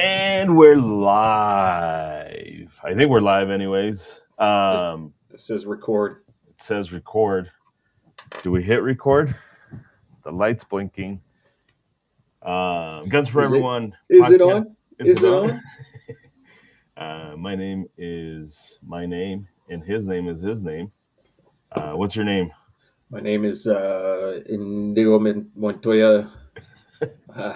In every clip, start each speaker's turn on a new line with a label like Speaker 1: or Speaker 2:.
Speaker 1: And we're live. I think we're live anyways.
Speaker 2: It says record.
Speaker 1: It says record. Do we hit record? The light's blinking. Guns for
Speaker 2: Is it?
Speaker 1: Everyone
Speaker 2: Is it
Speaker 1: podcast.
Speaker 2: on?
Speaker 1: Is
Speaker 2: Is
Speaker 1: it
Speaker 2: it
Speaker 1: on?
Speaker 2: on?
Speaker 1: My name is my name, and his name is his name. What's your name?
Speaker 2: My name is Indigo Montoya. Uh,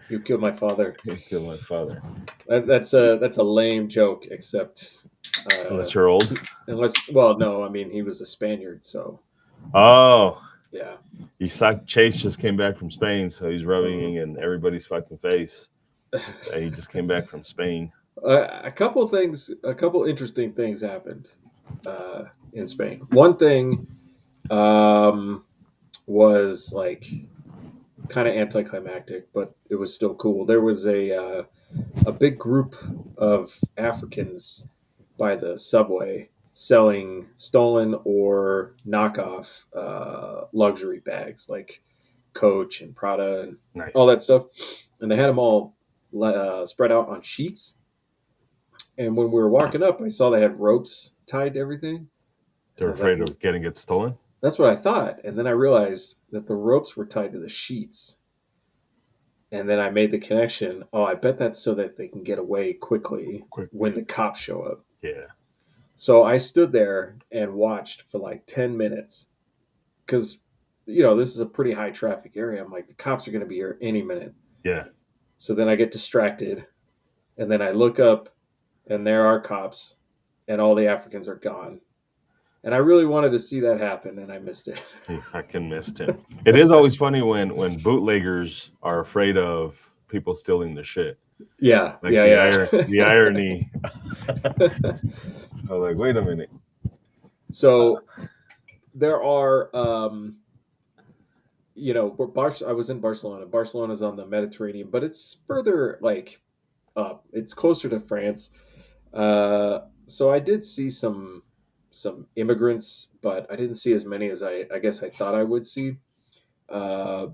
Speaker 2: you killed my father.
Speaker 1: Kill my father.
Speaker 2: That's a lame joke. Except
Speaker 1: Unless you're old.
Speaker 2: unless no, I mean he was a Spaniard, so
Speaker 1: Oh,
Speaker 2: yeah.
Speaker 1: he sucked. Chase just came back from Spain, so he's rubbing
Speaker 2: From
Speaker 1: in everybody's fucking face. He just came back from Spain.
Speaker 2: a couple interesting things happened uh, in Spain. One thing um, was like kind of anticlimactic, but it was still cool. There was a big group of Africans by the subway selling stolen or knockoff luxury bags like Coach and Prada and all
Speaker 1: Nice.
Speaker 2: that stuff, and they had them all spread out on sheets. And when we were walking up, I saw they had ropes tied to everything, and
Speaker 1: They're
Speaker 2: I was like,
Speaker 1: afraid of getting it stolen.
Speaker 2: "That's what I thought." And then I realized that the ropes were tied to the sheets. And then I made the connection. Oh, I bet that's so that they can get away quickly when
Speaker 1: Quickly.
Speaker 2: the cops show up.
Speaker 1: Yeah.
Speaker 2: So I stood there and watched for like 10 minutes because, this is a pretty high traffic area. I'm like, the cops are going to be here any minute.
Speaker 1: Yeah.
Speaker 2: So then I get distracted and then I look up and there are cops and all the Africans are gone. And I really wanted to see that happen and I missed it.
Speaker 1: I can miss it. It is always funny when bootleggers are afraid of people stealing the shit.
Speaker 2: Yeah,
Speaker 1: Like the
Speaker 2: yeah,
Speaker 1: irony.
Speaker 2: yeah.
Speaker 1: I'm like, wait a minute.
Speaker 2: So there are I was in Barcelona. Barcelona's on the Mediterranean, but it's further like up. It's closer to France. So I did see some immigrants, but I didn't see as many as I guess I thought I would see. Uh,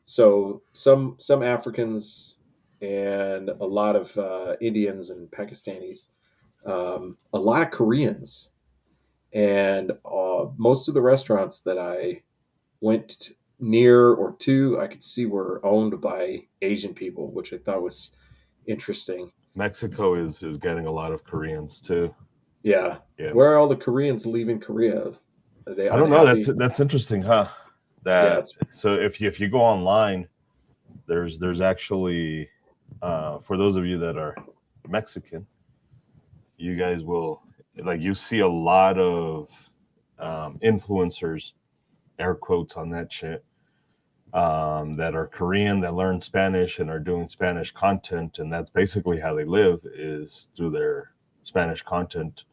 Speaker 2: so some Africans and a lot of Indians and Pakistanis, a lot of Koreans, and most of the restaurants that I went near or to, I could see were owned by Asian people, which I thought was interesting.
Speaker 1: Mexico is getting a lot of Koreans too.
Speaker 2: Yeah.
Speaker 1: Yeah.
Speaker 2: Where are all the Koreans leaving Korea? Are they
Speaker 1: I don't know. That's
Speaker 2: unhappy?
Speaker 1: that's interesting, huh?
Speaker 2: Yeah,
Speaker 1: That
Speaker 2: it's
Speaker 1: so if you go online, there's actually for those of you that are Mexican, you guys will like you see a lot of influencers, air quotes on that shit, that are Korean that learn Spanish and are doing Spanish content, and that's basically how they live is through their Spanish content.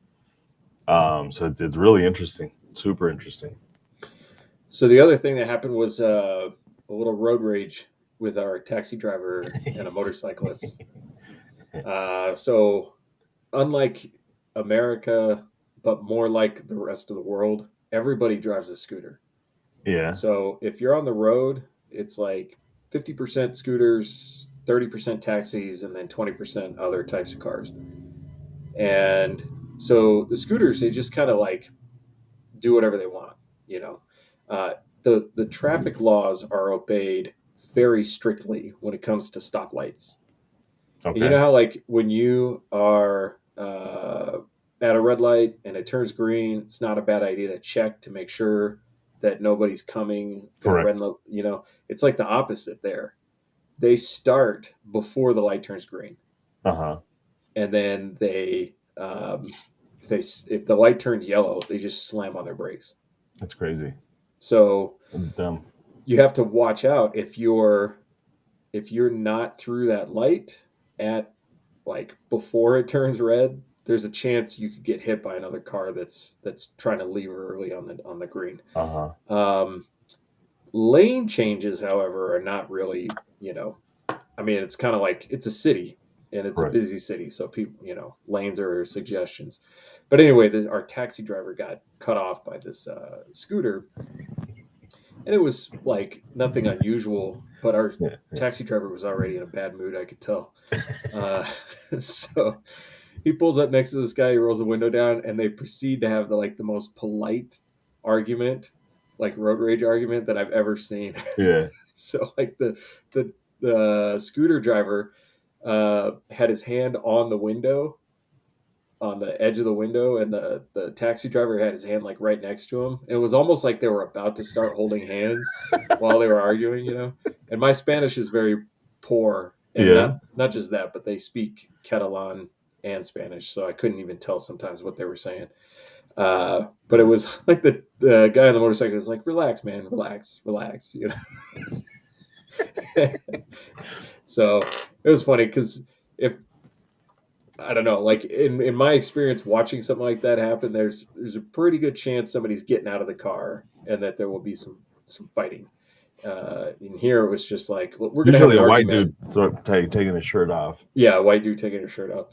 Speaker 1: So it's really interesting, super interesting.
Speaker 2: so the other thing that happened was a little road rage with our taxi driver and a motorcyclist. So unlike America, but more like the rest of the world, everybody drives a scooter.
Speaker 1: Yeah.
Speaker 2: So if you're on the road, it's like 50% scooters, 30% taxis, and then 20% other types of cars. And so the scooters, they just kind of like do whatever they want, you know. The traffic laws are obeyed very strictly when it comes to stoplights. And you
Speaker 1: Okay.
Speaker 2: know how like when you are at a red light and it turns green, it's not a bad idea to check to make sure that nobody's gonna
Speaker 1: Correct.
Speaker 2: run the. It's like the opposite there. They start before the light turns green,
Speaker 1: Uh huh.
Speaker 2: and then if the light turned yellow, they just slam on their brakes.
Speaker 1: That's crazy.
Speaker 2: So
Speaker 1: That's dumb.
Speaker 2: you have to watch out if you're not through that light at like before it turns red. There's a chance you could get hit by another car that's trying to leave early on the green.
Speaker 1: Uh huh.
Speaker 2: Um, Lane changes, however, are not really. I mean, it's kind of like it's a city and it's a
Speaker 1: Correct.
Speaker 2: busy city, so people, lanes are suggestions. But anyway, our taxi driver got cut off by this scooter, and it was like nothing unusual, but our
Speaker 1: Yeah, yeah,
Speaker 2: taxi driver was already in a bad mood, I could tell. Uh, so he pulls up next to this guy, he rolls the window down, and they proceed to have the most polite argument, like road rage argument that I've ever seen.
Speaker 1: yeah.
Speaker 2: So like the the scooter driver had his hand on the window, on the edge of the window, and the taxi driver had his hand like right next to him. It was almost like they were about to start holding hands while they were arguing, you know. And my Spanish is very poor, and
Speaker 1: Yeah.
Speaker 2: not just that, but they speak Catalan and Spanish, so I couldn't even tell sometimes what they were saying. But it was like the guy on the motorcycle was like, "Relax, man, relax, relax," you know. So it was funny because if I don't know, like in my experience watching something like that happen, there's a pretty good chance somebody's getting out of the car and that there will be some fighting. In here, it was just like, "Look, we're gonna have
Speaker 1: Usually
Speaker 2: an
Speaker 1: a white
Speaker 2: argument."
Speaker 1: dude taking his shirt off.
Speaker 2: Yeah, white dude taking his shirt off.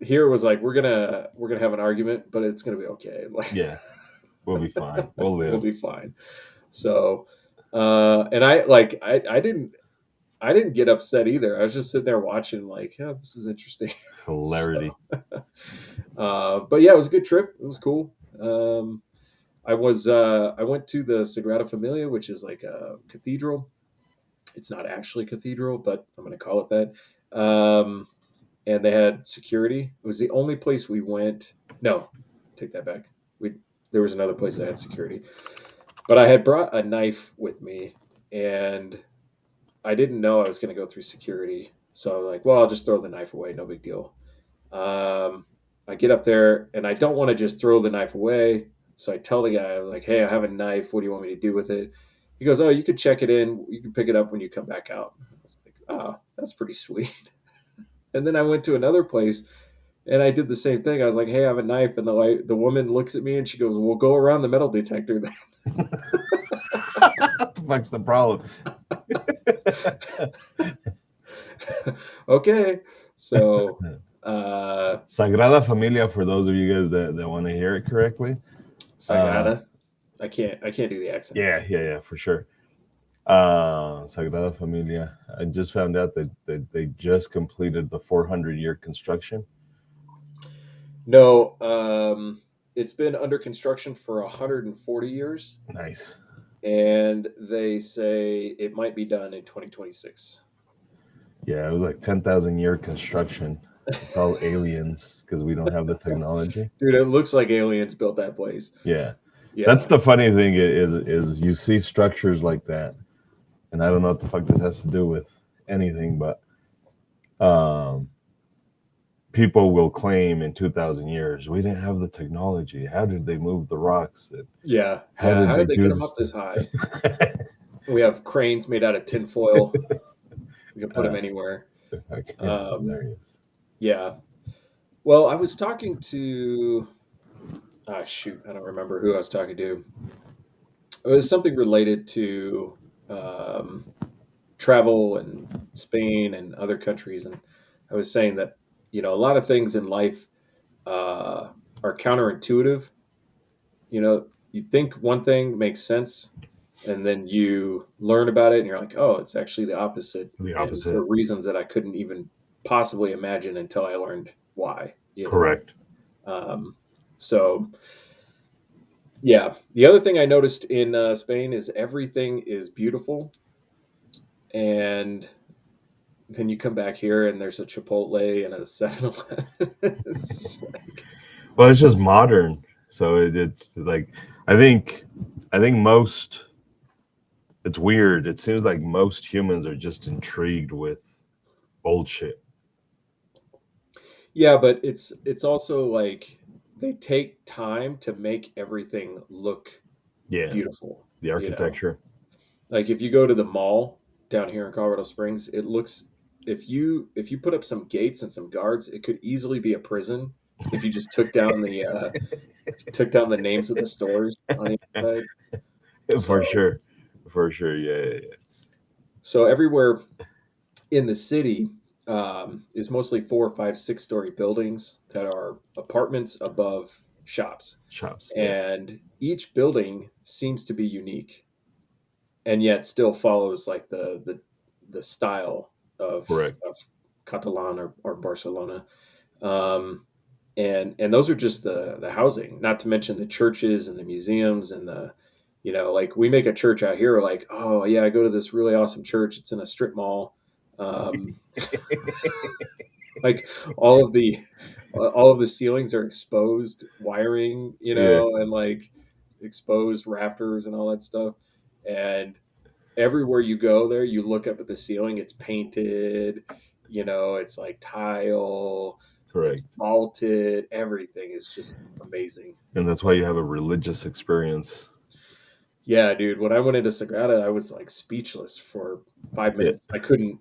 Speaker 2: Here it was like, we're gonna have an argument, but it's gonna be okay. Like
Speaker 1: Yeah, we'll be fine. We'll
Speaker 2: we'll
Speaker 1: live.
Speaker 2: be fine. So, and I didn't get upset either. I was just sitting there watching, like, yeah, this is interesting.
Speaker 1: Hilarity.
Speaker 2: So, but yeah, it was a good trip. It was cool. I went to the Sagrada Familia, which is like a cathedral. It's not actually a cathedral, but I'm going to call it that. And they had security. It was the only place we went. No, take that back. We There was another place that had security, but I had brought a knife with me, and I didn't know I was going to go through security. So I'm like, well, I'll just throw the knife away. No big deal. Um, I get up there and I don't want to just throw the knife away. So I tell the guy, I'm like, hey, I have a knife. What do you want me to do with it? He goes, oh, you could check it in. You can pick it up when you come back out. I was like, oh, that's pretty sweet. And then I went to another place and I did the same thing. I was like, hey, I have a knife. And the woman looks at me and she goes, well, go around the metal detector then.
Speaker 1: What the fuck's the problem?
Speaker 2: Okay. So, uh,
Speaker 1: Sagrada Familia, for those of you guys that want to hear it correctly. Uh,
Speaker 2: Sagrada. I can't do the accent.
Speaker 1: yeah, yeah, yeah, for sure. Sagrada Familia. I just found out that they just completed the 400-year construction.
Speaker 2: No, it's been under construction for 140 years,
Speaker 1: Nice.
Speaker 2: and they say it might be done in 2026.
Speaker 1: Yeah, it was like 10,000-year construction. It's all aliens because we don't have the technology.
Speaker 2: Dude, it looks like aliens built that place.
Speaker 1: Yeah, that's
Speaker 2: Yeah.
Speaker 1: the funny thing is you see structures like that, and I don't know what the fuck this has to do with anything, but um, people will claim in 2,000 years we didn't have the technology. How did they move the rocks? And
Speaker 2: Yeah.
Speaker 1: how
Speaker 2: Yeah.
Speaker 1: did
Speaker 2: How
Speaker 1: they
Speaker 2: did they get
Speaker 1: do
Speaker 2: them
Speaker 1: this
Speaker 2: up this
Speaker 1: stuff?
Speaker 2: high? We have cranes made out of tinfoil. We can put them
Speaker 1: uh,
Speaker 2: anywhere.
Speaker 1: okay,
Speaker 2: Um,
Speaker 1: hilarious.
Speaker 2: yeah. Well, I was talking to, shoot, I don't remember who I was talking to. It was something related to um, travel and Spain and other countries, and I was saying that a lot of things in life are counterintuitive. You think one thing makes sense, and then you learn about it, and you're like, oh, it's actually the opposite,
Speaker 1: The
Speaker 2: and for
Speaker 1: opposite.
Speaker 2: reasons that I couldn't even possibly imagine until I learned why.
Speaker 1: Correct.
Speaker 2: Um, so yeah, the other thing I noticed in Spain is everything is beautiful, and then you come back here and there's a Chipotle and a 7-Eleven. It's just like,
Speaker 1: Well, it's just modern, so it's like I think I think most. It's weird. It seems like most humans are just intrigued with old shit.
Speaker 2: yeah, but it's also like they take time to make everything look
Speaker 1: Yeah,
Speaker 2: beautiful,
Speaker 1: the
Speaker 2: you know.
Speaker 1: architecture.
Speaker 2: Like if you go to the mall down here in Colorado Springs, it looks if you put up some gates and some guards, it could easily be a prison if you just took down the names of the stores on the inside.
Speaker 1: For
Speaker 2: So
Speaker 1: sure, for sure. Yeah, yeah,
Speaker 2: so everywhere in the city is mostly 4 or 5, 6 story buildings that are apartments above. shops,
Speaker 1: Shops. Yeah.
Speaker 2: and each building seems to be unique, and yet still follows like the style
Speaker 1: Correct.
Speaker 2: of Catalan or Barcelona. Um, and those are just the housing, not to mention the churches and the museums and the, like we make a church out here, like, oh yeah, I go to this really awesome church. It's in a strip mall. Um, like all of the all of the ceilings are exposed wiring,
Speaker 1: Yeah.
Speaker 2: and like exposed rafters and all that stuff. And everywhere you go there, you look up at the ceiling, it's painted, it's like tile, it's
Speaker 1: Correct.
Speaker 2: vaulted, everything is just amazing.
Speaker 1: And that's why you have a religious experience.
Speaker 2: Yeah, dude, when I went into Sagrada, I was like speechless for 5
Speaker 1: Yeah.
Speaker 2: minutes. I couldn't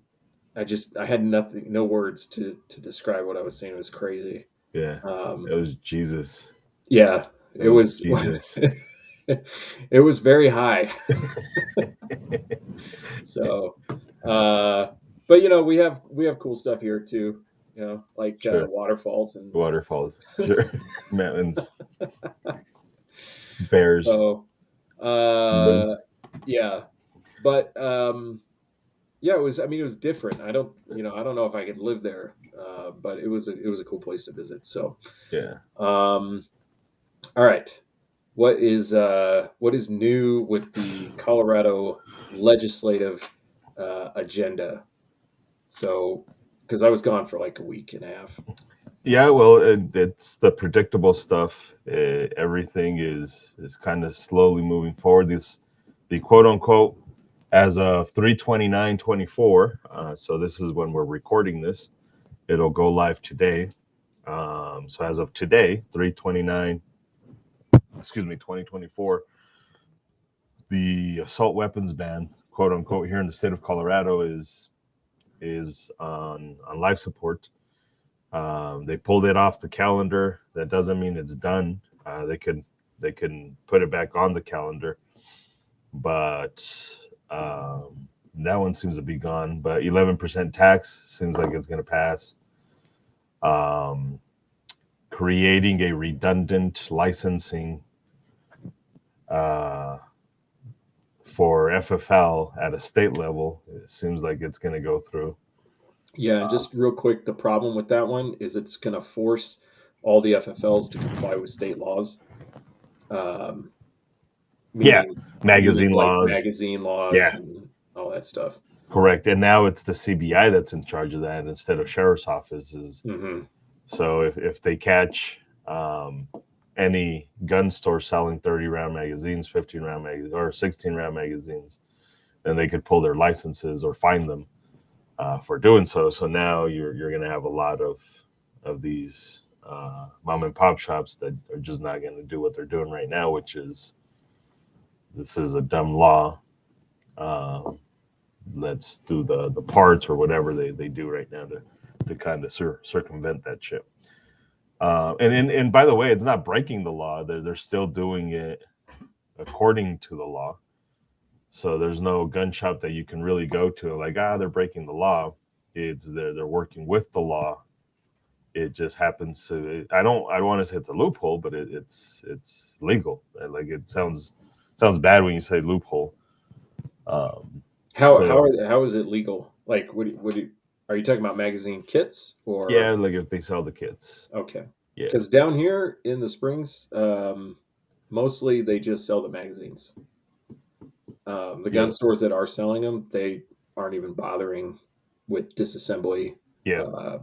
Speaker 2: I had nothing, no words to describe what I was seeing. It was crazy.
Speaker 1: Yeah. It
Speaker 2: Um,
Speaker 1: was Jesus.
Speaker 2: yeah,
Speaker 1: It
Speaker 2: it
Speaker 1: was
Speaker 2: was
Speaker 1: Jesus.
Speaker 2: it was very high. So, uh, but we have cool stuff here too. Like
Speaker 1: Sure.
Speaker 2: waterfalls and
Speaker 1: Waterfalls. Sure. Mountains. Bears.
Speaker 2: so, uh,
Speaker 1: Moose.
Speaker 2: yeah. But yeah, it was. I mean, it was different. I don't know if I could live there, but it was a cool place to visit. So,
Speaker 1: Yeah.
Speaker 2: um, all right. What is new with the Colorado legislative agenda? So, because I was gone for like a week and a half.
Speaker 1: Yeah, well, it's the predictable stuff. Everything is kind of slowly moving forward. The quote unquote, as of 3/29/24. So this is when we're recording this. It'll go live today. So as of today, 3/29, excuse me, 2024, the assault weapons ban, quote unquote, here in the state of Colorado is on life support. They pulled it off the calendar. That doesn't mean it's done. They can put it back on the calendar, but that one seems to be gone. But 11% tax seems like it's going to pass. Um, Creating a redundant licensing uh, for FFL at a state level, it seems like it's going to go through.
Speaker 2: Yeah, and just real quick, the problem with that one is it's going to force all the FFLs to comply with state laws, um,
Speaker 1: Yeah,
Speaker 2: meaning
Speaker 1: magazine
Speaker 2: like
Speaker 1: laws.
Speaker 2: magazine laws
Speaker 1: Yeah,
Speaker 2: and all that stuff.
Speaker 1: correct. And now it's the CBI that's in charge of that instead of sheriff's offices.
Speaker 2: Hmm.
Speaker 1: So if they catch any gun store selling 30 round magazines, 15 round magazines, or 16 round magazines, then they could pull their licenses or fine them for doing so. So now you're going to have a lot of these mom and pop shops that are just not going to do what they're doing right now, which is this is a dumb law. Um, let's do the parts or whatever they do right now to kind of circumvent that shit. And by the way, it's not breaking the law. They're still doing it according to the law. So there's no gun shop that you can really go to like they're breaking the law. It's they're working with the law. It just happens to. I don't want to say it's a loophole, but it's legal. Like it sounds bad when you say loophole. Um, so
Speaker 2: How is it legal? Like, are you talking about magazine kits or
Speaker 1: yeah, like if they sell the kits,
Speaker 2: okay?
Speaker 1: yeah,
Speaker 2: Because down here in the Springs, mostly they just sell the magazines. The gun
Speaker 1: yeah,
Speaker 2: stores that are selling them, they aren't even bothering with disassembly.
Speaker 1: yeah.
Speaker 2: Uh,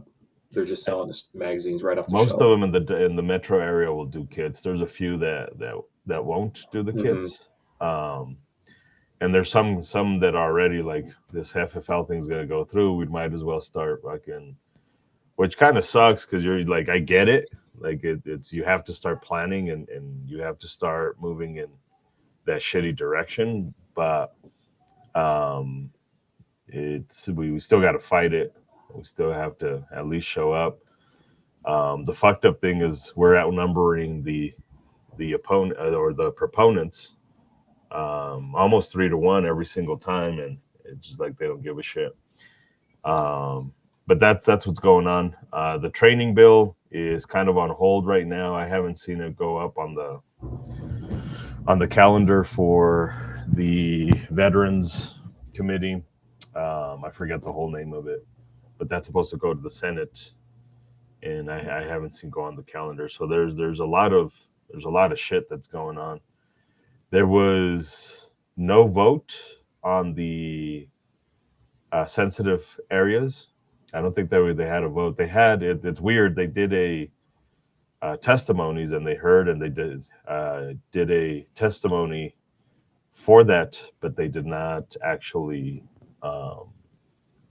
Speaker 2: they're just selling the magazines right off the
Speaker 1: Most
Speaker 2: shelf.
Speaker 1: of them in the metro area will do kits. There's a few that won't do the
Speaker 2: Hmm.
Speaker 1: kits. Um, and there's some that are already like this FFL thing's gonna go through. We might as well start fucking, which kind of sucks because you're like I get it. Like it's you have to start planning and you have to start moving in that shitty direction. But um, we still got to fight it. We still have to at least show up. The fucked up thing is we're outnumbering the opponent or the proponents almost 3-1 every single time, and it's just like they don't give a shit. Um, but that's what's going on. The training bill is kind of on hold right now. I haven't seen it go up on the calendar for the Veterans Committee. I forget the whole name of it, but that's supposed to go to the Senate, and I haven't seen go on the calendar. So there's a lot of shit that's going on. There was no vote on the sensitive areas. I don't think they had a vote. They had it. It's weird. They did a testimonies, and they heard, and they did a testimony for that, but they did not actually um,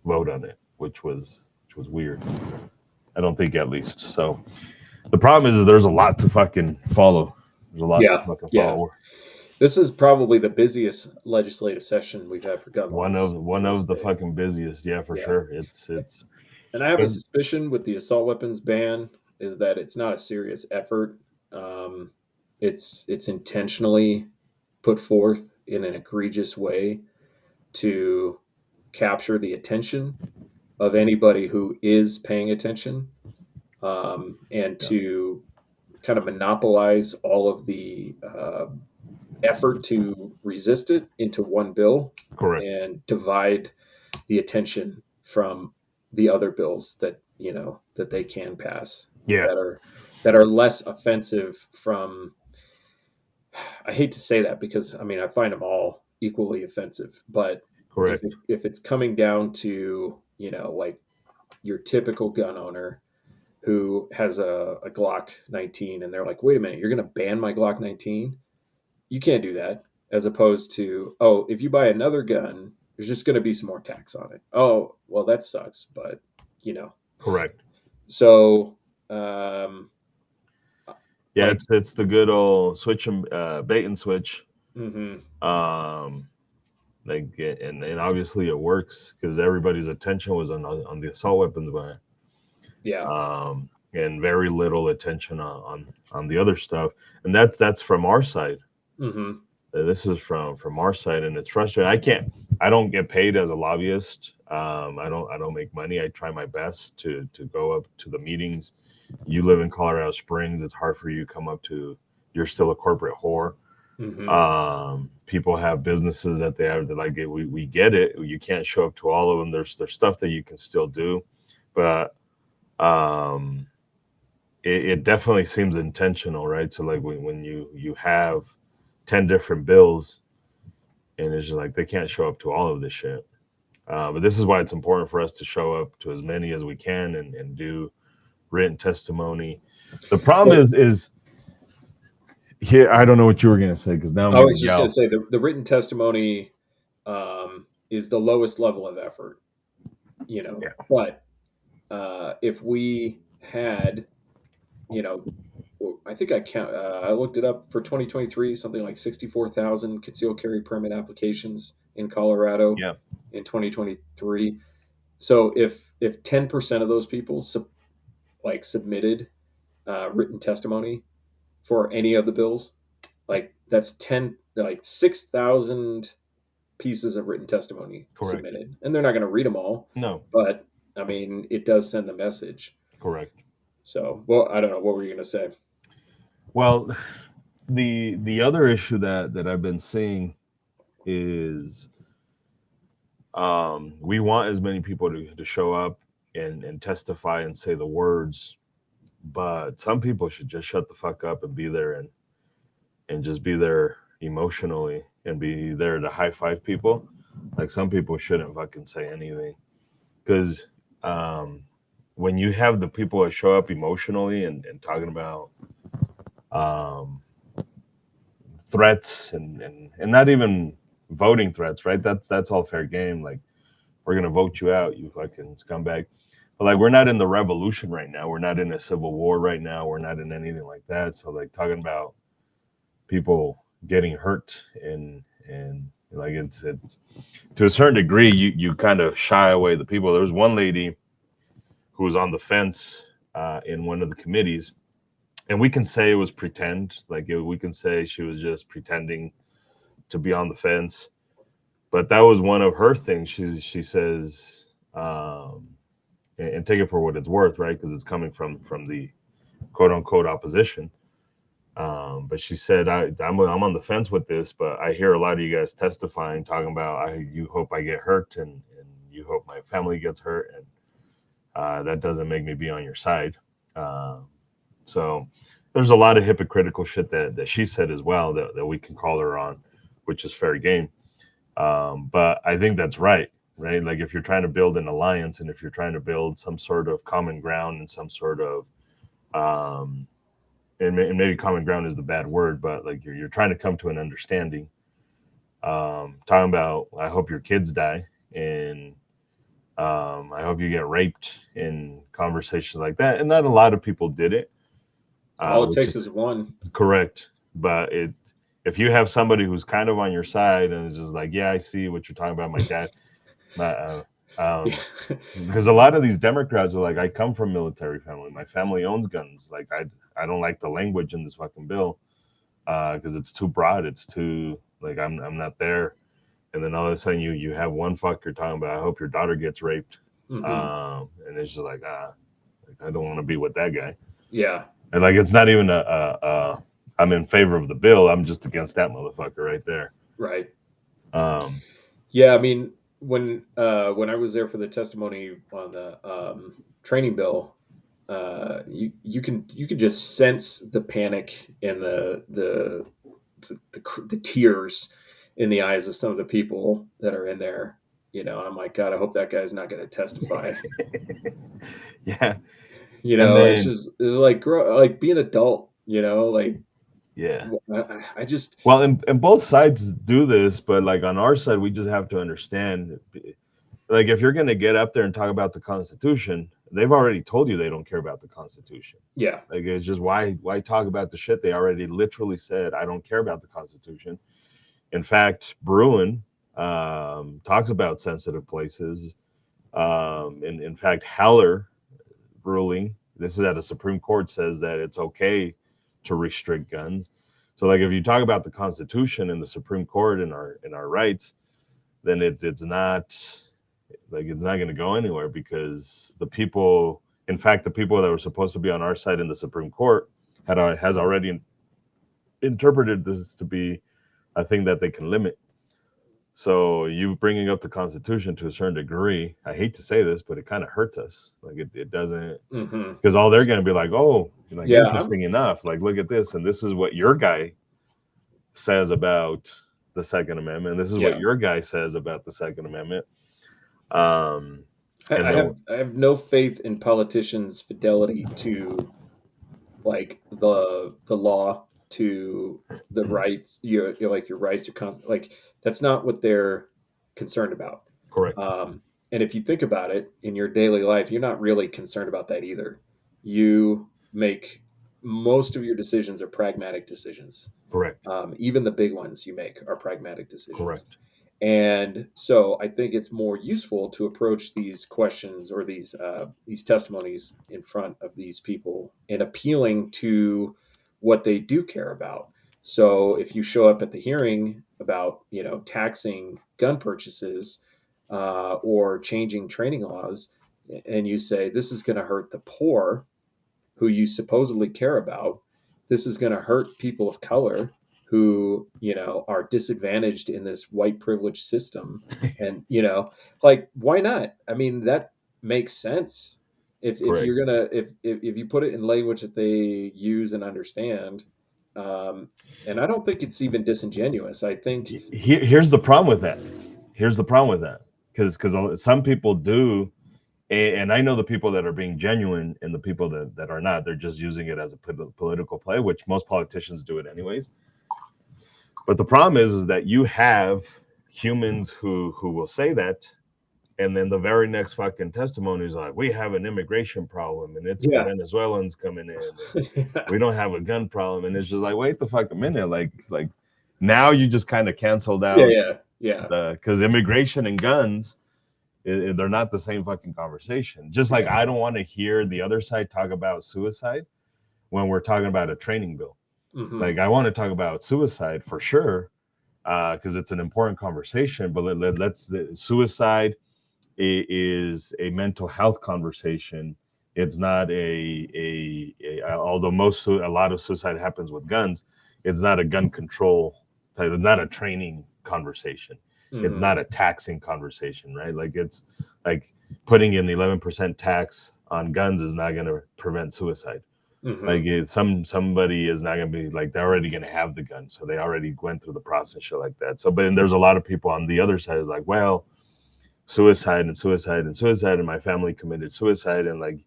Speaker 1: vote on it, which was weird. I don't think, at least. So the problem is there's a lot to fucking follow. There's a lot to
Speaker 2: Yeah,
Speaker 1: fucking
Speaker 2: yeah.
Speaker 1: follow.
Speaker 2: This is probably the busiest legislative session we've had for gun
Speaker 1: One of
Speaker 2: laws
Speaker 1: one
Speaker 2: in the
Speaker 1: of the
Speaker 2: state.
Speaker 1: fucking busiest, yeah, for
Speaker 2: Yeah.
Speaker 1: sure. It's
Speaker 2: And I have a
Speaker 1: good.
Speaker 2: suspicion with the assault weapons ban is that it's not a serious effort. Um, it's intentionally put forth in an egregious way to capture the attention of anybody who is paying attention, and
Speaker 1: Yeah,
Speaker 2: to kind of monopolize all of the effort to resist it into one bill
Speaker 1: correct.
Speaker 2: and divide the attention from the other bills that that they can pass
Speaker 1: Yeah,
Speaker 2: that are less offensive from. I hate to say that because I mean I find them all equally offensive, but
Speaker 1: correct.
Speaker 2: if it's coming down to like your typical gun owner who has a Glock 19 and they're like, wait a minute, you're going to ban my Glock 19? You can't do that. As opposed to, oh, if you buy another gun, there's just going to be some more tax on it. Oh, well, that sucks, but you know.
Speaker 1: Correct.
Speaker 2: So, um,
Speaker 1: Yeah,
Speaker 2: like,
Speaker 1: it's the good old switch and bait and switch.
Speaker 2: hmm
Speaker 1: Um, like, and obviously it works because everybody's attention was on the assault weapons ban,
Speaker 2: yeah,
Speaker 1: and very little attention on the other stuff. And that's from our side.
Speaker 2: hmm
Speaker 1: This is from our side, and it's frustrating. I don't get paid as a lobbyist. I don't make money. I try my best to go up to the meetings. You live in Colorado Springs. It's hard for you to come up to. You're still a corporate whore.
Speaker 2: hmm
Speaker 1: People have businesses that they have. That like we get it. You can't show up to all of them. There's stuff that you can still do, but um, it definitely seems intentional, right? So like when you have 10 different bills, and it's just like they can't show up to all of this shit. But this is why it's important for us to show up to as many as we can, and do written testimony. The problem
Speaker 2: Well,
Speaker 1: is here. I don't know what you were gonna say because now I'm
Speaker 2: I
Speaker 1: gonna
Speaker 2: was just going to
Speaker 1: yell.
Speaker 2: say the written testimony is the lowest level of effort,
Speaker 1: Yeah,
Speaker 2: but if we had, you know, I think I looked it up for 2023, something like 64,000 concealed carry permit applications in Colorado
Speaker 1: yeah,
Speaker 2: in 2023. So if 10% of those people submitted written testimony for any of the bills, like that's 6,000 pieces of written testimony
Speaker 1: correct.
Speaker 2: submitted, and they're not going to read them all,
Speaker 1: No,
Speaker 2: but I mean it does send the message.
Speaker 1: correct.
Speaker 2: So, well, I don't know what were you going to say.
Speaker 1: Well, the other issue that I've been seeing is we want as many people to show up and testify and say the words, but some people should just shut the fuck up and be there, and just be there emotionally, and be there to high five people. Like, some people shouldn't fucking say anything because um, when you have the people that show up emotionally, and talking about um, threats, and not even voting threats, right? That's all fair game. Like, we're gonna vote you out, you fucking scumbag. But like, we're not in the revolution right now. We're not in a civil war right now. We're not in anything like that. So like, talking about people getting hurt, and like, it's to a certain degree, you kind of shy away the people. There was one lady who was on the fence in one of the committees, and we can say it was pretend. Like, we can say she was just pretending to be on the fence, but that was one of her things. She says, and take it for what it's worth, right? Because it's coming from the quote unquote opposition. But she said, I'm on the fence with this, but I hear a lot of you guys testifying, talking about you hope I get hurt, and you hope my family gets hurt, and that doesn't make me be on your side. Uh, so there's a lot of hypocritical shit that she said as well that we can call her on, which is fair game. But I think that's right, right? Like if you're trying to build an alliance and if you're trying to build some sort of common ground and some sort of um, and maybe common ground is the bad word, but like you're trying to come to an understanding. Talking about, I hope your kids die, and I hope you get raped in conversations like that. And not a lot of people did it,
Speaker 2: All it
Speaker 1: which
Speaker 2: takes
Speaker 1: is
Speaker 2: is one.
Speaker 1: correct. But if you have somebody who's kind of on your side and is just like, yeah, I see what you're talking about, my dad, my,
Speaker 2: Yeah.
Speaker 1: because a lot of these Democrats are like, I come from military family, my family owns guns. Like I don't like the language in this fucking bill because it's too broad. It's too like I'm not there. And then all of a sudden you have one fucker talking about I hope your daughter gets raped,
Speaker 2: Hmm.
Speaker 1: and it's just like like, I don't want to be with that guy.
Speaker 2: Yeah.
Speaker 1: And like it's not even I'm in favor of the bill. I'm just against that motherfucker right there.
Speaker 2: Right.
Speaker 1: Um,
Speaker 2: Yeah. I mean, when I was there for the testimony on the training bill, you can just sense the panic and the tears in the eyes of some of the people that are in there. And I'm like, God, I hope that guy's not going to testify.
Speaker 1: yeah, and
Speaker 2: It's
Speaker 1: then
Speaker 2: just it's like like be an adult. Like
Speaker 1: yeah.
Speaker 2: I just
Speaker 1: Well, and both sides do this, but like on our side, we just have to understand. Like, if you're going to get up there and talk about the Constitution, they've already told you they don't care about the Constitution.
Speaker 2: yeah.
Speaker 1: Like, it's just why talk about the shit they already literally said? I don't care about the Constitution. In fact, Bruin talks about sensitive places. In fact, Heller ruling, this is at a Supreme Court, says that it's okay to restrict guns. So, like, if you talk about the Constitution and the Supreme Court and our rights, then it's not like it's not going to go anywhere because the people, in fact, the people that were supposed to be on our side in the Supreme Court has already interpreted this to be a thing that they can limit. So you bringing up the Constitution to a certain degree, I hate to say this, but it kind of hurts us. Like it doesn't,
Speaker 2: Hmm.
Speaker 1: because all they're going to be like, oh, like
Speaker 2: Yeah.
Speaker 1: interesting enough, like look at this, and this is what your guy says about the Second Amendment. This is what
Speaker 2: Yeah.
Speaker 1: your guy says about the Second Amendment. Um, and then
Speaker 2: I have no faith in politicians' fidelity to like the law, to the rights, like your rights, like that's not what they're concerned about.
Speaker 1: correct,
Speaker 2: um and if you think about it in your daily life, you're not really concerned about that either. You make most of your decisions are pragmatic decisions.
Speaker 1: correct,
Speaker 2: Even the big ones you make are pragmatic decisions.
Speaker 1: correct,
Speaker 2: And so I think it's more useful to approach these questions or these testimonies in front of these people and appealing to what they do care about. So if you show up at the hearing about taxing gun purchases or changing training laws, and you say this is going to hurt the poor, who you supposedly care about. This is going to hurt people of color who, are disadvantaged in this white privilege system. And, like, why not? I mean, that makes sense. If
Speaker 1: correct.
Speaker 2: you're gonna if you put it in language that they use and understand, um, and I don't think it's even disingenuous. I think,
Speaker 1: Here's the problem with that. Here's the problem with that because some people do, and I know the people that are being genuine and the people that are not. They're just using it as a political play, which most politicians do it anyways. But the problem is that you have humans who will say that, and then the very next fucking testimony is like, we have an immigration problem, and it's the
Speaker 2: yeah.
Speaker 1: Venezuelans coming in, and
Speaker 2: Yeah,
Speaker 1: we don't have a gun problem, and it's just like, wait the fuck a minute, like now you just kind of canceled out
Speaker 2: yeah, yeah,
Speaker 1: the because immigration and guns they're not the same fucking conversation. Just like
Speaker 2: yeah.
Speaker 1: I don't want to hear the other side talk about suicide when we're talking about a training bill. Like
Speaker 2: Hmm.
Speaker 1: I want to talk about suicide for sure because it's an important conversation. But let's suicide is a mental health conversation It's not although a lot of suicide happens with guns. It's not a gun control type. It's not a training conversation. It's
Speaker 2: Mm-hmm.
Speaker 1: not a taxing conversation, right? Like it's like putting an 11% tax on guns is not going to prevent suicide.
Speaker 2: Mm-hmm.
Speaker 1: Like somebody is not going to be like they're already going to have the gun, so they already went through the process, shit like that. So, but then there's a lot of people on the other side like, well, suicide and suicide and suicide, and my family committed suicide, and like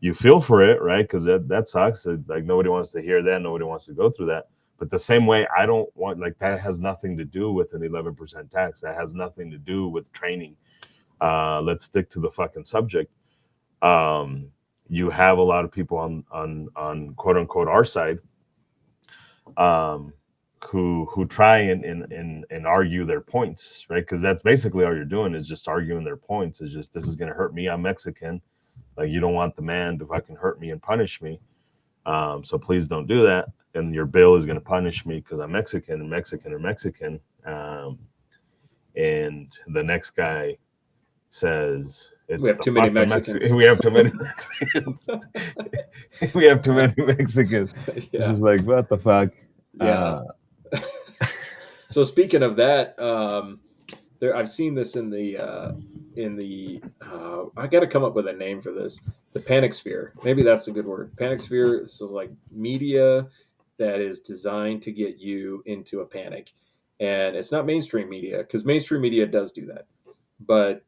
Speaker 1: you feel for it, right? Because that sucks. Like nobody wants to hear that. Nobody wants to go through that. But the same way, I don't want like that has nothing to do with an 11% tax. That has nothing to do with training. Let's stick to the fucking subject. Um, you have a lot of people on quote unquote our side, um, who try and argue their points, right? Because that's basically all you're doing is just arguing their points. Is just this is going to hurt me. I'm Mexican. Like you don't want the man to fucking hurt me and punish me. So please don't do that. And your bill is going to punish me because I'm Mexican and Mexican or Mexican. And the next guy says
Speaker 2: We
Speaker 1: it's
Speaker 2: have
Speaker 1: the
Speaker 2: too many
Speaker 1: fucking Mexican.
Speaker 2: Mexicans.
Speaker 1: We have too many Mexicans. We have too many Mexicans. It's
Speaker 2: Yeah.
Speaker 1: just like what the fuck.
Speaker 2: Yeah.
Speaker 1: Uh,
Speaker 2: So speaking of that, there I've seen this in the I got to come up with a name for this. The panic sphere. Maybe that's a good word. Panic sphere is like media that is designed to get you into a panic. And it's not mainstream media because mainstream media does do that. But,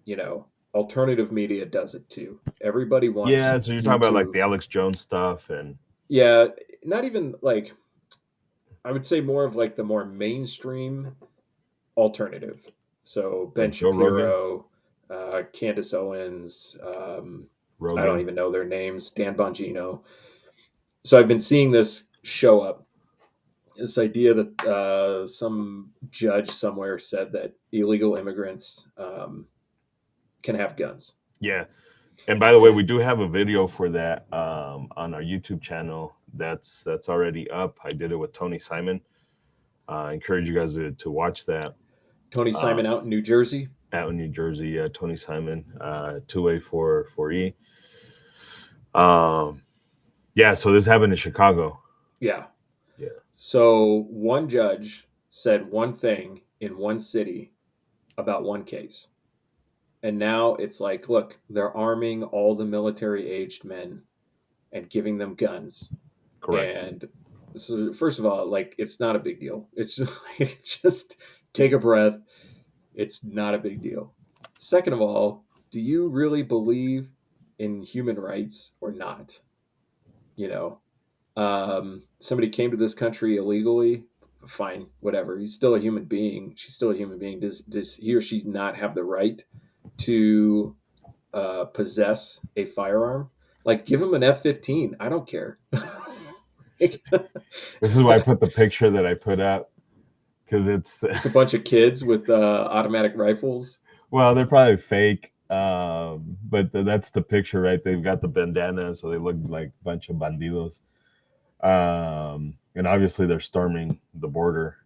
Speaker 2: you know, alternative media does it too. Everybody wants
Speaker 1: yeah, so you're talking
Speaker 2: you
Speaker 1: about like
Speaker 2: to,
Speaker 1: the Alex Jones stuff and
Speaker 2: yeah, not even like, I would say more of like the more mainstream alternative. So Ben
Speaker 1: like Joe Rogan,
Speaker 2: Shapiro, Candace Owens, I don't
Speaker 1: Rogan.
Speaker 2: even know their names, Dan Bongino. So I've been seeing this show up. This idea that some judge somewhere said that illegal immigrants can have guns.
Speaker 1: Yeah. And by the way, we
Speaker 2: And
Speaker 1: do have a video for that on our YouTube channel. That's already up. I did it with Tony Simon. I encourage you guys to watch that.
Speaker 2: Tony
Speaker 1: Uh,
Speaker 2: Simon out in New Jersey.
Speaker 1: out in New Jersey, Tony Simon, 2A4 4E. Um, yeah, so this happened in Chicago.
Speaker 2: Yeah.
Speaker 1: Yeah,
Speaker 2: So one judge said one thing in one city about one case. And now it's like, look, they're arming all the military aged men and giving them guns.
Speaker 1: correct.
Speaker 2: And so, first of all, like, it's not a big deal. It's just, like, just take a breath. It's not a big deal. Second of all, do you really believe in human rights or not? You know, somebody came to this country illegally. Fine, whatever. He's still a human being. She's still a human being. Does he or she not have the right to possess a firearm? Like, give him an F-15. I don't care. Like,
Speaker 1: This is why I put the picture that I put up because it's
Speaker 2: it's a bunch of kids with automatic rifles.
Speaker 1: well, they're probably fake. But that's the picture, right? They've got the bandana, so they look like a bunch of bandidos. And obviously they're storming the border.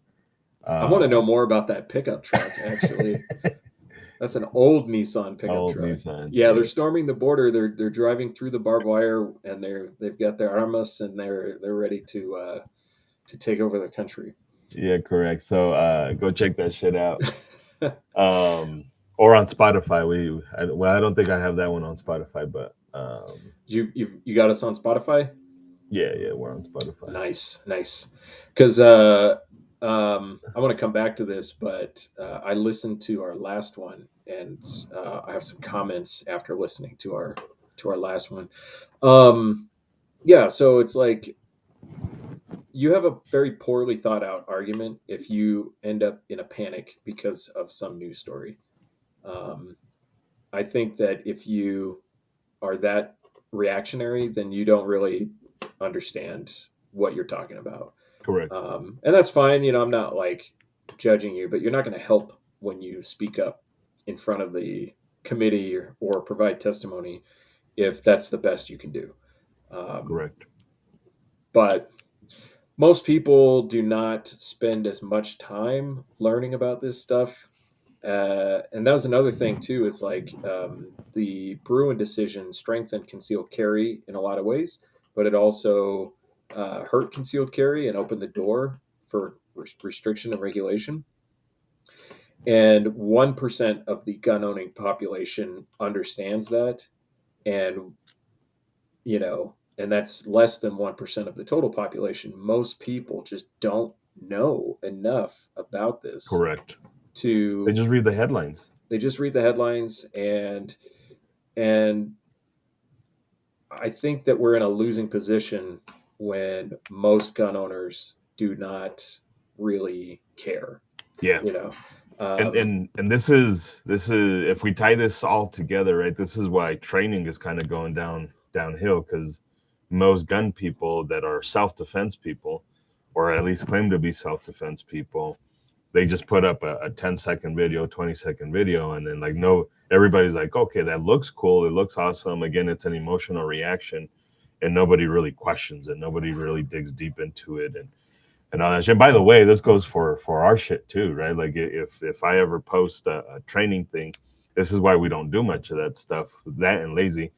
Speaker 2: I want to know
Speaker 1: Um,
Speaker 2: more about that pickup truck. Actually, that's an old Nissan pickup
Speaker 1: old
Speaker 2: truck.
Speaker 1: Nissan.
Speaker 2: Yeah, they're
Speaker 1: Yeah,
Speaker 2: storming the border. They're driving through the barbed wire, and they've got their armas, and they're ready to take over the country.
Speaker 1: yeah, correct. So go check that shit out. Or on Spotify. Well, I don't think I have that one on Spotify, but
Speaker 2: You got us on Spotify?
Speaker 1: yeah, yeah, we're on Spotify.
Speaker 2: Nice, nice. Because I want to come back to this, but I listened to our last one, and I have some comments after listening to our last one. Um, yeah, so it's like you have a very poorly thought out argument if you end up in a panic because of some news story. Um, I think that if you are that reactionary, then you don't really understand what you're talking about.
Speaker 1: Correct.
Speaker 2: And that's fine. You know, I'm not like judging you, but you're not going to help when you speak up in front of the committee or provide testimony if that's the best you can do. Um,
Speaker 1: Correct.
Speaker 2: but most people do not spend as much time learning about this stuff And that was another thing too. Is like the Bruin decision strengthened concealed carry in a lot of ways, but it also hurt concealed carry and opened the door for restriction and regulation. And 1% of the gun owning population understands that, and and that's less than 1% of the total population. Most people just don't know enough about this
Speaker 1: Correct. They
Speaker 2: to
Speaker 1: just read the headlines.
Speaker 2: they just read the headlines, and I think that we're in a losing position when most gun owners do not really care,
Speaker 1: Yeah.
Speaker 2: you know.
Speaker 1: And
Speaker 2: Um,
Speaker 1: and this is if we tie this all together, right? This is why training is kind of going downhill, because most gun people that are self-defense people, or at least claim to be self-defense people, they just put up a 10-second video, 20-second video, and then like no, everybody's like, okay, that looks cool, it looks awesome. Again, it's an emotional reaction, and nobody really questions it. Nobody really digs deep into it, and all that shit. By the way, this goes for our shit too, right? Like if I ever post a training thing, this is why we don't do much of that stuff, that and lazy.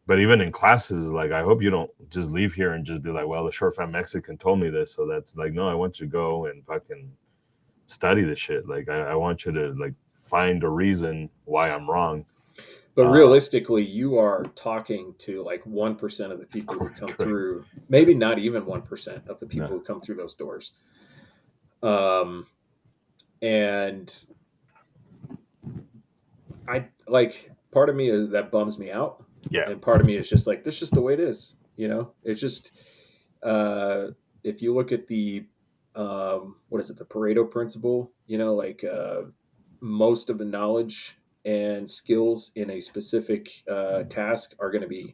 Speaker 1: But even in classes, like I hope you don't just leave here and just be like, well, the short fat Mexican told me this, so that's like, no, I want you to go and fucking study the shit. Like I want you to like find a reason why I'm wrong.
Speaker 2: but
Speaker 1: Uh,
Speaker 2: realistically, you are talking to like 1% of the people who come
Speaker 1: right,
Speaker 2: through, maybe not even 1% of the
Speaker 1: no,
Speaker 2: people who come through those doors. Um, and I like part of me is that bums me out,
Speaker 1: yeah,
Speaker 2: and part of me is just like this is just the way it is. It's just uh, if you look at the what is it, the Pareto principle? Like most of the knowledge and skills in a specific task are going to be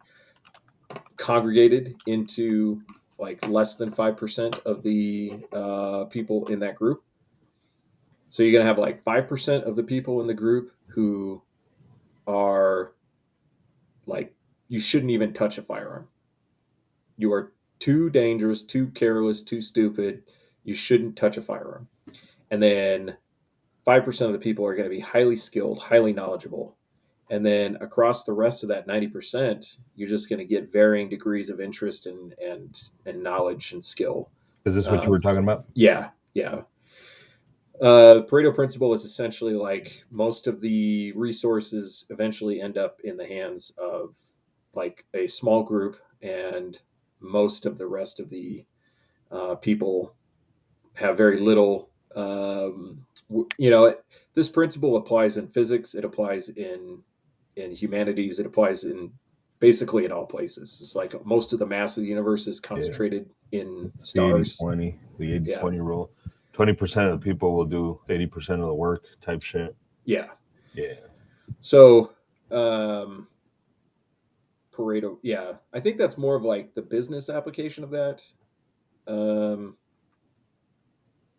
Speaker 2: congregated into like less than 5% of the people in that group. So you're going to have like 5% of the people in the group who are like, you shouldn't even touch a firearm. You are too dangerous, too careless, too stupid. You shouldn't touch a firearm. And then 5% of the people are going to be highly skilled, highly knowledgeable. And then across the rest of that 90%, you're just going to get varying degrees of interest and knowledge and skill.
Speaker 1: is this what you were
Speaker 2: Um,
Speaker 1: talking about?
Speaker 2: yeah, yeah. Pareto principle is essentially like most of the resources eventually end up in the hands of like a small group, and most of the rest of the people have very little. This principle applies in physics. It applies in humanities. It applies in basically in all places. It's like most of the mass of the universe is
Speaker 1: Yeah.
Speaker 2: concentrated in
Speaker 1: It's the 80
Speaker 2: stars.
Speaker 1: 20, the 80
Speaker 2: Yeah,
Speaker 1: 20 rule. 20% of the people will do 80% of the work type shit.
Speaker 2: yeah.
Speaker 1: Yeah.
Speaker 2: So um, Pareto, yeah, I think that's more of like the business application of that, um,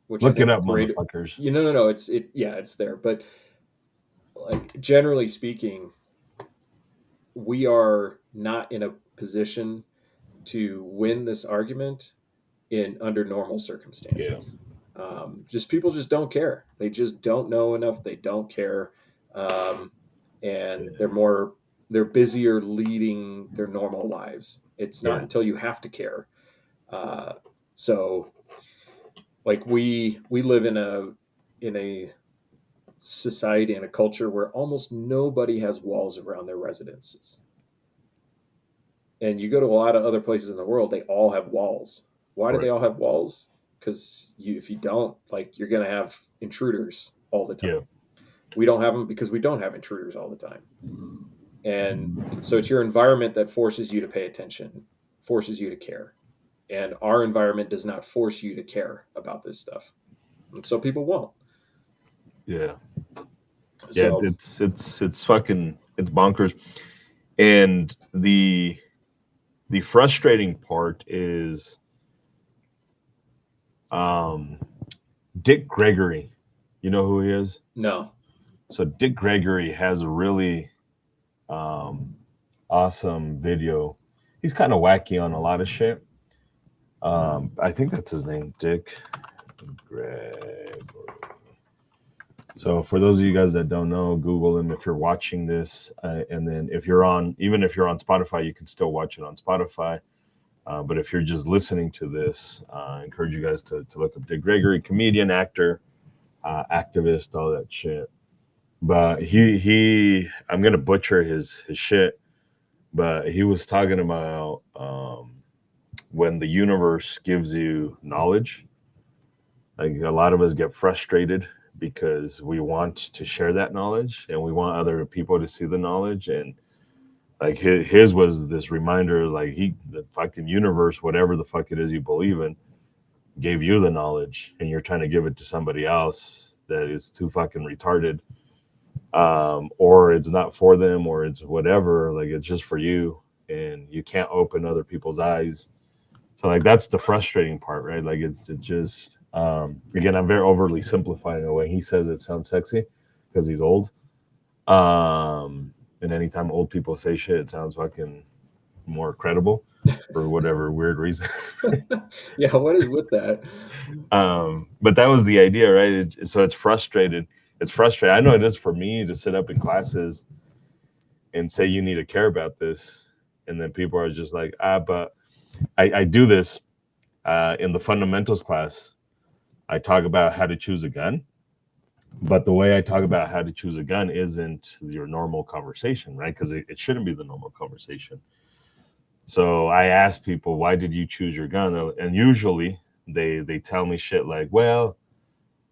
Speaker 2: which I
Speaker 1: Look it
Speaker 2: think the
Speaker 1: up,
Speaker 2: Pareto.
Speaker 1: motherfuckers.
Speaker 2: No, yeah, it's there. But like generally speaking, we are not in a position to win this argument in under normal
Speaker 1: Yeah.
Speaker 2: circumstances. Just people just don't care. They just don't know enough. They don't care, um, and
Speaker 1: Yeah.
Speaker 2: they're busier leading their normal lives. It's not
Speaker 1: Yeah.
Speaker 2: until you have to care. Uh, so, like we live in a society and a culture where almost nobody has walls around their residences. And you go to a lot of other places in the world, they all have walls. Why do they
Speaker 1: Right.
Speaker 2: all have walls? Because if you don't, like, you're going to have intruders all the
Speaker 1: Yeah.
Speaker 2: time. We don't have them because we don't have intruders all the time. And so it's your environment that forces you to pay attention, forces you to care. And our environment does not force you to care about this stuff. And so people won't.
Speaker 1: Yeah. Yeah.
Speaker 2: So,
Speaker 1: It's fucking it's bonkers. And the frustrating part is um Dick Gregory. You know who he is?
Speaker 2: no.
Speaker 1: So Dick Gregory has a really um awesome video. He's kind of wacky on a lot of shit. I think that's his name, Dick Gregory. So for those of you guys that don't know, Google him if you're watching this, and then if you're on, even if you're on Spotify, you can still watch it on Spotify. But if you're just listening to this, I encourage you guys to look up Dick Gregory, comedian, actor, activist, all that shit. But I'm gonna butcher his shit, but he was talking about when the universe gives you knowledge. Like a lot of us get frustrated because we want to share that knowledge and we want other people to see the knowledge. And like his was this reminder, like the fucking universe, whatever the fuck it is you believe in, gave you the knowledge and you're trying to give it to somebody else that is too fucking retarded, or it's not for them, or it's whatever, like it's just for you, and you can't open other people's eyes. So like that's the frustrating part, right? Like it just again, I'm very overly simplifying the way he says it sounds sexy because he's old. And anytime old people say shit, it sounds fucking more credible for whatever weird reason.
Speaker 2: Yeah, what is with that?
Speaker 1: But that was the idea, right? So it's frustrated. It's frustrating. I know it is for me to sit up in classes and say you need to care about this, and then people are just like, but I do this in the fundamentals class. I talk about how to choose a gun, but the way I talk about how to choose a gun isn't your normal conversation, right? Because it shouldn't be the normal conversation. So I ask people, why did you choose your gun? And usually they tell me shit like, well,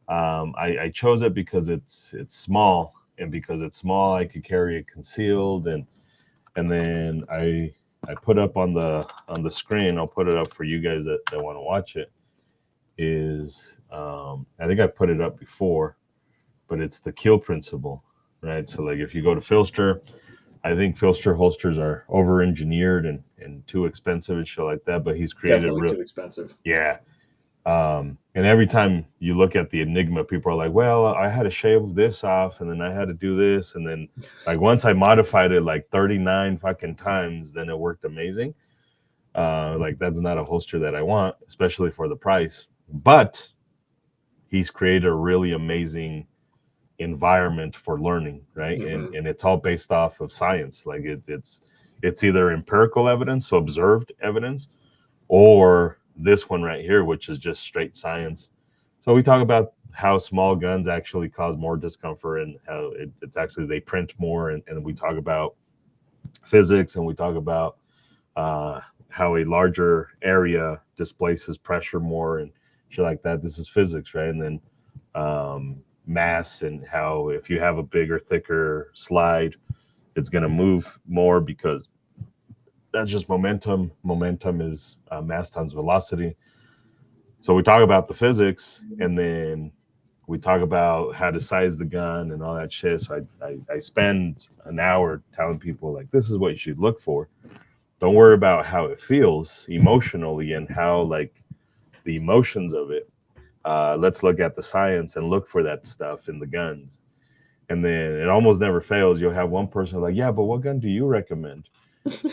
Speaker 1: I chose it because it's small, and because it's small, I could carry it concealed, and then I put up on the screen. I'll put it up for you guys that want to watch it. Is I think I put it up before, but it's the kill principle, right? So like if you go to Filster, I think Filster holsters are over engineered and too expensive and shit like that. But he's created
Speaker 2: Definitely
Speaker 1: real,
Speaker 2: too expensive.
Speaker 1: yeah. And every time you look at the Enigma, people are like, "Well, I had to shave this off, and then I had to do this, and then like once I modified it like 39 fucking times, then it worked amazing." Like that's not a holster that I want, especially for the price. But he's created a really amazing environment for learning, right? And
Speaker 2: Hmm.
Speaker 1: it's all based off of science. Like it's either empirical evidence, so observed evidence, or this one right here, which is just straight science. So we talk about how small guns actually cause more discomfort, and how it's actually they print more, and we talk about physics, and we talk about how a larger area displaces pressure more and shit like that. This is physics, right? And then mass, and how if you have a bigger, thicker slide, it's going to move more because that's just momentum. Momentum is mass times velocity. So we talk about the physics, and then we talk about how to size the gun and all that shit. So I spend an hour telling people like this is what you should look for. Don't worry about how it feels emotionally and how like the emotions of it. Let's look at the science and look for that stuff in the guns. And then it almost never fails. You'll have one person like, yeah, but what gun do you recommend?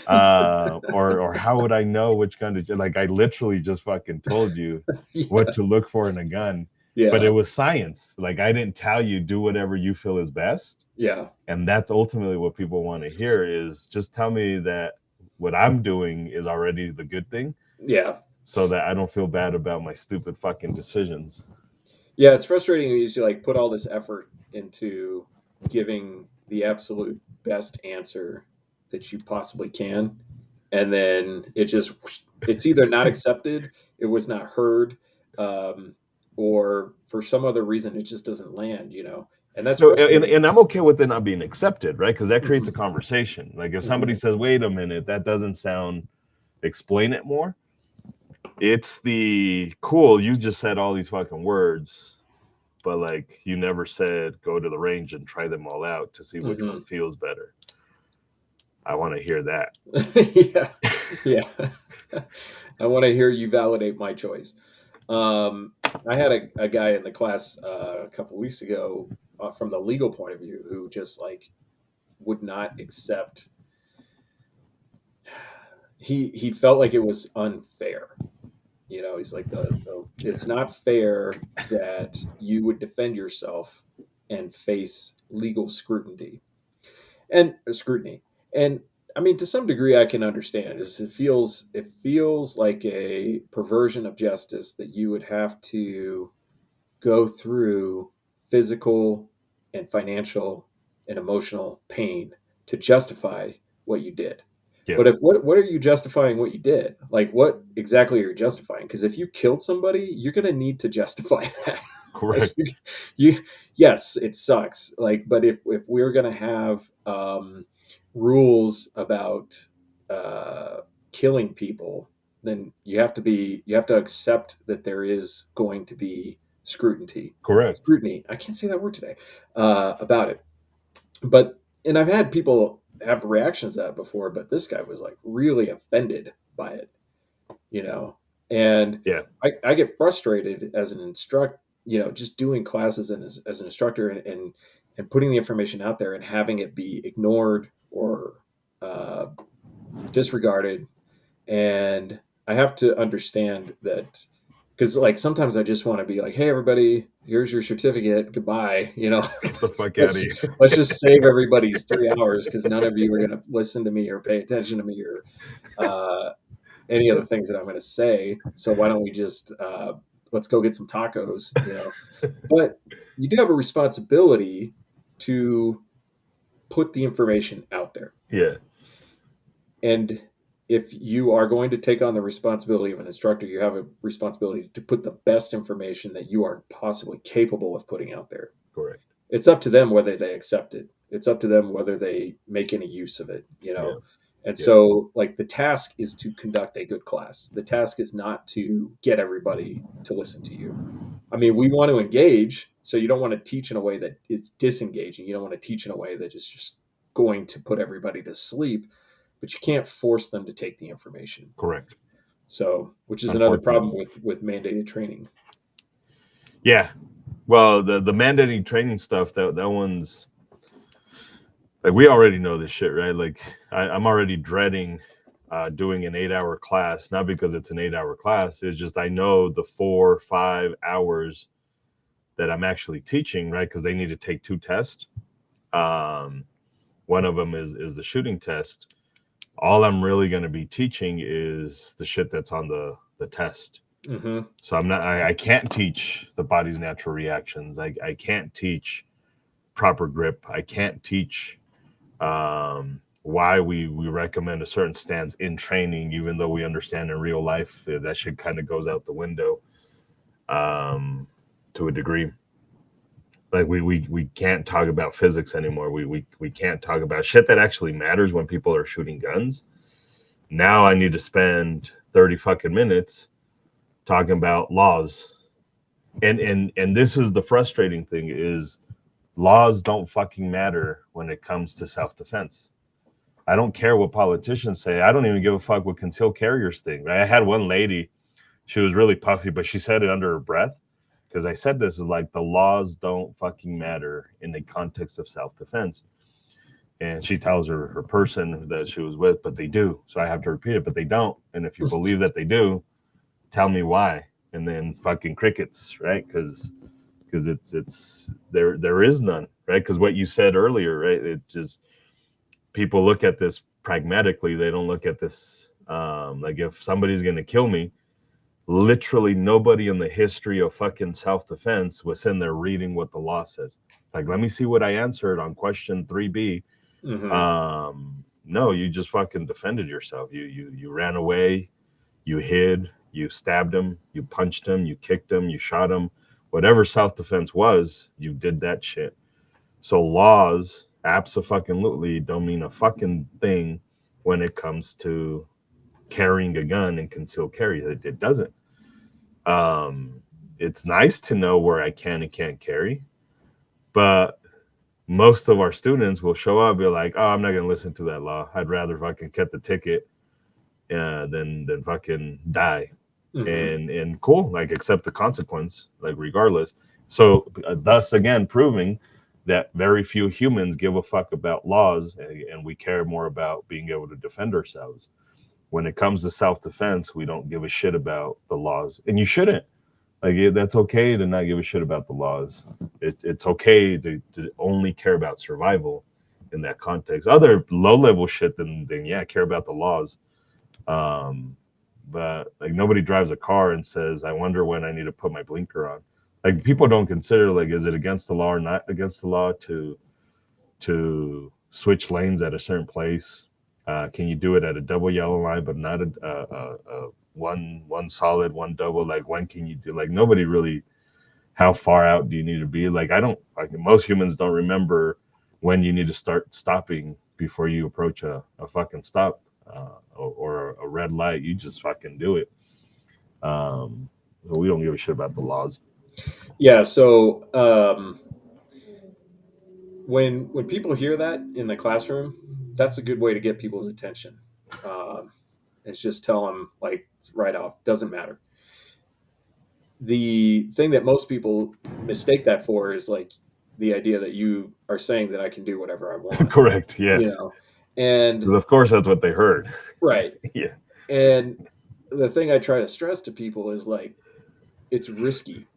Speaker 1: Or how would I know which gun to like? I literally just fucking told you what
Speaker 2: Yeah,
Speaker 1: to look for in a gun, but
Speaker 2: yeah,
Speaker 1: it was science. Like I didn't tell you do whatever you feel is best,
Speaker 2: yeah,
Speaker 1: and that's ultimately what people want to hear. Is just tell me that what I'm doing is already the good thing,
Speaker 2: yeah.
Speaker 1: so that I don't feel bad about my stupid fucking decisions.
Speaker 2: Yeah, it's frustrating when you see like put all this effort into giving the absolute best answer that you possibly can, and then it's either not accepted, it was not heard, um, or for some other reason it just doesn't land, you know, and that's
Speaker 1: No,
Speaker 2: frustrating.
Speaker 1: and I'm okay with it not being accepted, right? Because that creates a
Speaker 2: Hmm.
Speaker 1: conversation. Like if somebody
Speaker 2: Hmm.
Speaker 1: says, "Wait a minute, that doesn't sound," explain it more. It's the cool. You just said all these fucking words, but like you never said go to the range and try them all out to see which one
Speaker 2: Hmm.
Speaker 1: feels better. I want to hear that.
Speaker 2: Yeah, yeah. I want to hear you validate my choice. Um, I had a guy in the class a couple weeks ago from the legal point of view who just like would not accept. He felt like it was unfair. You know, he's like the it's not fair that you would defend yourself and face legal scrutiny and I mean, to some degree, I can understand. Is it feels like a perversion of justice that you would have to go through physical and financial and emotional pain to justify what you did.
Speaker 1: Yeah.
Speaker 2: But if what are you justifying what you did? Like what exactly are you justifying? Because if you killed somebody, you're gonna need to justify that. Like
Speaker 1: Correct.
Speaker 2: you yes, it sucks. Like, but if we're gonna have rules about uh, killing people, then you have to accept that there is going to be
Speaker 1: Correct.
Speaker 2: scrutiny. I can't say that word today about it. But and I've had people have reactions to that before, but this guy was like really offended by it, you know. And
Speaker 1: Yeah.
Speaker 2: I get frustrated as an instruct, just doing classes and as an instructor and putting the information out there and having it be ignored or uh, disregarded. And I have to understand that because like sometimes I just want to be like, hey everybody, here's your certificate, goodbye.
Speaker 1: Get the fuck out of
Speaker 2: let's
Speaker 1: here.
Speaker 2: let's just save everybody's 3 hours because none of you are going to listen to me or pay attention to me or uh, any of the things that I'm going to say. So why don't we just let's go get some tacos. But you do have a responsibility to put the information out there.
Speaker 1: Yeah.
Speaker 2: And if you are going to take on the responsibility of an instructor, you have a responsibility to put the best information that you are possibly capable of putting out there.
Speaker 1: Correct.
Speaker 2: It's up to them whether they accept it. It's up to them whether they make any use of it.
Speaker 1: Yeah.
Speaker 2: And
Speaker 1: Yeah.
Speaker 2: so, like, the task is to conduct a good class. The task is not to get everybody to listen to you. I mean, we want to engage, so you don't want to teach in a way that it's disengaging. You don't want to teach in a way that is just going to put everybody to sleep, but you can't force them to take the information.
Speaker 1: Correct.
Speaker 2: So, which is another problem
Speaker 1: Unfortunately.
Speaker 2: with mandated training.
Speaker 1: Yeah. Well, the mandating training stuff, that one's like, we already know this shit, right? Like I'm already dreading doing an 8 hour class, not because it's an 8 hour class. It's just I know the 4 or 5 hours that I'm actually teaching, right? Because they need to take 2 tests. Um, one of them is the shooting test. All I'm really going to be teaching is the shit that's on the test.
Speaker 2: Mm-hmm.
Speaker 1: So I can't teach the body's natural reactions. I can't teach proper grip. I can't teach why we recommend a certain stance in training, even though we understand in real life that shit kind of goes out the window to a degree. Like we can't talk about physics anymore. We can't talk about shit that actually matters when people are shooting guns. Now I need to spend 30 fucking minutes talking about laws. And this is the frustrating thing is laws don't fucking matter when it comes to self-defense. I don't care what politicians say. I don't even give a fuck what concealed carriers think. Right? I had one lady, she was really puffy, but she said it under her breath. Because I said this is like the laws don't fucking matter in the context of self-defense. And she tells her person that she was with, but they do. So I have to repeat it, but they don't. And if you believe that they do, tell me why. And then fucking crickets, right? Because it's there is none, right? Because what you said earlier, right? It just people look at this pragmatically. They don't look at this like if somebody's gonna kill me. Literally nobody in the history of fucking self-defense was in there reading what the law said. Like, let me see what I answered on question 3B.
Speaker 2: Mm-hmm.
Speaker 1: No, you just fucking defended yourself. You ran away, you hid, you stabbed him, you punched him, you kicked him, you shot him. Whatever self-defense was, you did that shit. So laws absolutely don't mean a fucking thing when it comes to carrying a gun and concealed carry. It doesn't. Um, it's nice to know where I can and can't carry, but most of our students will show up and be like, "Oh, I'm not gonna listen to that law. I'd rather fucking cut the ticket than fucking die."
Speaker 2: Mm-hmm.
Speaker 1: And cool, like accept the consequence, like regardless. So thus again proving that very few humans give a fuck about laws, and we care more about being able to defend ourselves. When it comes to self-defense, we don't give a shit about the laws, and you shouldn't. That's okay to not give a shit about the laws. It's okay to only care about survival in that context. Other low level shit, then yeah, care about the laws. Um, but like nobody drives a car and says, "I wonder when I need to put my blinker on." Like people don't consider like, is it against the law or not against the law to switch lanes at a certain place? Can you do it at a double yellow line, but not a one solid, one double? Like when can you do? Like nobody really. How far out do you need to be? Like I don't. Like most humans don't remember when you need to start stopping before you approach a fucking stop or a red light. You just fucking do it. So we don't give a shit about the laws.
Speaker 2: Yeah. So when people hear that in the classroom, that's a good way to get people's attention. Um, it's just tell them like right off, doesn't matter. The thing that most people mistake that for is like the idea that you are saying that I can do whatever I want,
Speaker 1: Correct. Yeah.
Speaker 2: you know, and
Speaker 1: Because of course that's what they heard.
Speaker 2: right.
Speaker 1: Yeah.
Speaker 2: And the thing I try to stress to people is like it's risky.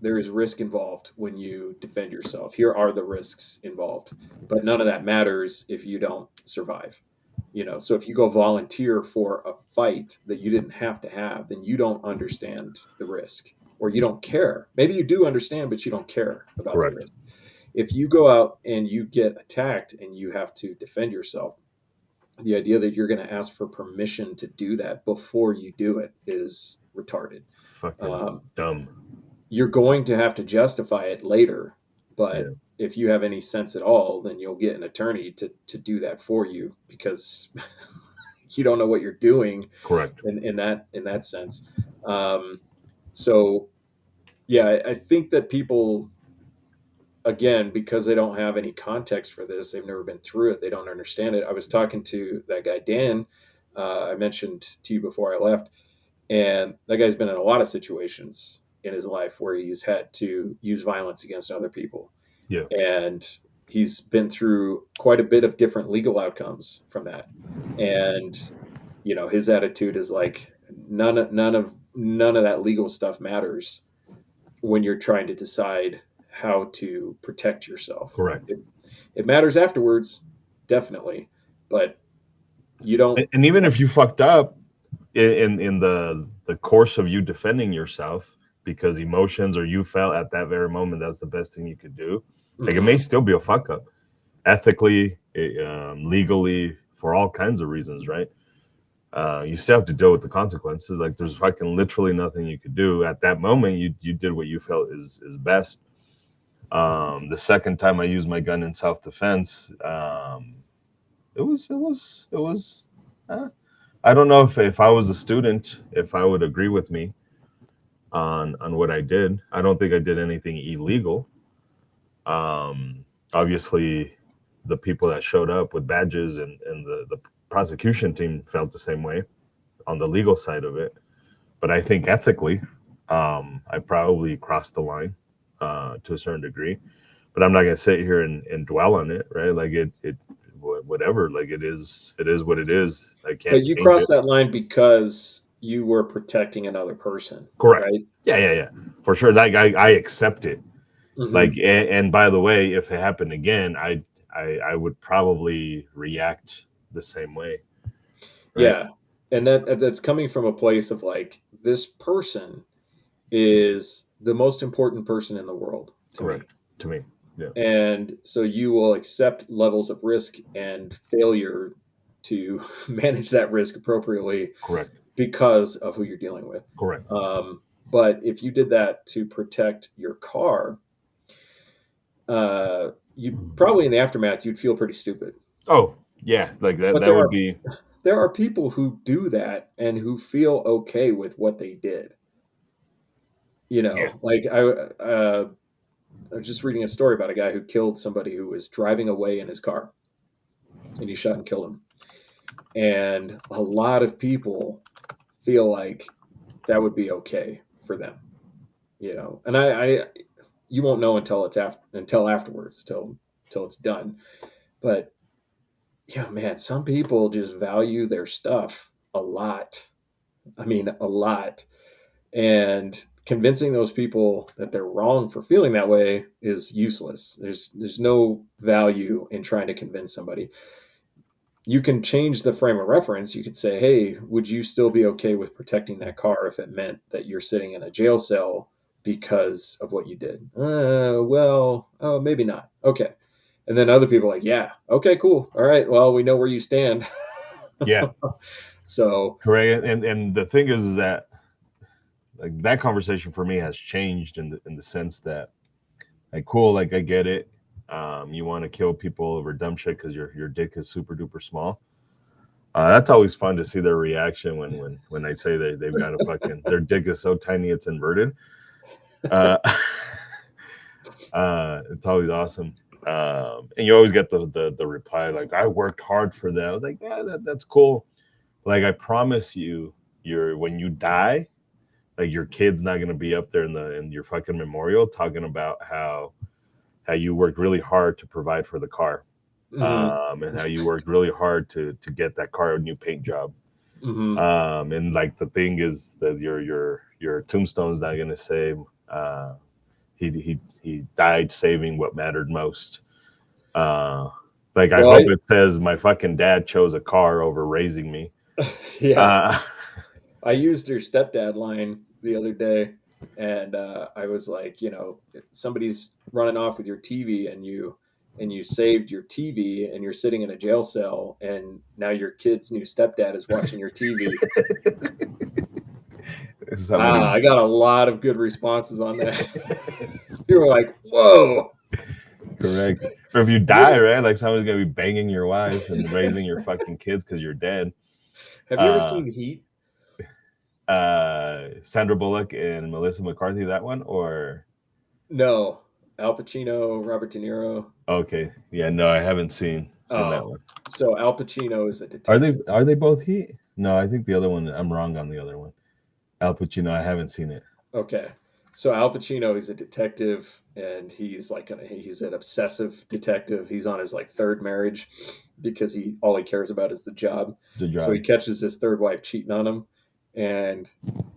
Speaker 2: There is risk involved when you defend yourself. Here are the risks involved, but none of that matters if you don't survive. So if you go volunteer for a fight that you didn't have to have, then you don't understand the risk or you don't care. Maybe you do understand, but you don't care about the
Speaker 1: Correct.
Speaker 2: risk. If you go out and you get attacked and you have to defend yourself, the idea that you're going to ask for permission to do that before you do it is retarded.
Speaker 1: Fucking
Speaker 2: Um,
Speaker 1: dumb.
Speaker 2: you're going to have to justify it later,
Speaker 1: Yeah.
Speaker 2: but if you have any sense at all, then you'll get an attorney to do that for you because you don't know what you're doing
Speaker 1: Correct.
Speaker 2: in that sense. Um, so yeah, I think that people, again, because they don't have any context for this, they've never been through it, they don't understand it. I was talking to that guy Dan, I mentioned to you before I left, and that guy's been in a lot of situations in his life where he's had to use violence against other people.
Speaker 1: Yeah.
Speaker 2: And he's been through quite a bit of different legal outcomes from that. And, his attitude is like none of that legal stuff matters when you're trying to decide how to protect yourself.
Speaker 1: Correct.
Speaker 2: It matters afterwards, definitely, but you don't.
Speaker 1: And even if you fucked up in the course of you defending yourself because emotions or you felt at that very moment that's the best thing you could do, like it may
Speaker 2: Mhm.
Speaker 1: still be a fuck up ethically, legally, for all kinds of reasons, right? You still have to deal with the consequences. Like there's fucking literally nothing you could do at that moment. You did what you felt is best. The second time I used my gun in self defense, it was. Uh, I don't know if I was a student, if I would agree with me on what I did. I don't think I did anything illegal. Obviously, the people that showed up with badges and the prosecution team felt the same way on the legal side of it. But I think ethically, I probably crossed the line to a certain degree. But I'm not gonna sit here and dwell on it, right? Like it whatever. Like it is what it is. I
Speaker 2: But
Speaker 1: can't
Speaker 2: you
Speaker 1: change
Speaker 2: crossed
Speaker 1: it.
Speaker 2: that line because you were protecting another person,
Speaker 1: Correct.
Speaker 2: right?
Speaker 1: Yeah, yeah, yeah. For sure. Like I accept it. Like
Speaker 2: Hmm.
Speaker 1: and by the way, if it happened again, I would probably react the same way, right?
Speaker 2: Yeah, and that's coming from a place of like this person is the most important person in the world to me,
Speaker 1: Correct. To me. Yeah.
Speaker 2: and so you will accept levels of risk and failure to manage that risk appropriately
Speaker 1: Correct.
Speaker 2: because of who you're dealing with.
Speaker 1: Correct.
Speaker 2: But if you did that to protect your car, you probably in the aftermath you'd feel pretty stupid.
Speaker 1: Oh, yeah. Like that
Speaker 2: But
Speaker 1: that
Speaker 2: there
Speaker 1: would
Speaker 2: are
Speaker 1: be
Speaker 2: there are people who do that and who feel okay with what they did.
Speaker 1: yeah.
Speaker 2: Like I was just reading a story about a guy who killed somebody who was driving away in his car, and he shot and killed him. And a lot of people feel like that would be okay for them, And I you won't know until afterwards, till it's done. But yeah, man, some people just value their stuff a lot. I mean, a lot. And convincing those people that they're wrong for feeling that way is useless. There's no value in trying to convince somebody. You can change the frame of reference. You could say, "Hey, would you still be okay with protecting that car if it meant that you're sitting in a jail cell because of what you did?" Well, oh, maybe not. Okay. And then other people are like, "Yeah, okay, cool. All right. Well, we know where you stand."
Speaker 1: Yeah,
Speaker 2: So,
Speaker 1: correct. And the thing is that like that conversation for me has changed in the sense that like cool, like I get it. You want to kill people over dumb shit because your dick is super duper small. That's always fun to see their reaction when I say they've got a fucking their dick is so tiny it's inverted. Uh, it's always awesome. And you always get the reply like I worked hard for that. I was like, yeah, that's cool. Like I promise you, you're when you die, like your kid's not gonna be up there in your fucking memorial talking about how you worked really hard to provide for the car,
Speaker 2: mhm,
Speaker 1: and how you worked really hard to get that car a new paint job.
Speaker 2: mhm.
Speaker 1: And like the thing is that your tombstone's not gonna say uh, he died saving what mattered most. Uh, like I
Speaker 2: Well,
Speaker 1: hope it says my fucking dad chose a car over raising me.
Speaker 2: yeah.
Speaker 1: Uh,
Speaker 2: I used your stepdad line the other day, and I was like, somebody's running off with your TV, and you saved your TV, and you're sitting in a jail cell, and now your kid's new stepdad is watching your TV.
Speaker 1: somebody
Speaker 2: I got a lot of good responses on that. You were like, "Whoa!"
Speaker 1: correct. Or if you
Speaker 2: You
Speaker 1: die,
Speaker 2: ever,
Speaker 1: right? Like someone's gonna be banging your wife and raising your fucking kids because you're dead.
Speaker 2: have you ever
Speaker 1: Uh,
Speaker 2: seen Heat?
Speaker 1: Sandra Bullock and Melissa McCarthy, that one, or
Speaker 2: No, Al Pacino, Robert De Niro.
Speaker 1: okay, yeah, no, I haven't seen that
Speaker 2: Oh,
Speaker 1: one.
Speaker 2: so Al Pacino is a detective.
Speaker 1: Are they both Heat? No, I think the other one. I'm wrong on the other one. Al Pacino, I haven't seen it.
Speaker 2: Okay. So Al Pacino is a detective, and he's an obsessive detective. He's on his like third marriage because he all he cares about is the job.
Speaker 1: The
Speaker 2: So he
Speaker 1: job,
Speaker 2: catches his third wife cheating on him, and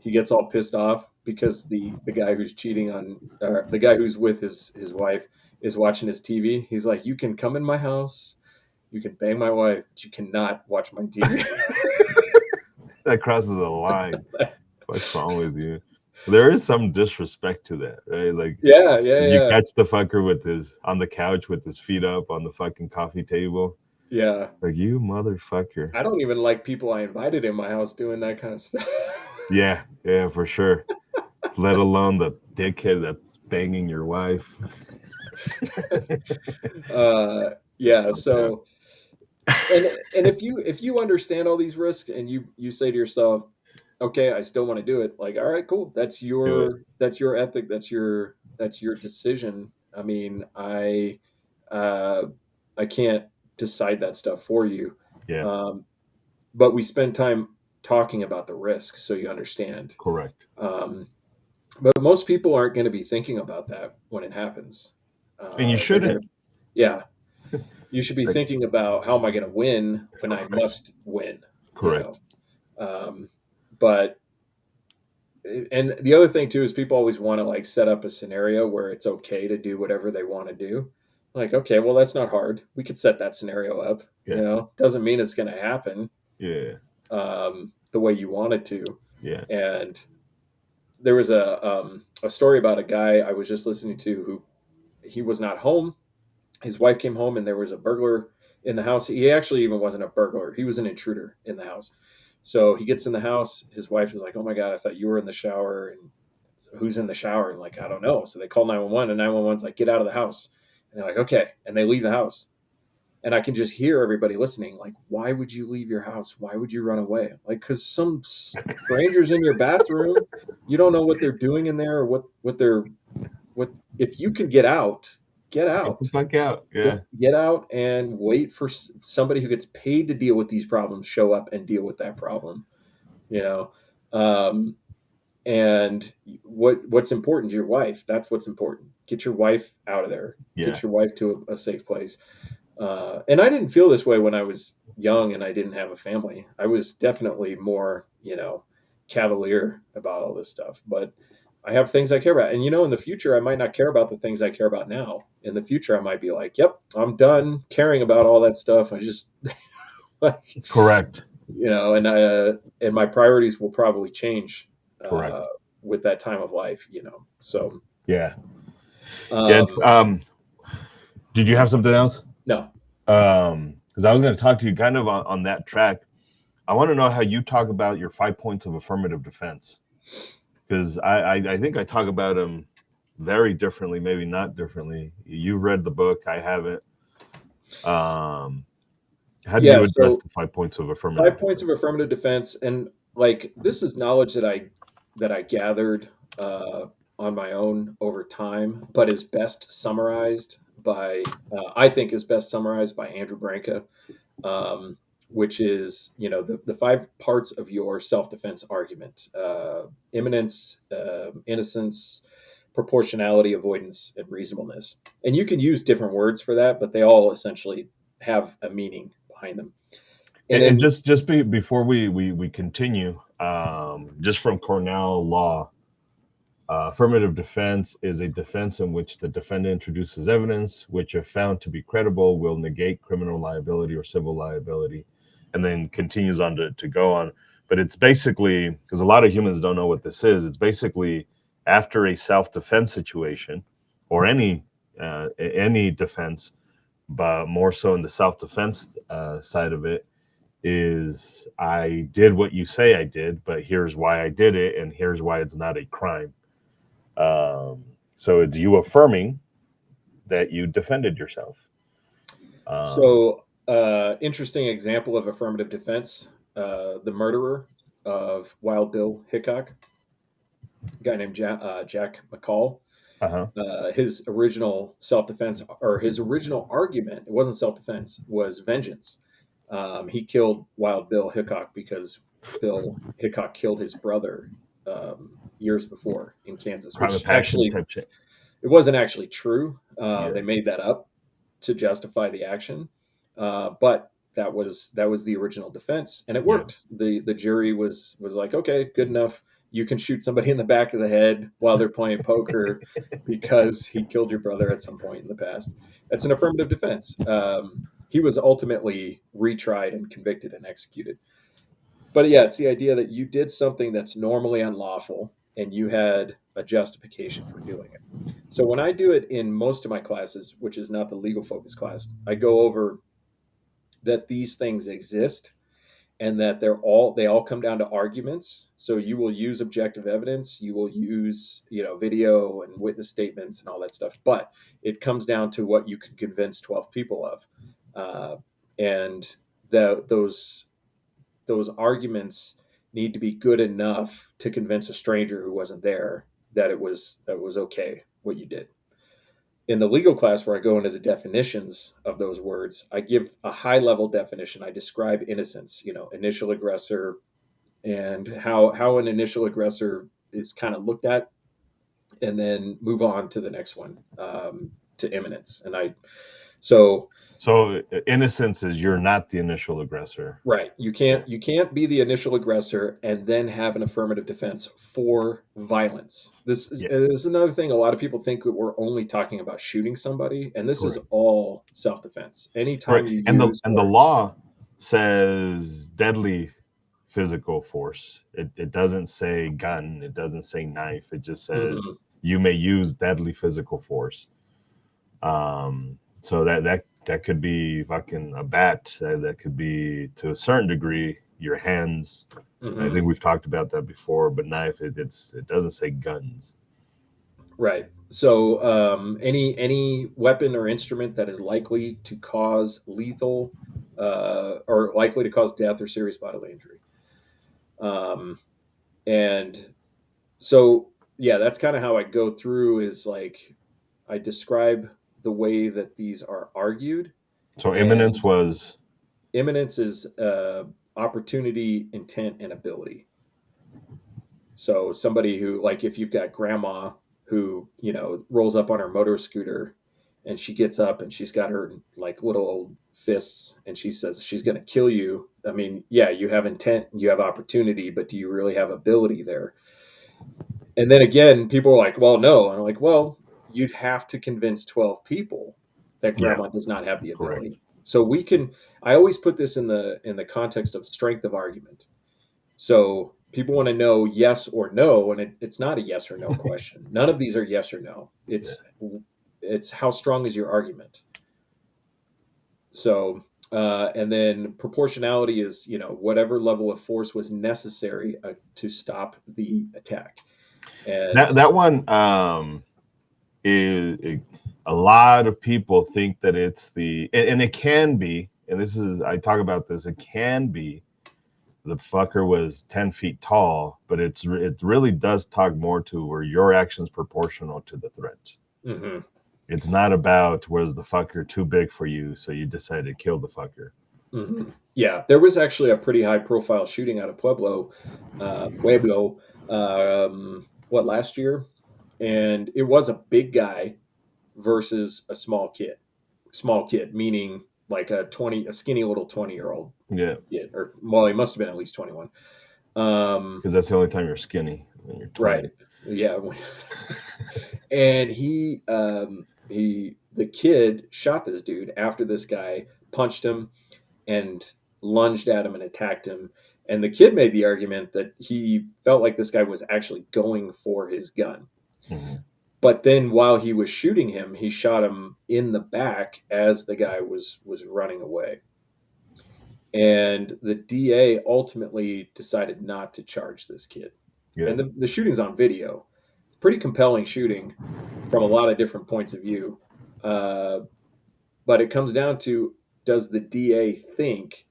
Speaker 2: he gets all pissed off because the guy who's cheating on or the guy who's with his wife is watching his TV. He's like, "You can come in my house, you can bang my wife, but you cannot watch my TV."
Speaker 1: that crosses a line. What's wrong with you? There is some disrespect to that, right? Like,
Speaker 2: Yeah, yeah,
Speaker 1: did you
Speaker 2: yeah,
Speaker 1: catch the fucker with his on the couch with his feet up on the fucking coffee table?
Speaker 2: yeah.
Speaker 1: Like, you motherfucker.
Speaker 2: I don't even like people I invited in my house doing that kind of stuff.
Speaker 1: Yeah, yeah, for sure. Let alone the dickhead that's banging your wife. That's
Speaker 2: Yeah.
Speaker 1: fucked up.
Speaker 2: So, and if you understand all these risks and you say to yourself, okay, I still want to do it. Like, all right, cool.
Speaker 1: Do it.
Speaker 2: That's your ethic. That's your decision. I mean, uh, I can't decide that stuff for you.
Speaker 1: Yeah,
Speaker 2: Um, but we spend time talking about the risk so you understand.
Speaker 1: correct.
Speaker 2: Um, But most people aren't going to be thinking about that when it happens.
Speaker 1: And you
Speaker 2: They're going
Speaker 1: shouldn't.
Speaker 2: to, yeah. You should be
Speaker 1: Like,
Speaker 2: thinking about how am I going to win when I
Speaker 1: correct.
Speaker 2: must win. You
Speaker 1: Correct.
Speaker 2: know, um, but and the other thing too is people always want to like set up a scenario where it's okay to do whatever they want to do. Like, okay, well that's not hard. We could set that scenario up.
Speaker 1: Yeah.
Speaker 2: Doesn't mean it's going to happen
Speaker 1: Yeah.
Speaker 2: the way you want it to.
Speaker 1: Yeah.
Speaker 2: And there was a story about a guy I was just listening to who he was not home. His wife came home and there was a burglar in the house. He actually even wasn't a burglar. He was an intruder in the house. So he gets in the house. His wife is like, "Oh my God, I thought you were in the shower." And who's in the shower? And like, I don't know. So they call 911 and 911's like, "Get out of the house." And they're like, "Okay." And they leave the house. And I can just hear everybody listening. Like, why would you leave your house? Why would you run away? Like, because some strangers in your bathroom, you don't know what they're doing in there or what if you can get
Speaker 1: Get the
Speaker 2: out.
Speaker 1: fuck out. Yeah.
Speaker 2: Get out and wait for somebody who gets paid to deal with these problems show up and deal with that problem. You know, um, and what's important is your wife. That's what's important. Get your wife out of there.
Speaker 1: Yeah.
Speaker 2: Get your wife to a safe place. And I didn't feel this way when I was young and I didn't have a family. I was definitely more, cavalier about all this stuff. But I have things I care about. And in the future, I might not care about the things I care about now. In the future, I might be like, yep, I'm done caring about all that stuff. I just like,
Speaker 1: Correct.
Speaker 2: and my priorities will probably change uh,
Speaker 1: Correct.
Speaker 2: with that time of life. So,
Speaker 1: Yeah. Yeah.
Speaker 2: um,
Speaker 1: Did you have something else?
Speaker 2: no.
Speaker 1: Because I was going to talk to you kind of on that track. I want to know how you talk about your 5 points of affirmative defense. Because I think I talk about them very differently, maybe not differently. You read the book, I haven't. Um, how do
Speaker 2: Yeah.
Speaker 1: you address
Speaker 2: So
Speaker 1: the 5 points of affirmative
Speaker 2: 5 points of
Speaker 1: defense?
Speaker 2: affirmative defense, and like this is knowledge that I gathered uh, on my own over time, but is best summarized by I think is best summarized by Andrew Branca, um, which is the 5 parts of your self-defense argument: imminence, innocence, proportionality, avoidance, and reasonableness. And you can use different words for that, but they all essentially have a meaning behind them. And
Speaker 1: And
Speaker 2: then
Speaker 1: before we continue, just from Cornell law, affirmative defense is a defense in which the defendant introduces evidence which, if found to be credible, will negate criminal liability or civil liability, and then continues on to go on. But it's basically, because a lot of humans don't know what this is, it's basically after a self-defense situation or any defense, but more so in the self-defense side of it, is I did what you say I did, but here's why I did it, and here's why it's not a crime. So it's you affirming that you defended yourself. Um,
Speaker 2: interesting example of affirmative defense: the murderer of Wild Bill Hickok, a guy named Jack McCall.
Speaker 1: uh-huh.
Speaker 2: His original self-defense, or his original argument, it wasn't self-defense, was vengeance. He killed Wild Bill Hickok because Bill Hickok killed his brother years before in Kansas,
Speaker 1: Crime of
Speaker 2: which
Speaker 1: passion
Speaker 2: actually
Speaker 1: type shit.
Speaker 2: it wasn't actually true.
Speaker 1: Yeah,
Speaker 2: They made that up to justify the action, but that was the original defense, and it
Speaker 1: yeah.
Speaker 2: worked. The jury was like, okay, good enough. You can shoot somebody in the back of the head while they're playing poker because he killed your brother at some point in the past. That's an affirmative defense. He was ultimately retried and convicted and executed. But yeah, it's the idea that you did something that's normally unlawful and you had a justification for doing it. So when I do it in most of my classes, which is not the legal focus class, I go over that these things exist and that they all come down to arguments. So you will use objective evidence, you will use video and witness statements and all that stuff, but it comes down to what you can convince 12 people of, and those arguments need to be good enough to convince a stranger who wasn't there that was okay what you did. In the legal class where I go into the definitions of those words, I give a high level definition. I describe innocence, initial aggressor, and how an initial aggressor is kind of looked at, and then move on to the next one, to imminence. And I so
Speaker 1: So innocence is you're not the initial aggressor.
Speaker 2: Right. You
Speaker 1: Yeah,
Speaker 2: can't be the initial aggressor and then have an affirmative defense for violence.
Speaker 1: yeah,
Speaker 2: This is another thing. A lot of people think that we're only talking about shooting somebody, and this is
Speaker 1: correct,
Speaker 2: all self-defense. Anytime
Speaker 1: correct.
Speaker 2: you
Speaker 1: And the
Speaker 2: use
Speaker 1: and the
Speaker 2: or
Speaker 1: law says deadly physical force. It doesn't say gun. It doesn't say knife. It just says
Speaker 2: Mhm.
Speaker 1: you may use deadly physical force. So that could be fucking a bat. That could be to a certain degree your hands. I think
Speaker 2: Mhm.
Speaker 1: we've talked about that before. But knife, it doesn't say guns.
Speaker 2: Right. So any weapon or instrument that is likely to cause lethal, or likely to cause death or serious bodily injury. Um, and So yeah, that's kind of how I go through, is like I describe the way that these are argued,
Speaker 1: So imminence
Speaker 2: and
Speaker 1: was
Speaker 2: imminence is opportunity, intent, and ability. So somebody who, like, if you've got grandma who rolls up on her motor scooter and she gets up and she's got her like little old fists and she says she's going to kill you. I mean, yeah, you have intent, you have opportunity, but do you really have ability there? And then again, people are like, well, no. And I'm like, well, you'd have to convince 12 people that
Speaker 1: Yeah,
Speaker 2: grandma does not have the
Speaker 1: correct.
Speaker 2: ability. So we can, I always put this in the context of strength of argument. So people want to know yes or no, and it's not a yes or no question. None of these are yes or no.
Speaker 1: Yeah.
Speaker 2: It's how strong is your argument. So and then proportionality is, whatever level of force was necessary to stop the attack. And
Speaker 1: That one is a lot of people think that it's and it can be, and this is I talk about this. It can be the fucker was 10 feet tall, but it really does talk more to where your actions proportional to the threat.
Speaker 2: mhm.
Speaker 1: It's not about was the fucker too big for you, so you decided to kill the fucker.
Speaker 2: Yeah, there was actually a pretty high profile shooting out of Pueblo, what, last year? And it was a big guy versus a small kid. Small kid, meaning like a skinny little 20-year-old
Speaker 1: Yeah,
Speaker 2: kid, or well, he must have been at least 21.
Speaker 1: because that's the only time you're skinny when you're
Speaker 2: Right.
Speaker 1: 20.
Speaker 2: Yeah. And the kid shot this dude after this guy punched him and lunged at him and attacked him. And the kid made the argument that he felt like this guy was actually going for his gun.
Speaker 1: Mhm.
Speaker 2: But then while he was shooting him, he shot him in the back as the guy was running away. And the DA ultimately decided not to charge this kid.
Speaker 1: Yeah,
Speaker 2: And the shooting's on video. Pretty compelling shooting from a lot of different points of view. Uh, but it comes down to, does the DA think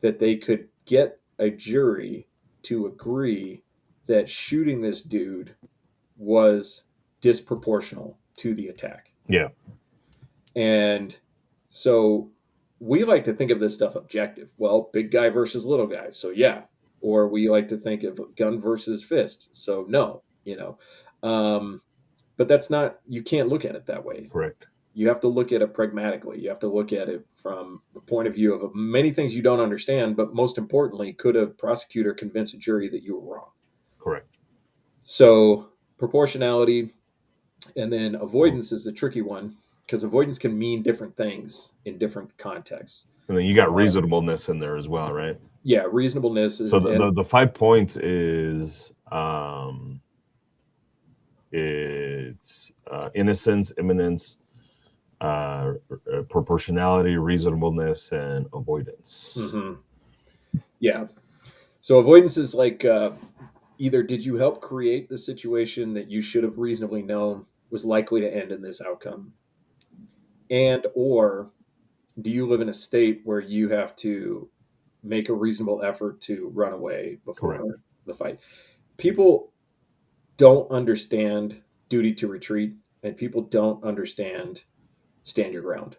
Speaker 2: that they could get a jury to agree that shooting this dude was disproportional to the attack?
Speaker 1: yeah,
Speaker 2: And so we like to think of this stuff objective. Well, big guy versus little guy. So yeah. Or we like to think of gun versus fist. So no. Um, but that's not, you can't look at it that way.
Speaker 1: correct,
Speaker 2: You have to look at it pragmatically. You have to look at it from the point of view of many things you don't understand, but most importantly, could a prosecutor convince a jury that you were wrong?
Speaker 1: correct.
Speaker 2: So proportionality, and then avoidance is a tricky one because avoidance can mean different things in different contexts.
Speaker 1: And then you got reasonableness in there as well, right?
Speaker 2: Yeah, reasonableness
Speaker 1: So
Speaker 2: and
Speaker 1: the 5 points is it's innocence, imminence, proportionality, reasonableness, and avoidance.
Speaker 2: mhm. Yeah. So avoidance is like either did you help create the situation that you should have reasonably known was likely to end in this outcome, and or do you live in a state where you have to make a reasonable effort to run away
Speaker 1: Correct.
Speaker 2: before the fight? People don't understand duty to retreat, and people don't understand stand your ground.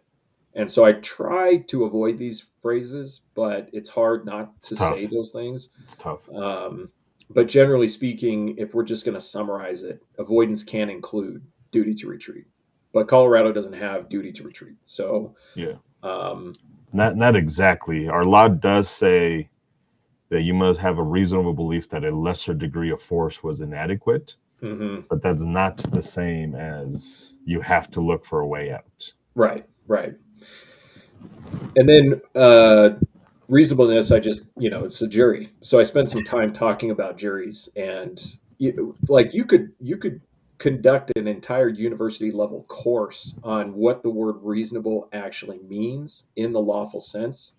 Speaker 2: And so I try to avoid these phrases, but it's hard not
Speaker 1: It's
Speaker 2: to say
Speaker 1: tough.
Speaker 2: those things.
Speaker 1: It's tough.
Speaker 2: Um, but generally speaking, if we're just going to summarize it, avoidance can include duty to retreat. But Colorado doesn't have duty to retreat. So,
Speaker 1: Yeah.
Speaker 2: um,
Speaker 1: Not exactly. Our law does say that you must have a reasonable belief that a lesser degree of force was inadequate,
Speaker 2: mhm.
Speaker 1: but that's not the same as you have to look for a way out.
Speaker 2: Right, right. And then reasonableness, it's a jury. So I spent some time talking about juries, and you could conduct an entire university level course on what the word reasonable actually means in the lawful sense.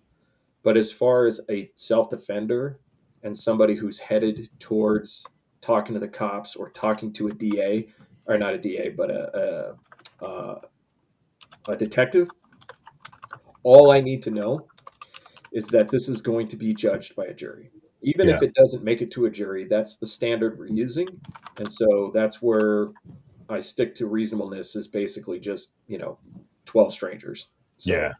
Speaker 2: But as far as a self defender and somebody who's headed towards talking to the cops or talking to a DA, or not a DA, but a detective, all I need to know is that this is going to be judged by a jury. Even if
Speaker 1: Yeah.
Speaker 2: it doesn't make it to a jury, that's the standard we're using. And so that's where I stick to reasonableness is basically just, 12 strangers.
Speaker 1: Yeah.
Speaker 2: So,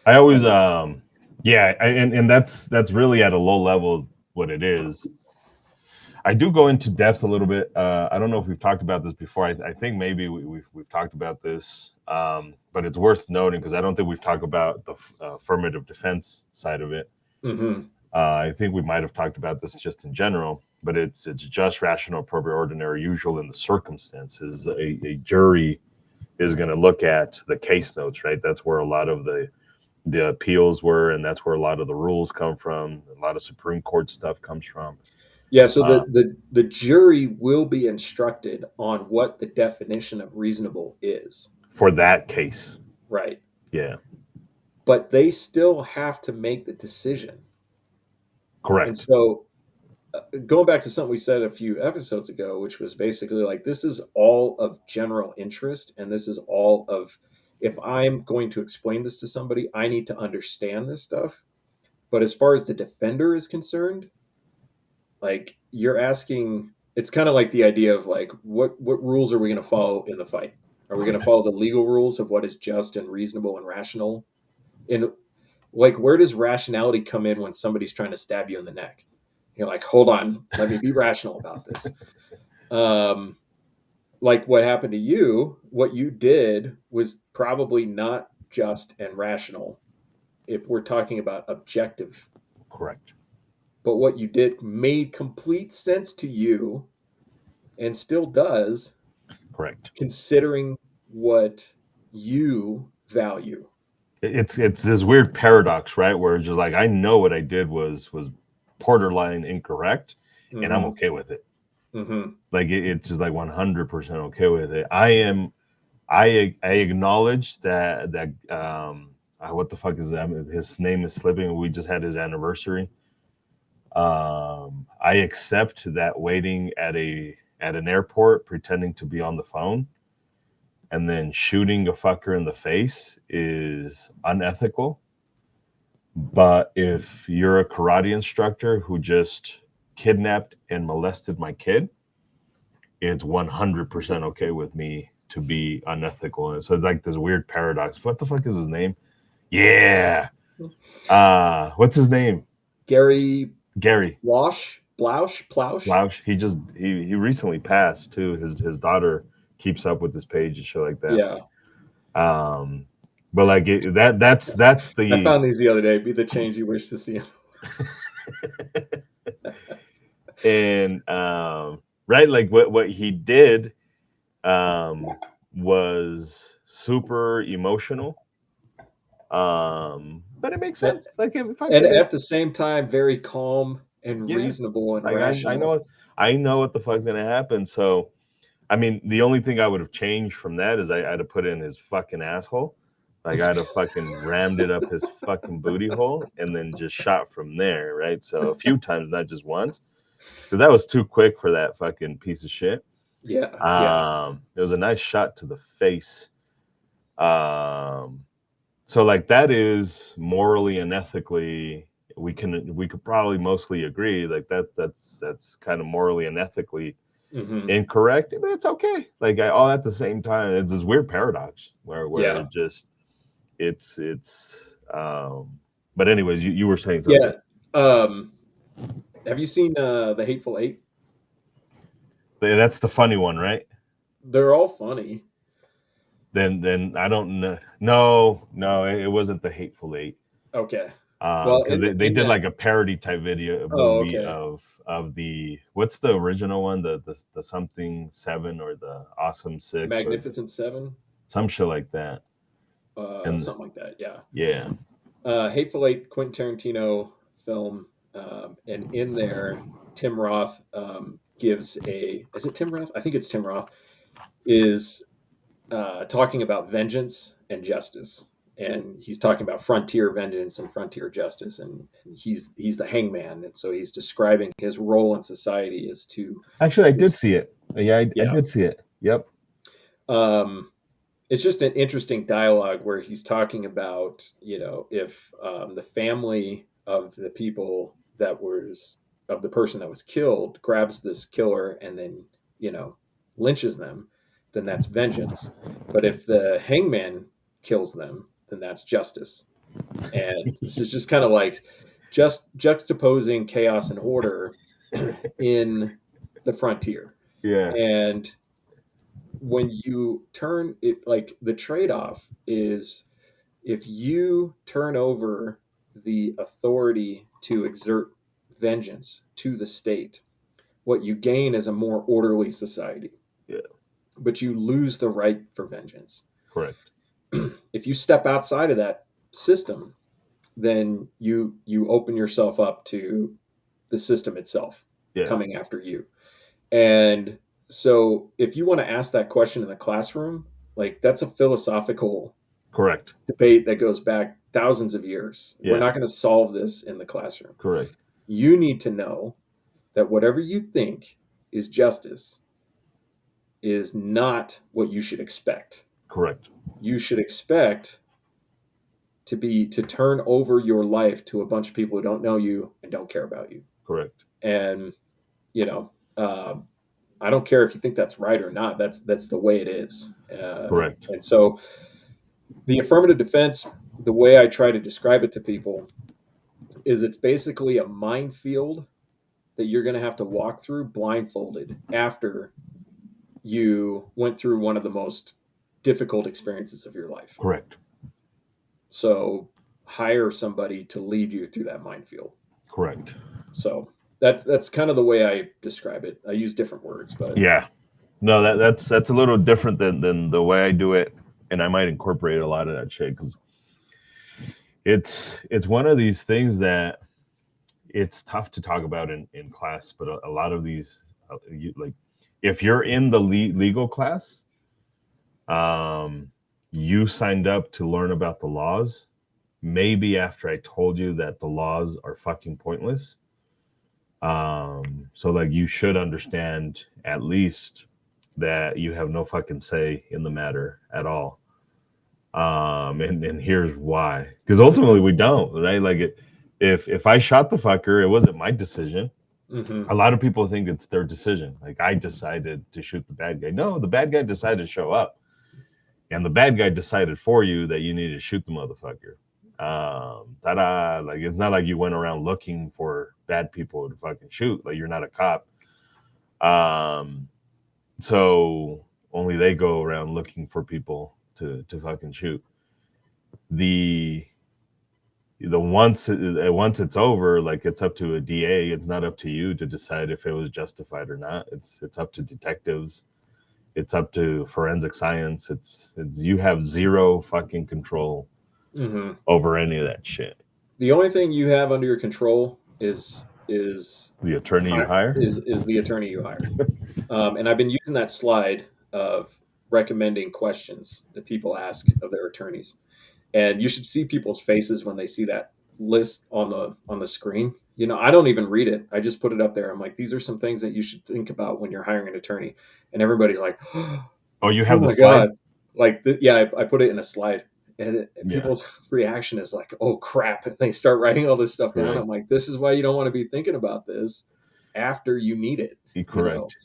Speaker 1: I always
Speaker 2: um,
Speaker 1: yeah, and that's really at a low level what it is. I do go into depth a little bit. I don't know if we've talked about this before. I think maybe we've talked about this, but it's worth noting because I don't think we've talked about the affirmative defense side of it.
Speaker 2: mhm,
Speaker 1: I think we might have talked about this just in general. but it's just, rational, appropriate, ordinary, usual in the circumstances. A jury is going to look at the case notes, right? That's where a lot of the appeals were, and that's where a lot of the rules come from. A lot of Supreme Court stuff comes from.
Speaker 2: Yeah, so
Speaker 1: Uh,
Speaker 2: the jury will be instructed on what the definition of reasonable is,
Speaker 1: for that case,
Speaker 2: right?
Speaker 1: yeah,
Speaker 2: But they still have to make the decision. And
Speaker 1: correct,
Speaker 2: so, going back to something we said a few episodes ago, which was basically like this is all of general interest, and this is all of if I'm going to explain this to somebody, I need to understand this stuff. But as far as the defender is concerned, like you're asking, it's kind of like the idea of like what rules are we going to follow in the fight? Are we going to follow the legal rules of what is just and reasonable and rational? And like where does rationality come in when somebody's trying to stab you in the neck? You're like, hold on, let me be rational about this. Um, like what happened to you, what you did was probably not just and rational if we're talking about objective,
Speaker 1: correct,
Speaker 2: but what you did made complete sense to you and still does,
Speaker 1: correct.
Speaker 2: considering what you value.
Speaker 1: It's this weird paradox, right? Where it's just like, I know what I did was borderline incorrect, and I'm
Speaker 2: Mm-hmm.
Speaker 1: okay with it.
Speaker 2: Mm-hmm.
Speaker 1: Like it's just like 100% okay with it. I acknowledge that what the fuck is that? His name is slipping. We just had his anniversary. I accept that waiting at an airport, pretending to be on the phone, and then shooting a fucker in the face is unethical. But if you're a karate instructor who just kidnapped and molested my kid, it's 100% okay with me to be unethical. And so it's like this weird paradox. What the fuck is his name? Yeah. What's his name?
Speaker 2: Gary
Speaker 1: Gary
Speaker 2: Plausch.
Speaker 1: Lausch. He recently passed too. His daughter keeps up with this page and shit like that.
Speaker 2: Yeah,
Speaker 1: Um, but like that's
Speaker 2: I
Speaker 1: the
Speaker 2: found these the other day. Be the change you wish to see.
Speaker 1: and right, like what he did um was super emotional. But it makes sense. Like if
Speaker 2: And
Speaker 1: fucking
Speaker 2: at the
Speaker 1: it's
Speaker 2: same time, very calm and
Speaker 1: yeah.
Speaker 2: reasonable and
Speaker 1: Like
Speaker 2: rational.
Speaker 1: I know what the fuck's gonna happen. So I mean, the only thing I would have changed from that is I'd have put in his fucking asshole. Like I'd have fucking rammed it up his fucking booty hole and then just shot from there, right? So a few times, not just once, because that was too quick for that fucking piece of shit.
Speaker 2: Yeah, yeah.
Speaker 1: It was a nice shot to the face. Um, so like that is morally and ethically, we could probably mostly agree like that's kind of morally and ethically
Speaker 2: Hmm.
Speaker 1: incorrect, but it's okay. Like all at the same time, it's this weird paradox where
Speaker 2: Yeah,
Speaker 1: it just it's. But anyways, you were saying
Speaker 2: yeah.
Speaker 1: something.
Speaker 2: Um, have you seen the Hateful Eight?
Speaker 1: That's the funny one, right?
Speaker 2: They're all funny.
Speaker 1: Then I don't know. No, it wasn't the Hateful Eight.
Speaker 2: Okay. Well,
Speaker 1: Because they
Speaker 2: in
Speaker 1: did
Speaker 2: that.
Speaker 1: like a parody type video
Speaker 2: Oh,
Speaker 1: movie
Speaker 2: okay.
Speaker 1: of the what's the original one, the something seven or the awesome six or
Speaker 2: Magnificent Seven,
Speaker 1: some shit like that. And
Speaker 2: something like that. Yeah.
Speaker 1: yeah,
Speaker 2: Hateful Eight, Quentin Tarantino film, and in there, Tim Roth gives a. Is it Tim Roth? I think it's Tim Roth. Is talking about vengeance and justice, and he's talking about frontier vengeance and frontier justice, and he's the hangman, and so he's describing his role in society as to
Speaker 1: actually, I did
Speaker 2: is
Speaker 1: see it. Yeah, I
Speaker 2: yeah.
Speaker 1: did see it. Yep.
Speaker 2: Um, it's just an interesting dialogue where he's talking about if the family of the people that was of the person that was killed grabs this killer and then you know lynches them, then that's vengeance. But if the hangman kills them, then that's justice. And this is just kind of like just juxtaposing chaos and order in the frontier.
Speaker 1: Yeah.
Speaker 2: And when you turn it, like the trade-off is if you turn over the authority to exert vengeance to the state, what you gain is a more orderly society,
Speaker 1: Yeah.
Speaker 2: but you lose the right for vengeance.
Speaker 1: Correct.
Speaker 2: If you step outside of that system, then you open yourself up to the system itself
Speaker 1: Yeah.
Speaker 2: coming after you. And so if you want to ask that question in the classroom, like that's a philosophical
Speaker 1: Correct.
Speaker 2: debate that goes back thousands of years. We're
Speaker 1: Yeah.
Speaker 2: not going to solve this in the classroom.
Speaker 1: Correct.
Speaker 2: You need to know that whatever you think is justice is not what you should expect.
Speaker 1: Correct.
Speaker 2: You should expect to turn over your life to a bunch of people who don't know you and don't care about you.
Speaker 1: Correct.
Speaker 2: And you know, I don't care if you think that's right or not. That's the way it is.
Speaker 1: Correct.
Speaker 2: And so, the affirmative defense, the way I try to describe it to people, is it's basically a minefield that you're going to have to walk through blindfolded after you went through one of the most difficult experiences of your life.
Speaker 1: Correct.
Speaker 2: So hire somebody to lead you through that minefield.
Speaker 1: Correct.
Speaker 2: So that's kind of the way I describe it. I use different words, but
Speaker 1: Yeah. No, that's a little different than the way I do it, and I might incorporate a lot of that shit because it's one of these things that it's tough to talk about in class, but a lot of these, like, if you're in the legal class, um, you signed up to learn about the laws. Maybe after I told you that the laws are fucking pointless, so like you should understand at least that you have no fucking say in the matter at all. And here's why, because ultimately we don't, right? Like if I shot the fucker, it wasn't my decision.
Speaker 2: mm-hmm.
Speaker 1: A lot of people think it's their decision, like I decided to shoot the bad guy. No, the bad guy decided to show up, and the bad guy decided for you that you need to shoot the motherfucker. Ta-da! Like it's not like you went around looking for bad people to fucking shoot. Like you're not a cop. Um, so only they go around looking for people to fucking shoot. The once it's over, like it's up to a DA. It's not up to you to decide if it was justified or not. It's up to detectives. It's up to forensic science. It's you have zero fucking control
Speaker 2: Mm-hmm.
Speaker 1: over any of that shit.
Speaker 2: The only thing you have under your control is
Speaker 1: The attorney you hire.
Speaker 2: is the attorney you hire. And I've been using that slide of recommending questions that people ask of their attorneys, and you should see people's faces when they see that list on the screen. You know, I don't even read it. I just put it up there. I'm like, these are some things that you should think about when you're hiring an attorney, and everybody's like,
Speaker 1: Oh, you
Speaker 2: oh
Speaker 1: have the
Speaker 2: my
Speaker 1: slide.
Speaker 2: god, like yeah, I put it in a slide, and
Speaker 1: Yeah,
Speaker 2: people's reaction is like, oh crap, and they start writing all this stuff down.
Speaker 1: correct.
Speaker 2: I'm like, this is why you don't want to be thinking about this after you need it, you know.
Speaker 1: Correct.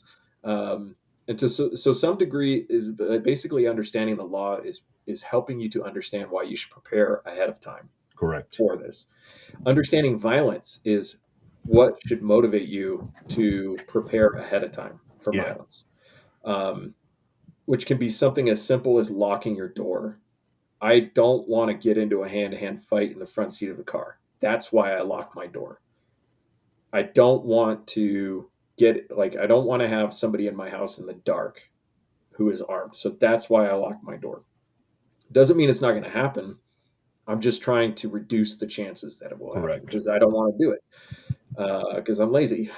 Speaker 2: um, and to so some degree is basically understanding the law is helping you to understand why you should prepare ahead of time
Speaker 1: Correct.
Speaker 2: for this. Understanding violence is what should motivate you to prepare ahead of time for
Speaker 1: Yeah.
Speaker 2: violence, um, which can be something as simple as locking your door. I don't want to get into a hand-to-hand fight in the front seat of the car. That's why I lock my door. I don't want to I don't want to have somebody in my house in the dark who is armed. So that's why I lock my door. Doesn't mean it's not going to happen. I'm just trying to reduce the chances that it will happen
Speaker 1: Correct.
Speaker 2: because I don't want to do it because I'm lazy.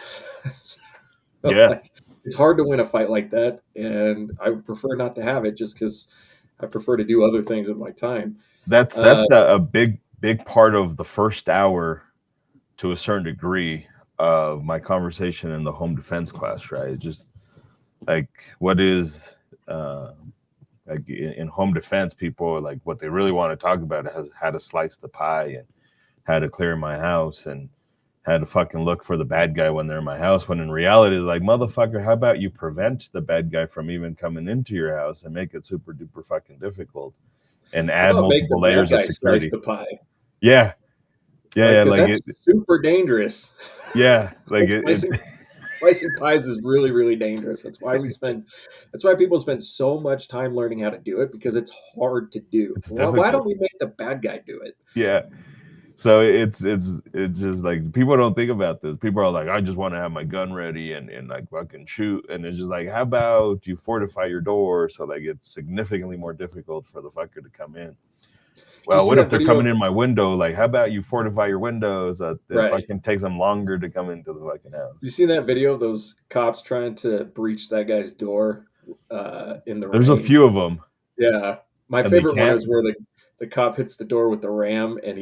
Speaker 2: So,
Speaker 1: Yeah.
Speaker 2: like, it's hard to win a fight like that, and I would prefer not to have it just because I prefer to do other things with my time.
Speaker 1: That's
Speaker 2: Uh,
Speaker 1: that's a big part of the first hour to a certain degree of my conversation in the home defense class, right? Just like what is uh like in home defense, people are like what they really want to talk about is how to slice the pie and how to clear my house and how to fucking look for the bad guy when they're in my house. When in reality, it's like, motherfucker, how about you prevent the bad guy from even coming into your house and make it super duper fucking difficult and
Speaker 2: how
Speaker 1: add
Speaker 2: about make the
Speaker 1: multiple
Speaker 2: bad
Speaker 1: layers of
Speaker 2: guy slice
Speaker 1: security?
Speaker 2: the pie?
Speaker 1: Yeah, yeah,
Speaker 2: Like,
Speaker 1: yeah.
Speaker 2: because
Speaker 1: Like
Speaker 2: that's
Speaker 1: it,
Speaker 2: super dangerous.
Speaker 1: yeah, like
Speaker 2: Like, slicing pies is really, really dangerous. That's why people spend so much time learning how to do it because it's hard to do.
Speaker 1: it's
Speaker 2: Why
Speaker 1: difficult.
Speaker 2: don't we make the bad guy do it?
Speaker 1: Yeah, So it's just like people don't think about this. People are like, I just want to have my gun ready and like fucking shoot. And it's just like, how about you fortify your door so like it's significantly more difficult for the fucker to come in?
Speaker 2: Do you
Speaker 1: Well,
Speaker 2: see
Speaker 1: what if
Speaker 2: that
Speaker 1: they're
Speaker 2: video?
Speaker 1: coming in my window? Like, how about you fortify your windows so it
Speaker 2: Right.
Speaker 1: fucking takes them longer to come into the fucking
Speaker 2: You
Speaker 1: house?
Speaker 2: see that video of those cops trying to breach that guy's door in the
Speaker 1: There's a
Speaker 2: rain?
Speaker 1: few of them,
Speaker 2: Yeah. My
Speaker 1: and they
Speaker 2: favorite one
Speaker 1: can't.
Speaker 2: is where the cop hits the door with the ram and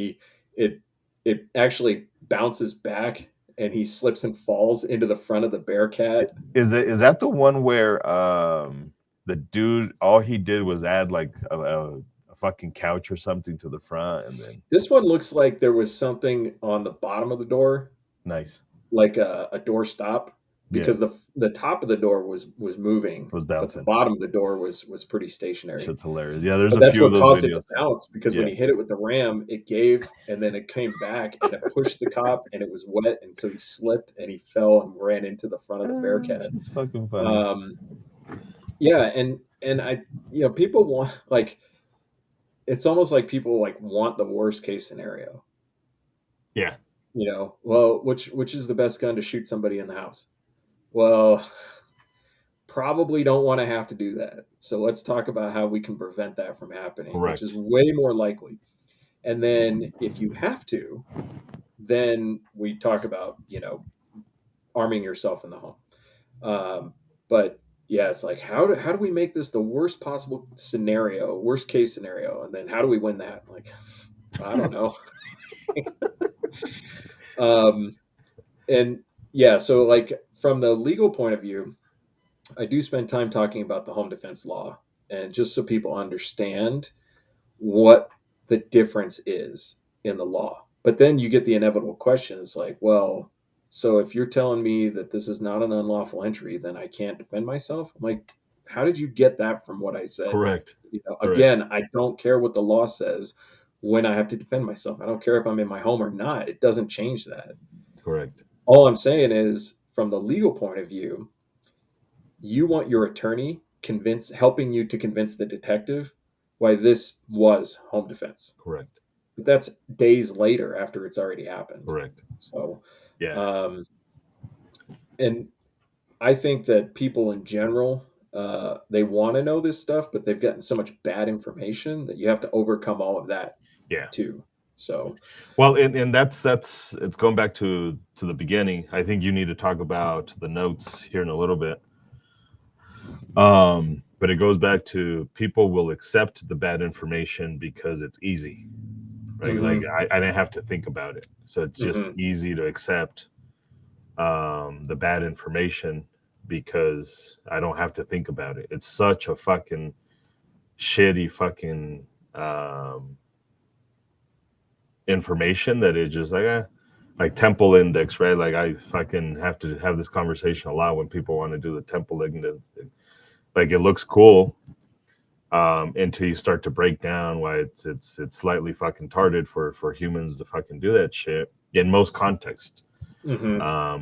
Speaker 2: it it actually bounces back and he slips and falls into the front of the Bearcat.
Speaker 1: Is that the one where the dude all he did was add like a fucking couch or something to the front and then
Speaker 2: This one looks like there was something on the bottom of the door,
Speaker 1: nice.
Speaker 2: like a door stop,
Speaker 1: Yeah,
Speaker 2: because the top of the door was moving,
Speaker 1: was
Speaker 2: but the
Speaker 1: bouncing.
Speaker 2: bottom of the door was pretty stationary.
Speaker 1: Shit's hilarious. Yeah, there's
Speaker 2: But
Speaker 1: a
Speaker 2: that's
Speaker 1: few of
Speaker 2: what
Speaker 1: those
Speaker 2: caused it to
Speaker 1: videos.
Speaker 2: bounce because when
Speaker 1: Yeah.
Speaker 2: he hit it with the ram, it gave and then it came back and it pushed the cop and it was wet and so he slipped and he fell and ran into the front of the Bearcat.
Speaker 1: It's fucking funny.
Speaker 2: Um, yeah, and I people want like it's almost like people like want the worst case scenario.
Speaker 1: Yeah,
Speaker 2: Well, which is the best gun to shoot somebody in the house? Well, probably don't want to have to do that. So let's talk about how we can prevent that from happening, which is
Speaker 1: correct.
Speaker 2: way more likely. And then if you have to, then we talk about, arming yourself in the home. But yeah, it's like how do we make this the worst possible scenario, worst case scenario, and then how do we win that? Like, I don't know. Um, and yeah, so like from the legal point of view, I do spend time talking about the home defense law, and just so people understand what the difference is in the law. But then you get the inevitable question: it's like, well, so if you're telling me that this is not an unlawful entry, then I can't defend myself. I'm like, how did you get that from what I said?
Speaker 1: Correct. Correct.
Speaker 2: Again, I don't care what the law says when I have to defend myself. I don't care if I'm in my home or not. It doesn't change that.
Speaker 1: Correct.
Speaker 2: All I'm saying is, from the legal point of view, you want your attorney helping you to convince the detective why this was home defense.
Speaker 1: Correct.
Speaker 2: But that's days later after it's already happened.
Speaker 1: Correct.
Speaker 2: So,
Speaker 1: Yeah.
Speaker 2: um, and I think that people in general, they want to know this stuff, but they've gotten so much bad information that you have to overcome all of that
Speaker 1: Yeah.
Speaker 2: too. So,
Speaker 1: Well, and that's it's going back to the beginning. I think you need to talk about the notes here in a little bit. But it goes back to people will accept the bad information because it's easy, right? Like
Speaker 2: hmm
Speaker 1: I didn't have to think about it, so it's just
Speaker 2: hmm
Speaker 1: easy to accept the bad information because I don't have to think about it. It's such a fucking shitty fucking um, information that it just like temple index, right? Like I fucking have to have this conversation a lot when people want to do the temple index. Like it looks cool until you start to break down why it's slightly fucking tarded for humans to fucking do that shit in most contexts.
Speaker 2: hmm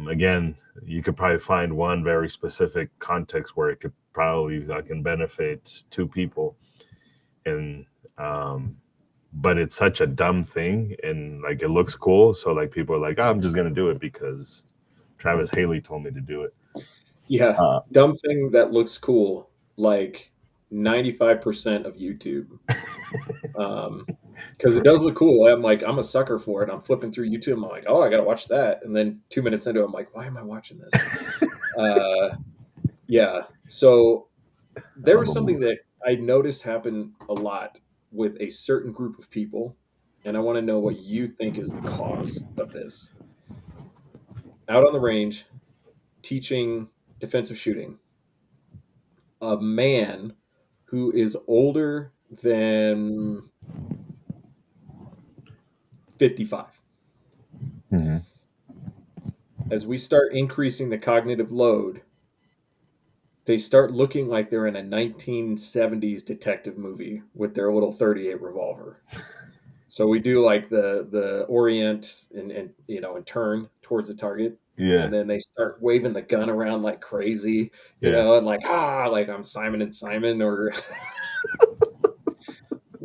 Speaker 1: Again, you could probably find one very specific context where it could probably fucking benefit two people, and but it's such a dumb thing, and like it looks cool, so like people are like, oh, I'm just gonna do it because Travis Haley told me to do it.
Speaker 2: Yeah,
Speaker 1: Uh,
Speaker 2: dumb thing that looks cool, like 95% of YouTube. Because it does
Speaker 1: correct.
Speaker 2: look cool. I'm like, I'm a sucker for it. I'm flipping through YouTube. I'm like, oh, I gotta watch that. And then 2 minutes into it, I'm like, why am I watching this? Uh, yeah. So there was something that I noticed happen a lot with a certain group of people, and I want to know what you think is the cause of this. Out on the range, teaching defensive shooting, a man who is older than 55.
Speaker 1: Mhm.
Speaker 2: As we start increasing the cognitive load, they start looking like they're in a 1970s detective movie with their little 38 revolver. So we do like the orient and turn towards the target,
Speaker 1: Yeah,
Speaker 2: and then they start waving the gun around like crazy,
Speaker 1: yeah,
Speaker 2: and like like I'm Simon and Simon or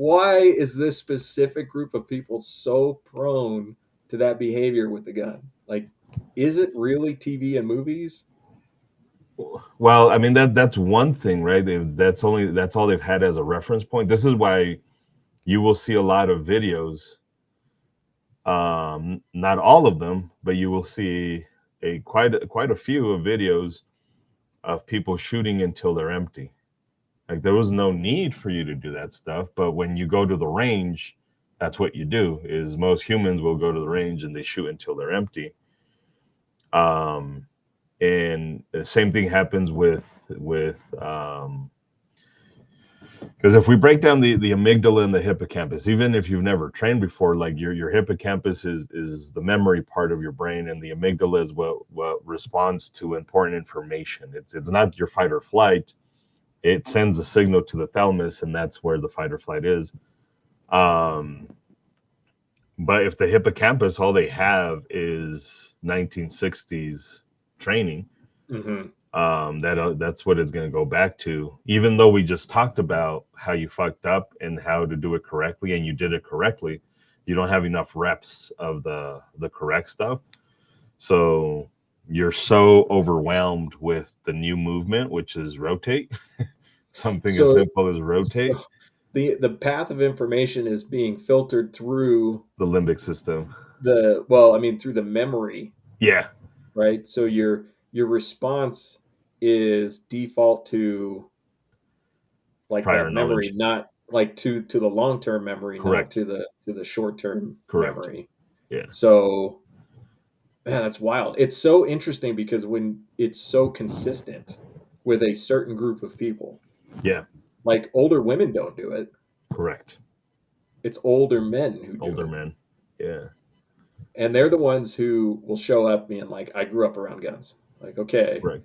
Speaker 2: Why is this specific group of people so prone to that behavior with the gun? Like, is it really TV and movies?
Speaker 1: Well, I mean that's one thing, right? That's all they've had as a reference point. This is why you will see a lot of videos, not all of them, but you will see quite a few of videos of people shooting until they're empty. Like there was no need for you to do that stuff, but when you go to the range, that's what you do. Is most humans will go to the range and they shoot until they're empty. Um, and the same thing happens with because if we break down the amygdala and the hippocampus, even if you've never trained before, like your hippocampus is the memory part of your brain, and the amygdala is what responds to important information. It's not your fight or flight. It sends a signal to the thalamus, and that's where the fight or flight is. um but if the hippocampus, all they have is 1960s training,
Speaker 2: Hmm.
Speaker 1: that's what it's going to go back to, even though we just talked about how you fucked up and how to do it correctly, and you did it correctly. You don't have enough reps of the correct stuff, so you're so overwhelmed with the new movement, which is rotate. Something as
Speaker 2: So,
Speaker 1: simple as rotate.
Speaker 2: so the path of information is being filtered through
Speaker 1: The limbic system.
Speaker 2: through the memory,
Speaker 1: Yeah.
Speaker 2: right? So your response is default to like
Speaker 1: Prior
Speaker 2: that memory,
Speaker 1: knowledge.
Speaker 2: not like to the long-term memory, not
Speaker 1: Correct.
Speaker 2: to the short-term
Speaker 1: Correct.
Speaker 2: memory.
Speaker 1: Yeah.
Speaker 2: So, man, that's wild. It's so interesting because when it's so consistent with a certain group of people,
Speaker 1: Yeah.
Speaker 2: like older women don't do it.
Speaker 1: Correct.
Speaker 2: It's older men who do
Speaker 1: Older
Speaker 2: it.
Speaker 1: men. Yeah.
Speaker 2: And they're the ones who will show up being like, I grew up around guns. Like, okay.
Speaker 1: Correct.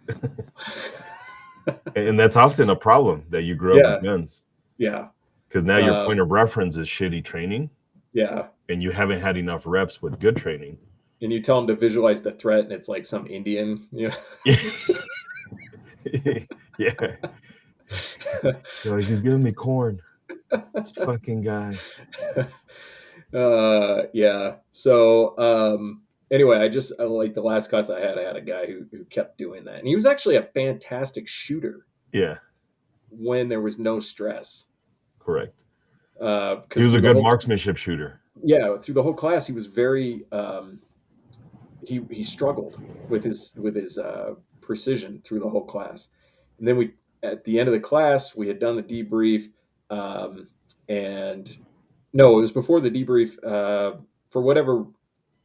Speaker 1: And that's often a problem, that you grew up with
Speaker 2: Yeah.
Speaker 1: guns,
Speaker 2: Yeah.
Speaker 1: because now your
Speaker 2: Um,
Speaker 1: point of reference is shitty training,
Speaker 2: yeah.
Speaker 1: and you haven't had enough reps with good training.
Speaker 2: And you tell them to visualize the threat, and it's like some Indian,
Speaker 1: Yeah. You're like, he's giving me corn. This fucking guy.
Speaker 2: Yeah. So, anyway, like the last class I had a guy who kept doing that. And he was actually a fantastic shooter
Speaker 1: Yeah.
Speaker 2: when there was no stress.
Speaker 1: Correct. He
Speaker 2: Because
Speaker 1: was a good marksmanship shooter.
Speaker 2: through the whole class, he was very, he struggled with his precision through the whole class. And then at the end of the class, we had done the debrief, um, and no, it was before the debrief. For whatever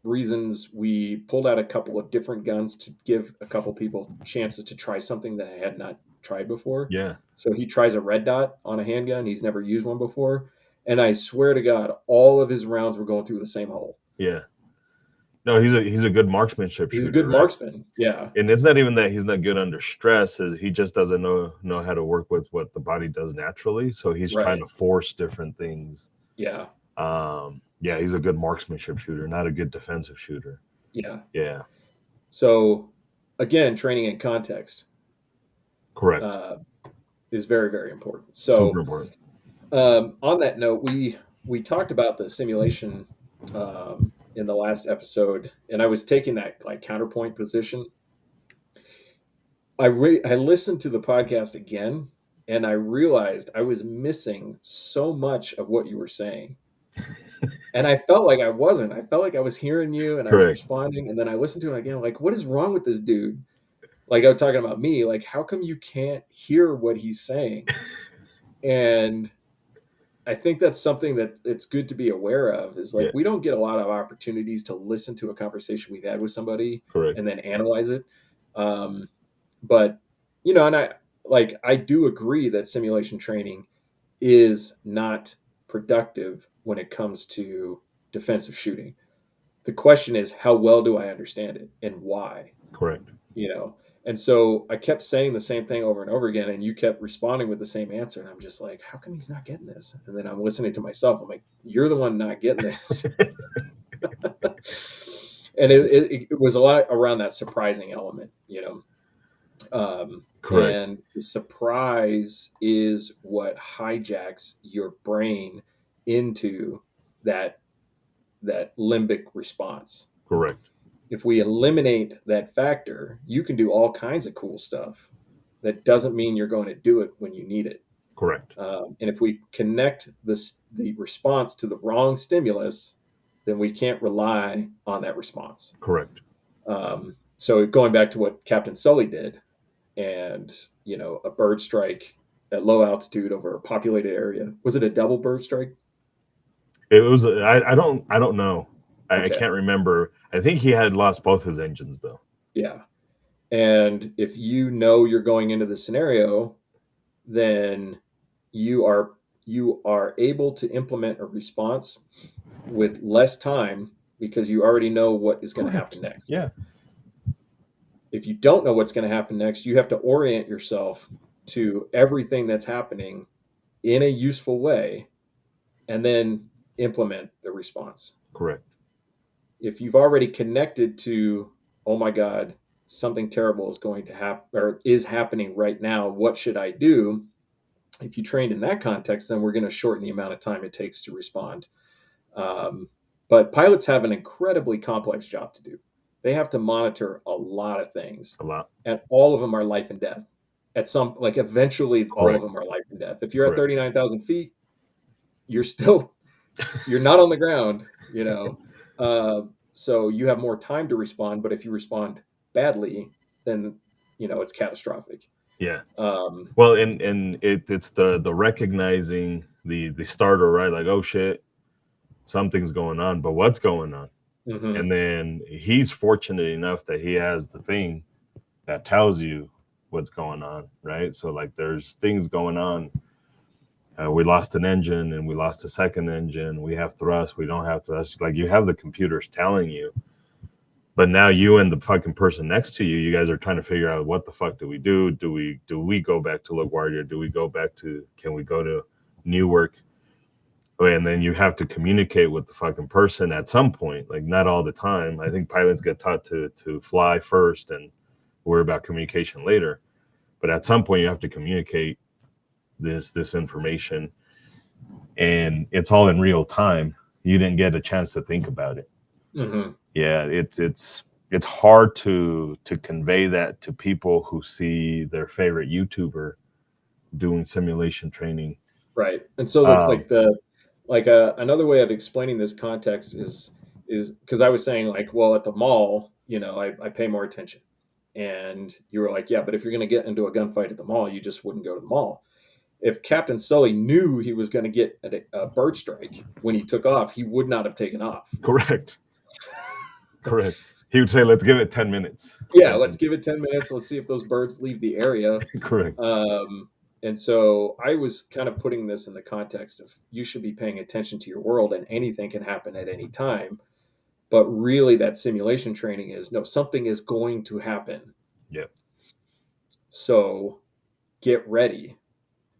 Speaker 2: reasons, we pulled out a couple of different guns to give a couple people chances to try something that I had not tried before.
Speaker 1: Yeah.
Speaker 2: So he tries a red dot on a handgun. He's never used one before. And I swear to God, all of his rounds were going through the same hole.
Speaker 1: Yeah. No, he's a good marksmanship
Speaker 2: He's a good
Speaker 1: shooter, right?
Speaker 2: marksman. Yeah.
Speaker 1: And it's not even that he's not good under stress, is he just doesn't know how to work with what the body does naturally, so he's trying
Speaker 2: Right.
Speaker 1: to force different things.
Speaker 2: Yeah.
Speaker 1: Yeah, he's a good marksmanship shooter, not a good defensive shooter.
Speaker 2: Yeah.
Speaker 1: Yeah.
Speaker 2: So, again, training in context
Speaker 1: Correct.
Speaker 2: uh, is very, very important.
Speaker 1: Super
Speaker 2: So,
Speaker 1: important.
Speaker 2: on that note, we talked about the simulation in the last episode, and I was taking that like counterpoint position. I listened to the podcast again, and I realized I was missing so much of what you were saying, and I felt like I wasn't. I felt like I was hearing you, and I was
Speaker 1: Correct.
Speaker 2: responding, and then I listened to it again. Like, what is wrong with this dude? Like I was talking about me. Like, how come you can't hear what he's saying? And I think that's something that it's good to be aware of is like
Speaker 1: Yeah.
Speaker 2: we don't get a lot of opportunities to listen to a conversation we've had with somebody
Speaker 1: Correct.
Speaker 2: and then analyze it. Um, but and I do agree that simulation training is not productive when it comes to defensive shooting. The question is, how well do I understand it and why?
Speaker 1: Correct.
Speaker 2: you know and so I kept saying the same thing over and over again, and you kept responding with the same answer, and I'm just like, how come he's not getting this? And then I'm listening to myself, I'm like, you're the one not getting this. And it was a lot around that surprising element,
Speaker 1: Correct.
Speaker 2: and the surprise is what hijacks your brain into that limbic response.
Speaker 1: Correct.
Speaker 2: If we eliminate that factor, you can do all kinds of cool stuff. That doesn't mean you're going to do it when you need it.
Speaker 1: Correct.
Speaker 2: And if we connect the response to the wrong stimulus, then we can't rely on that response.
Speaker 1: Correct.
Speaker 2: So going back to what Captain Sully did, and a bird strike at low altitude over a populated area. Was it a double bird strike?
Speaker 1: It was. I don't know. I
Speaker 2: Okay.
Speaker 1: can't remember. I think he had lost both his engines though.
Speaker 2: Yeah. And if you know you're going into the scenario, then you are able to implement a response with less time because you already know what is going to
Speaker 1: Correct.
Speaker 2: happen next.
Speaker 1: Yeah.
Speaker 2: If you don't know what's going to happen next, you have to orient yourself to everything that's happening in a useful way and then implement the response.
Speaker 1: Correct.
Speaker 2: If you've already connected to, oh my God, something terrible is going to happen or is happening right now, what should I do? If you trained in that context, then we're going to shorten the amount of time it takes to respond. But pilots have an incredibly complex job to do. They have to monitor a lot of things,
Speaker 1: A lot.
Speaker 2: and all of them are life and death. At some, like, eventually, all of
Speaker 1: Correct.
Speaker 2: them are life and death. If you're at
Speaker 1: Correct.
Speaker 2: 39,000 feet, you're not on the ground. So you have more time to respond, but if you respond badly, then it's catastrophic.
Speaker 1: Yeah.
Speaker 2: Um,
Speaker 1: Well, and it's the recognizing the starter, right? Like, oh shit, something's going on, but what's going on?
Speaker 2: mhm.
Speaker 1: And then he's fortunate enough that he has the thing that tells you what's going on, right? So like, there's things going on. We lost an engine, and we lost a second engine. We have thrust. We don't have thrust. Like, you have the computers telling you, but now you and the fucking person next to you, you guys are trying to figure out what the fuck do we do? Do we go back to LaGuardia? Do we go back to? Can we go to Newark? And then you have to communicate with the fucking person at some point. Like, not all the time. I think pilots get taught to fly first and worry about communication later. But at some point, you have to communicate this information, and it's all in real time. You didn't get a chance to think about it.
Speaker 2: Mhm.
Speaker 1: Yeah, it's hard to convey that to people who see their favorite YouTuber doing simulation training.
Speaker 2: Right. And so
Speaker 1: Um,
Speaker 2: another way of explaining this context is because I was saying, like, well, at the mall, I pay more attention. And you were like, yeah, but if you're going to get into a gunfight at the mall, you just wouldn't go to the mall. If Captain Sully knew he was going to get a bird strike when he took off, he would not have taken off.
Speaker 1: correct, correct. He would say, "Let's give it 10 minutes."
Speaker 2: Yeah, let's give it 10 minutes. Let's see if those birds leave the area.
Speaker 1: Correct.
Speaker 2: And so I was kind of putting this in the context of you should be paying attention to your world, and anything can happen at any time. But really, that simulation training is no, something is going to happen.
Speaker 1: Yeah.
Speaker 2: So get ready.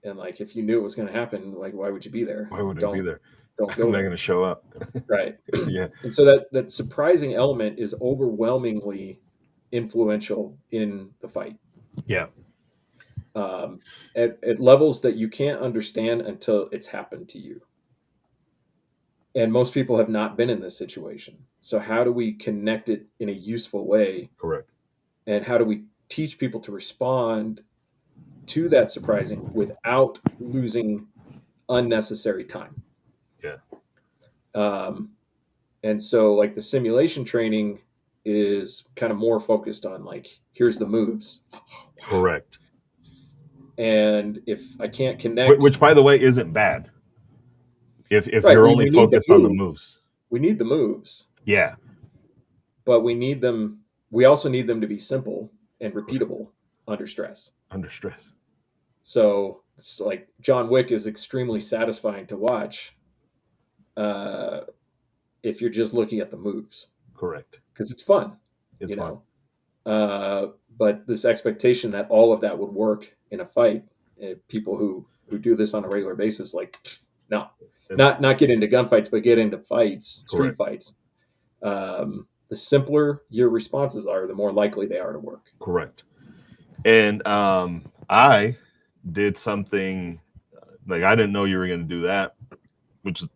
Speaker 2: And like, if you knew it was going to happen, like, why would you be there?
Speaker 1: Why would I be
Speaker 2: Don't
Speaker 1: there?
Speaker 2: don't
Speaker 1: I'm
Speaker 2: go
Speaker 1: not going to
Speaker 2: there.
Speaker 1: show up.
Speaker 2: Right.
Speaker 1: Yeah.
Speaker 2: And so that surprising element is overwhelmingly influential in the fight.
Speaker 1: Yeah.
Speaker 2: Um, at levels that you can't understand until it's happened to you. And most people have not been in this situation. So how do we connect it in a useful way?
Speaker 1: Correct.
Speaker 2: And how do we teach people to respond to that surprising without losing unnecessary time?
Speaker 1: Yeah.
Speaker 2: Um, and so, like, the simulation training is kind of more focused on, like, here's the moves.
Speaker 1: Correct.
Speaker 2: And if I can't connect,
Speaker 1: Which, by the way, isn't bad. If
Speaker 2: right,
Speaker 1: you're
Speaker 2: we,
Speaker 1: only
Speaker 2: we need the
Speaker 1: focused on the
Speaker 2: move.
Speaker 1: moves.
Speaker 2: We need the moves,
Speaker 1: Yeah.
Speaker 2: but we also need them to be simple and repeatable under stress.
Speaker 1: Under stress.
Speaker 2: So it's like John Wick is extremely satisfying to watch uh, if you're just looking at the moves
Speaker 1: Correct.
Speaker 2: because it's fun,
Speaker 1: It's
Speaker 2: you
Speaker 1: fun.
Speaker 2: know. But this expectation that all of that would work in a fight, people who do this on a regular basis, like, no,
Speaker 1: It's
Speaker 2: not get into gunfights, but get into fights, street
Speaker 1: correct.
Speaker 2: fights. The simpler your responses are, the more likely they are to work.
Speaker 1: Correct. And I did something like, I didn't know you were going to do that, which is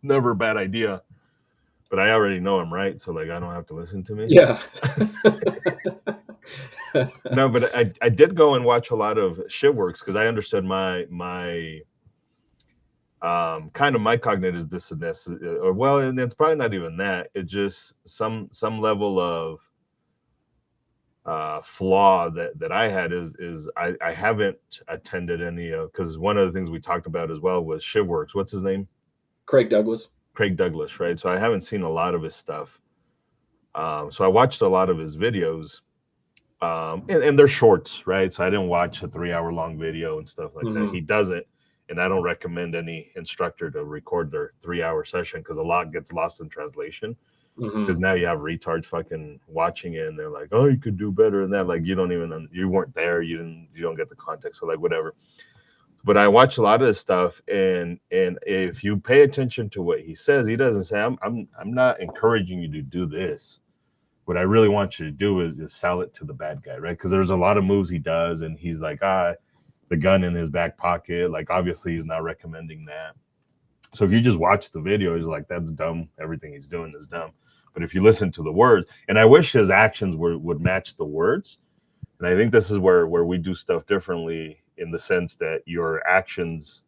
Speaker 1: never a bad idea. But I already know I'm right, so like I don't have to listen to me.
Speaker 2: Yeah.
Speaker 1: No, but I did go and watch a lot of shitworks because I understood my kind of my cognitive dissonance, or well, and it's probably not even that. It just some level of flaw that I had is I haven't attended any of, because one of the things we talked about as well was Shivworks. What's his name?
Speaker 2: Craig Douglas.
Speaker 1: Craig Douglas, right? So I haven't seen a lot of his stuff. So I watched a lot of his videos, and they're shorts, right? So I didn't watch a 3 hour long video and stuff like that.
Speaker 2: Hmm.
Speaker 1: He doesn't, and I don't recommend any instructor to record their 3 hour session because a lot gets lost in translation. Because
Speaker 2: Hmm.
Speaker 1: now you have retards fucking watching it, and they're like, "Oh, you could do better than that." Like you don't even, you weren't there, you don't get the context, so like whatever. But I watch a lot of this stuff, and if you pay attention to what he says, he doesn't say, I'm not encouraging you to do this. What I really want you to do is sell it to the bad guy, right? Because there's a lot of moves he does, and he's like, the gun in his back pocket. Like obviously he's not recommending that. So if you just watch the video, he's like, that's dumb. Everything he's doing is dumb. But if you listen to the words, and I wish his actions would match the words. And I think this is where we do stuff differently in the sense that your actions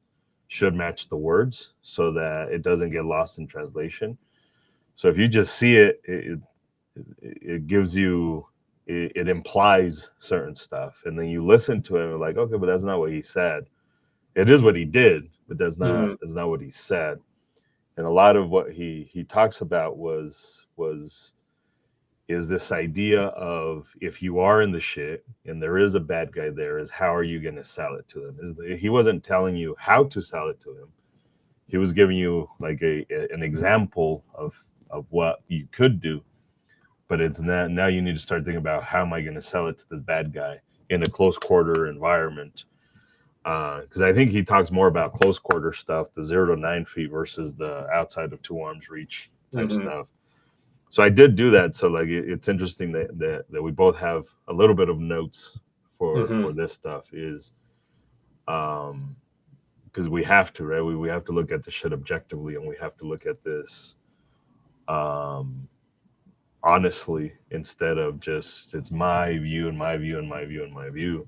Speaker 1: should match the words so that it doesn't get lost in translation. So if you just see it, it gives you, it implies certain stuff, and then you listen to him like, okay, but that's not what he said. It is what he did, but
Speaker 2: Hmm.
Speaker 1: that's not what he said. And a lot of what he talks about was is this idea of, if you are in the shit and there is a bad guy there, is how are you going to sell it to them? He wasn't telling you how to sell it to him. He was giving you like an example of what you could do. But it's not, now you need to start thinking about, how am I going to sell it to this bad guy in a close quarter environment? Because I think he talks more about close quarter stuff, the 0 to 9 feet versus the outside of two arms reach type
Speaker 2: Hmm.
Speaker 1: stuff. So I did do that. So like it's interesting that we both have a little bit of notes for
Speaker 2: Hmm.
Speaker 1: this stuff, is um because we have to, right? We have to look at the shit objectively, and we have to look at this um honestly, instead of just, it's my view and my view and my view and my view.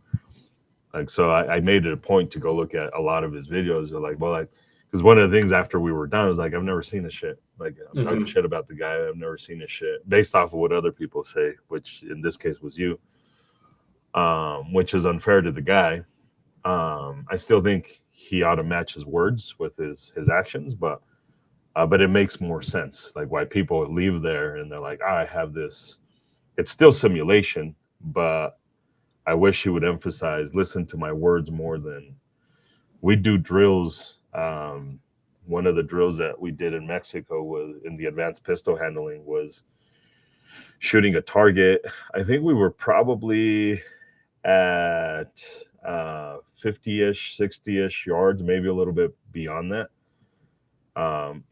Speaker 1: Like, so I made it a point to go look at a lot of his videos. They're like, well, like, because one of the things after we were done, I was like, I've never seen his shit. Like, I'm talking
Speaker 2: Hmm.
Speaker 1: shit about the guy. I've never seen his shit based off of what other people say, which in this case was you, which is unfair to the guy. I still think he ought to match his words with his actions, but it makes more sense. Like why people leave there and they're like, I have this. It's still simulation, but I wish he would emphasize, listen to my words more than, we do drills. One of the drills that we did in Mexico was in the advanced pistol handling, was shooting a target. I think we were probably at 50-ish, 60-ish yards, maybe a little bit beyond that.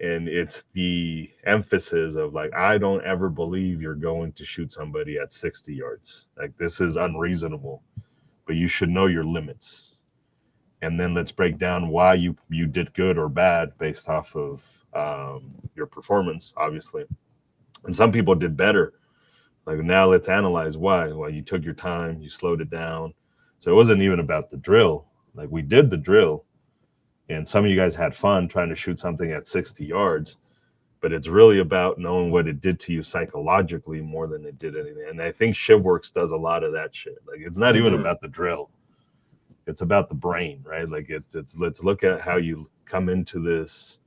Speaker 1: And it's the emphasis of like, I don't ever believe you're going to shoot somebody at 60 yards. Like this is unreasonable, but you should know your limits. And then let's break down why you did good or bad based off of your performance, obviously. And some people did better. Like now let's analyze why. Why you took your time, you slowed it down. So it wasn't even about the drill. Like we did the drill, and some of you guys had fun trying to shoot something at 60 yards, but it's really about knowing what it did to you psychologically more than it did anything. And I think Shivworks does a lot of that shit. Like it's not even
Speaker 2: Hmm.
Speaker 1: about the drill, it's about the brain, right? Like it's let's look at how you come into this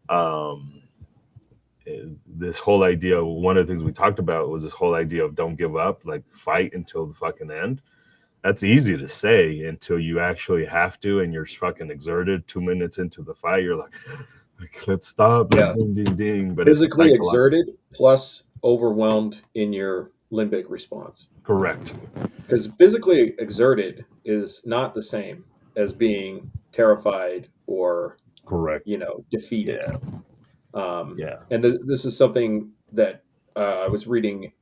Speaker 1: um this whole idea. One of the things we talked about was this whole idea of don't give up, like fight until the fucking end. That's easy to say until you actually have to, and you're fucking exerted 2 minutes into the fight. You're like let's stop, like
Speaker 2: Yeah.
Speaker 1: ding ding ding. But it's a
Speaker 2: Physically
Speaker 1: psychological.
Speaker 2: exerted plus overwhelmed in your limbic response.
Speaker 1: Correct.
Speaker 2: Because physically exerted is not the same as being terrified or,
Speaker 1: Correct.
Speaker 2: defeated.
Speaker 1: Yeah. Yeah.
Speaker 2: And this is something that I was reading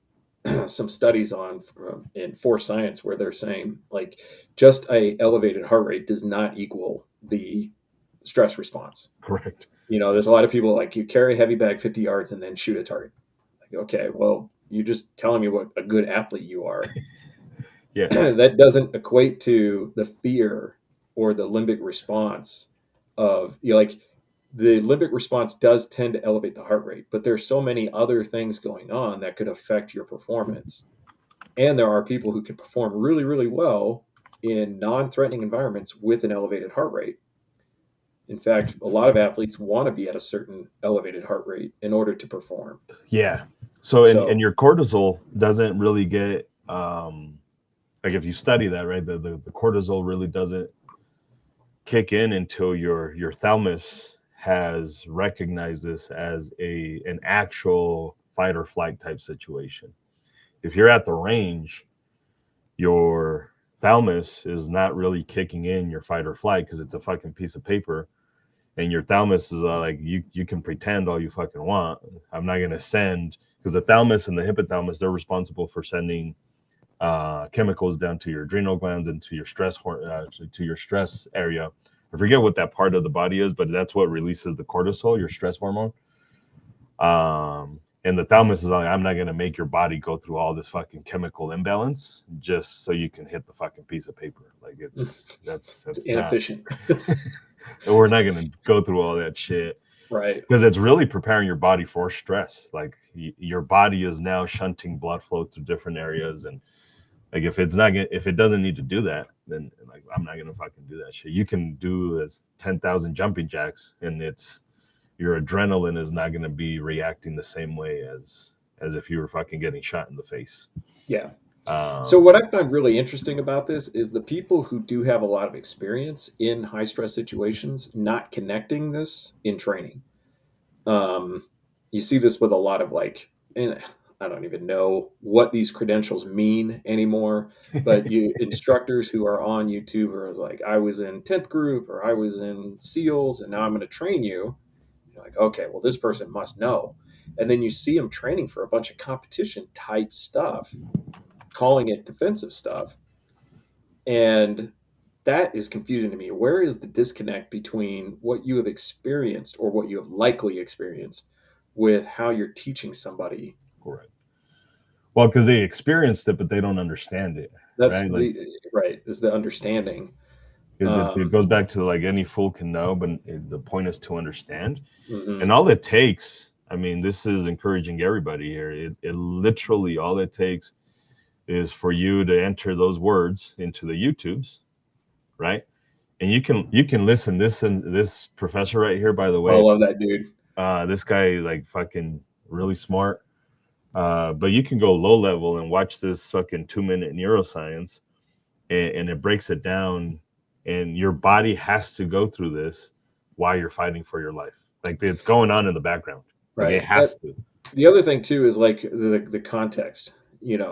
Speaker 2: some studies on in Force Science, where they're saying like just a elevated heart rate does not equal the stress response.
Speaker 1: Correct.
Speaker 2: There's a lot of people like you carry a heavy bag 50 yards and then shoot a target. Like, okay, well, you're just telling me what a good athlete you are.
Speaker 1: Yeah.
Speaker 2: That doesn't equate to the fear or the limbic response of like the limbic response does tend to elevate the heart rate, but there's so many other things going on that could affect your performance. And there are people who can perform really, really well in non-threatening environments with an elevated heart rate. In fact, a lot of athletes want to be at a certain elevated heart rate in order to perform.
Speaker 1: Yeah. So and
Speaker 2: So,
Speaker 1: your cortisol doesn't really get like if you study that, right, the cortisol really doesn't kick in until your thalamus has recognized this as an actual fight or flight type situation. If you're at the range, your thalamus is not really kicking in your fight or flight because it's a fucking piece of paper, and your thalamus is like you can pretend all you fucking want. I'm not gonna send, because the thalamus and the hypothalamus, they're responsible for sending chemicals down to your adrenal glands and to your to your stress area. I forget what that part of the body is, but that's what releases the cortisol, your stress hormone. And the thalamus is like, I'm not gonna make your body go through all this fucking chemical imbalance just so you can hit the fucking piece of paper. Like
Speaker 2: it's
Speaker 1: that's not.
Speaker 2: inefficient.
Speaker 1: We're not gonna go through all that shit
Speaker 2: Right.
Speaker 1: because it's really preparing your body for stress. Like your body is now shunting blood flow to different areas, and like if it doesn't need to do that, then like I'm not gonna fucking do that shit. You can do as 10,000 jumping jacks, and it's your adrenaline is not gonna be reacting the same way as if you were fucking getting shot in the face.
Speaker 2: Yeah. So
Speaker 1: Um,
Speaker 2: what I find really interesting about this is the people who do have a lot of experience in high stress situations not connecting this in training. Um, you see this with a lot of and I don't even know what these credentials mean anymore, but you instructors who are on YouTube are like, I was in 10th group or I was in SEALs and now I'm going to train you. You're like, okay, well, this person must know. And then you see them training for a bunch of competition type stuff, calling it defensive stuff. And that is confusing to me. Where is the disconnect between what you have experienced or what you have likely experienced with how you're teaching somebody?
Speaker 1: correct. Well, because they experienced it, but they don't understand it,
Speaker 2: That's
Speaker 1: right? Like
Speaker 2: the right is the understanding.
Speaker 1: it goes back to like any fool can know, but the point is to understand. And
Speaker 2: Mhm.
Speaker 1: all it takes, I mean, this is encouraging everybody here. It literally all it takes is for you to enter those words into the YouTubes, right? And you can listen. This professor right here, by the
Speaker 2: I
Speaker 1: way,
Speaker 2: love that dude.
Speaker 1: this guy like fucking really smart. But you can go low level and watch this fucking 2 minute neuroscience, and it breaks it down. And your body has to go through this while you're fighting for your life. Like it's going on in the background. Like it
Speaker 2: Right.
Speaker 1: has to.
Speaker 2: The other thing too is like the context.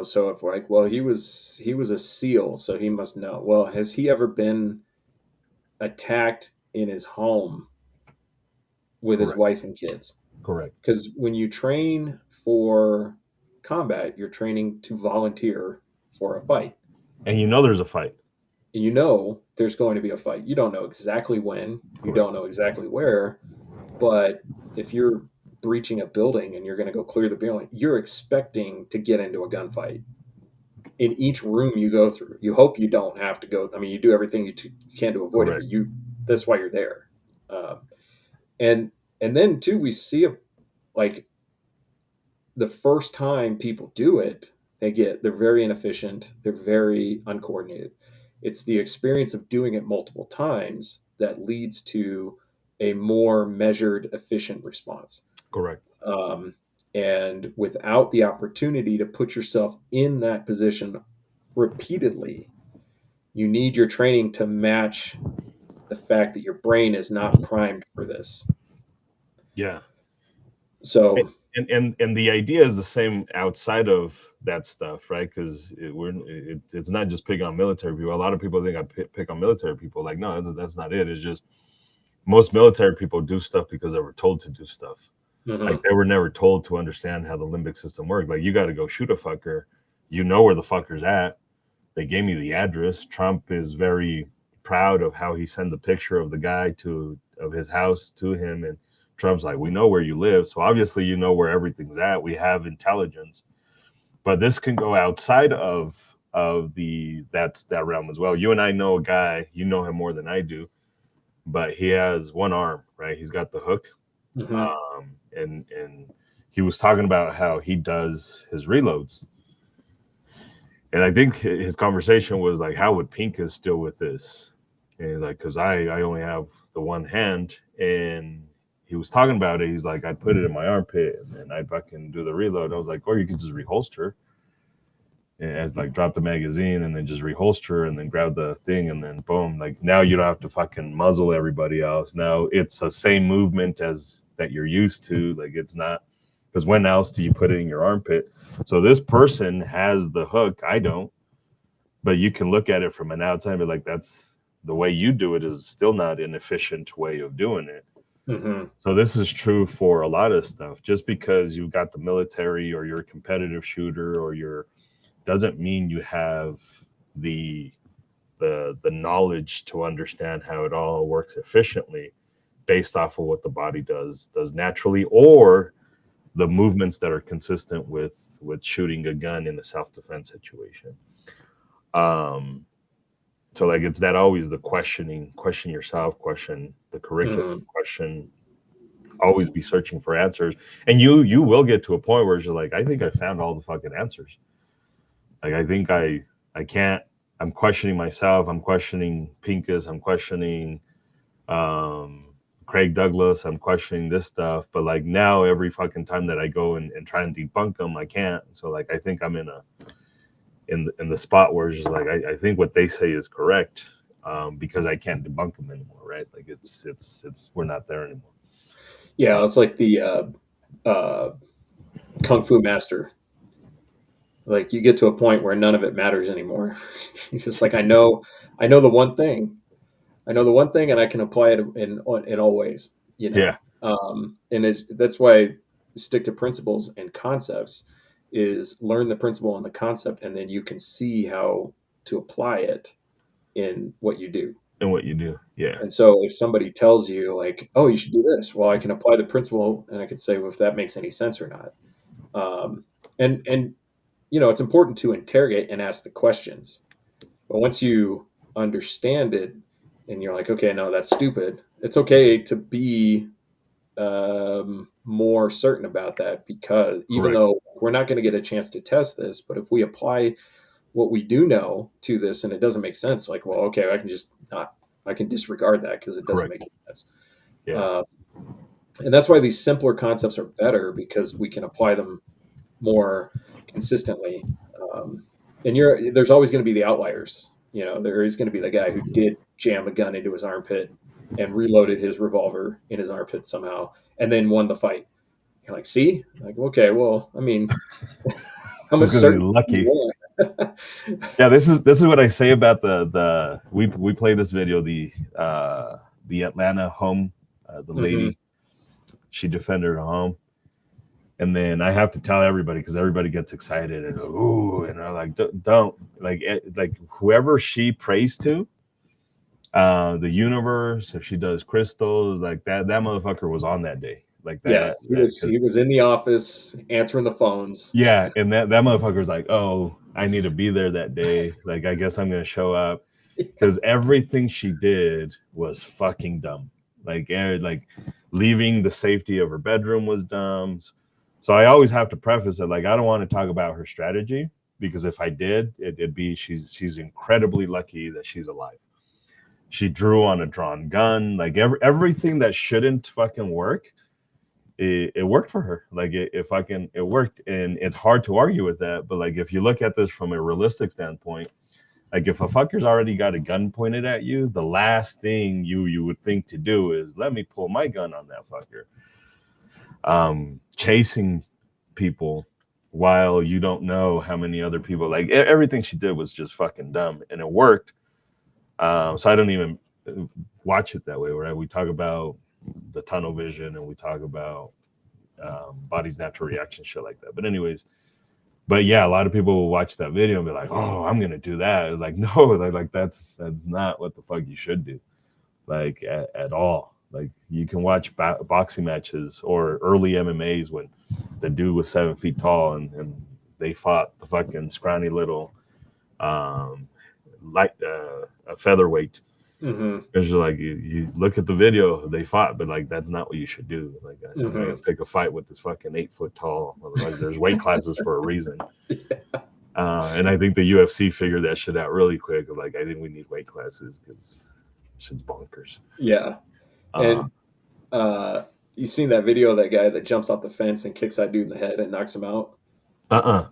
Speaker 2: So if like, well, he was a SEAL, so he must know. Well, has he ever been attacked in his home with his
Speaker 1: Correct.
Speaker 2: wife and kids?
Speaker 1: Correct.
Speaker 2: Because when you train for combat, you're training to volunteer for a fight.
Speaker 1: And you know there's a fight.
Speaker 2: And there's going to be a fight. You don't know exactly when, you
Speaker 1: Correct.
Speaker 2: don't know exactly where, but if you're breaching a building and you're going to go clear the building, you're expecting to get into a gunfight. In each room you go through, you hope you don't have to go. I mean, you do everything you can to avoid it,
Speaker 1: Correct.
Speaker 2: but that's why you're there. Um, and and then too, we see like the first time people do it, they're very inefficient, they're very uncoordinated. It's the experience of doing it multiple times that leads to a more measured, efficient response.
Speaker 1: Correct.
Speaker 2: Um, and without the opportunity to put yourself in that position repeatedly, you need your training to match the fact that your brain is not primed for this.
Speaker 1: Yeah.
Speaker 2: So,
Speaker 1: And the idea is the same outside of that stuff, right? Because it's not just picking on military people. A lot of people think I pick on military people. Like, no, that's not it. It's just most military people do stuff because they were told to do stuff. Like
Speaker 2: mhm,
Speaker 1: they were never told to understand how the limbic system worked. Like you got to go shoot a fucker. You know where the fucker's at. They gave me the address. Trump is very proud of how he sent the picture of the guy of his house to him, and Trump's like, we know where you live, so obviously you know where everything's at. We have intelligence, but this can go outside of that realm as well. You and I know a guy, you know him more than I do, but he has one arm, right? He's got the hook,
Speaker 2: Mm-hmm.
Speaker 1: and he was talking about how he does his reloads, and I think his conversation was like, how would Pinkas still with this? And he's like, because I only have the one hand, and he was talking about it. He's like, I put it in my armpit, and then I fucking do the reload. I was like, or you could just reholster and like drop the magazine and then just reholster and then grab the thing and then boom, like now you don't have to fucking muzzle everybody else. Now it's the same movement as that you're used to. Like it's not, because when else do you put it in your armpit? So this person has the hook, I don't, but you can look at it from an outside and be like, that's the way you do it is still not an efficient way of doing it.
Speaker 2: Mm-hmm.
Speaker 1: So this is true for a lot of stuff. Just because you've got the military or you're a competitive shooter or you're doesn't mean you have the the knowledge to understand how it all works efficiently based off of what the body does naturally, or the movements that are consistent with shooting a gun in a self-defense situation. um so like it's that always the question yourself, question the curriculum,
Speaker 2: Mm-hmm.
Speaker 1: question, always be searching for answers. And you will get to a point where you're like, I think I found all the fucking answers. Like I think I can't. I'm questioning myself. I'm questioning Pincus. I'm questioning um, Craig Douglas. I'm questioning this stuff. But like now, every fucking time that I go and try and debunk them, I can't. So like I think I'm in the spot where it's just like I think what they say is correct, because I can't debunk them anymore. Right? Like it's we're not there anymore.
Speaker 2: Yeah, it's like the uh, Kung Fu Master. Like you get to a point where none of it matters anymore. It's just like I know the one thing. I know the one thing, and I can apply it in all ways. You
Speaker 1: Yeah,
Speaker 2: know, and that's why I stick to principles and concepts. Is learn the principle and the concept, and then you can see how to apply it in what you do.
Speaker 1: and what you do. Yeah,
Speaker 2: And so, if somebody tells you like, "Oh, you should do this," well, I can apply the principle, and I can say, "Well, if that makes any sense or not." Um, and it's important to interrogate and ask the questions. But once you understand it and you're like, okay, no, that's stupid, it's okay to be more certain about that, because even
Speaker 1: correct.
Speaker 2: though we're not going to get a chance to test this, but if we apply what we do know to this and it doesn't make sense, like, well, okay, I can just not, I can disregard that because it doesn't
Speaker 1: Correct.
Speaker 2: make sense.
Speaker 1: Yeah.
Speaker 2: Uh, and that's why these simpler concepts are better, because we can apply them more consistently. Um, and there's always going to be the outliers. There is going to be the guy who did jam a gun into his armpit and reloaded his revolver in his armpit somehow, and then won the fight. You're like, see, like, okay, well, I mean, how much
Speaker 1: Just because he's
Speaker 2: certainty do you
Speaker 1: lucky.
Speaker 2: want?
Speaker 1: Yeah, this is what I say about the we play this video, the Atlanta home, the
Speaker 2: Hmm.
Speaker 1: lady, she defended her home, and then I have to tell everybody because everybody gets excited and ooh, and I'm like, don't like like whoever she prays to, the universe, if she does crystals like that motherfucker was on that day, like
Speaker 2: Yeah, he
Speaker 1: that
Speaker 2: was
Speaker 1: because
Speaker 2: he was in the office answering the phones.
Speaker 1: yeah, and that motherfucker's like, oh, I need to be there that day, like I guess I'm gonna show up because everything she did was fucking dumb. Like leaving the safety of her bedroom was dumb. So I always have to preface it like I don't want to talk about her strategy because if I did, it'd be she's incredibly lucky that she's alive. She drew on a drawn gun, like everything that shouldn't fucking work. It worked for her. Like it worked, and it's hard to argue with that. But like if you look at this from a realistic standpoint, like if a fucker's already got a gun pointed at you, the last thing you would think to do is let me pull my gun on that fucker. Chasing people while you don't know how many other people, like everything she did was just fucking dumb, and it worked. So I don't even watch it that way. Right? We talk about the tunnel vision, and we talk about body's natural reaction, shit like that. But anyways, But yeah, a lot of people will watch that video and be like, "Oh, I'm gonna do that." Like, no, like that's not what the fuck you should do, like at all. Like, you can watch boxing matches or early MMA's when the dude was 7 feet tall and they fought the fucking scrawny little um like a featherweight.
Speaker 2: Mm-hmm.
Speaker 1: It's just like you look at the video, they fought, but like that's not what you should do. Like, I'm not gonna
Speaker 2: Mm-hmm.
Speaker 1: pick a fight with this fucking 8 foot tall. Like, there's weight classes for a reason. And I think the UFC figured that shit out really quick. Like, I think we need weight classes because shit's bonkers.
Speaker 2: Yeah.
Speaker 1: Uh,
Speaker 2: And you seen that video of that guy that jumps off the fence and kicks that dude in the head and knocks him out?
Speaker 1: uh-uh.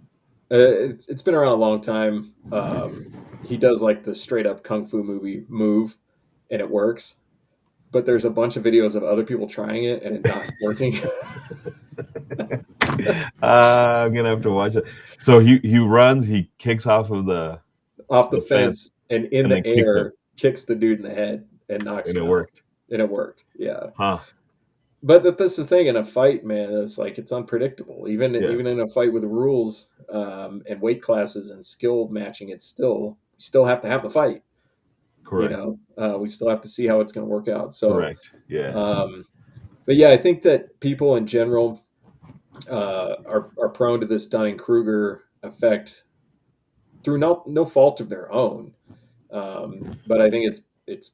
Speaker 2: It's been around a long time. He does like the straight up kung fu movie move, and it works. But there's a bunch of videos of other people trying it and it not working.
Speaker 1: I'm gonna have to watch it. So he runs, he kicks off of
Speaker 2: Off the
Speaker 1: the fence,
Speaker 2: fence and in
Speaker 1: and then
Speaker 2: the
Speaker 1: kicks him,
Speaker 2: air, kicks the dude in the head and knocks
Speaker 1: and
Speaker 2: him
Speaker 1: it
Speaker 2: out.
Speaker 1: worked.
Speaker 2: And it worked. Yeah.
Speaker 1: Huh?
Speaker 2: But that's the thing in a fight, man. It's like it's unpredictable.
Speaker 1: Yeah,
Speaker 2: Even in a fight with rules and weight classes and skill matching, it's still you still have to have the fight.
Speaker 1: correct,
Speaker 2: We still have to see how it's going to work out. So,
Speaker 1: correct. Yeah,
Speaker 2: um, but yeah, I think that people in general are prone to this Dunning Kruger effect through no fault of their own. But I think it's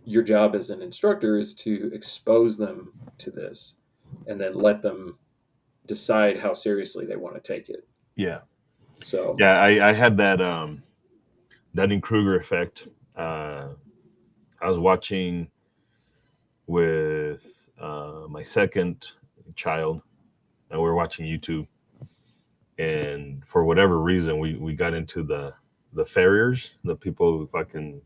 Speaker 2: your job as an instructor is to expose them to this, and then let them decide how seriously they want to take it.
Speaker 1: yeah,
Speaker 2: So,
Speaker 1: yeah. I had that Dunning Kruger effect. Uh, I was watching with my second child, and we were watching YouTube, and for whatever reason, we got into the farriers, the people who fucking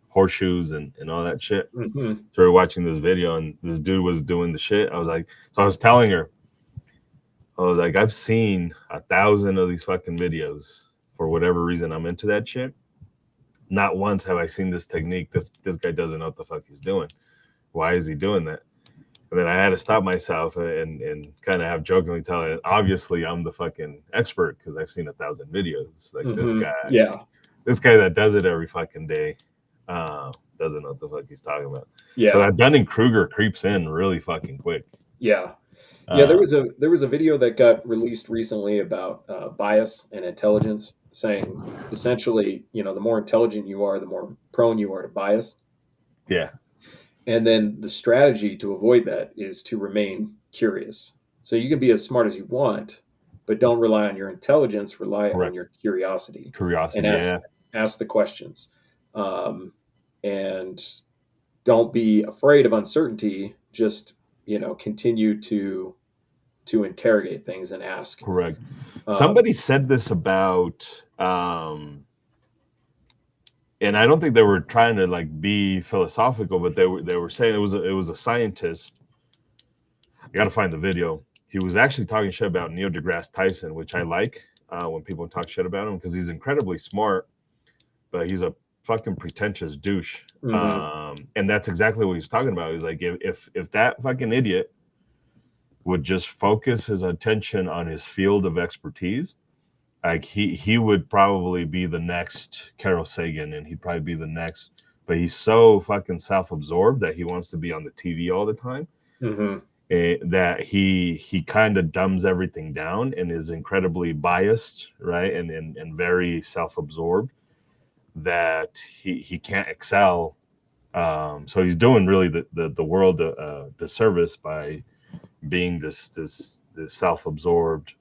Speaker 1: horseshoes and all that shit.
Speaker 2: mhm.
Speaker 1: So we were watching this video, and this dude was doing the shit. I was like, so I was telling her, I was like, I've seen 1,000 of these fucking videos. For whatever reason, I'm into that shit. Not once have I seen this technique. This guy doesn't know what the fuck he's doing. Why is he doing that? And then I had to stop myself and kind of have jokingly tell her, obviously I'm the fucking expert because I've seen 1,000 videos. Like,
Speaker 2: Yeah,
Speaker 1: this guy that does it every fucking day, doesn't know what the fuck he's talking about. So
Speaker 2: yeah,
Speaker 1: that Dunning Kruger creeps in really fucking quick.
Speaker 2: yeah. Yeah,
Speaker 1: Uh,
Speaker 2: there was a video that got released recently about bias and intelligence, saying essentially, the more intelligent you are, the more prone you are to bias.
Speaker 1: yeah,
Speaker 2: And then the strategy to avoid that is to remain curious. So you can be as smart as you want, but don't rely on your intelligence. Rely on
Speaker 1: correct.
Speaker 2: your curiosity and
Speaker 1: Curiosity, yeah,
Speaker 2: ask the questions. Um, and don't be afraid of uncertainty. Just continue to interrogate things and ask.
Speaker 1: correct.
Speaker 2: Um,
Speaker 1: Somebody said this about, and I don't think they were trying to like be philosophical, but they were saying it was a scientist. I got to find the video. He was actually talking shit about Neil deGrasse Tyson, which I like when people talk shit about him because he's incredibly smart, but he's a fucking pretentious douche.
Speaker 2: mhm,
Speaker 1: And that's exactly what he's talking about. He's like, if that fucking idiot would just focus his attention on his field of expertise, like he would probably be the next Carol Sagan, and he'd probably be the next. But he's so fucking self-absorbed that he wants to be on the TV all the time.
Speaker 2: mhm,
Speaker 1: That he kind of dumbs everything down and is incredibly biased, right? And very self-absorbed that he can't excel. So he's doing really the world a disservice by being this self-absorbed,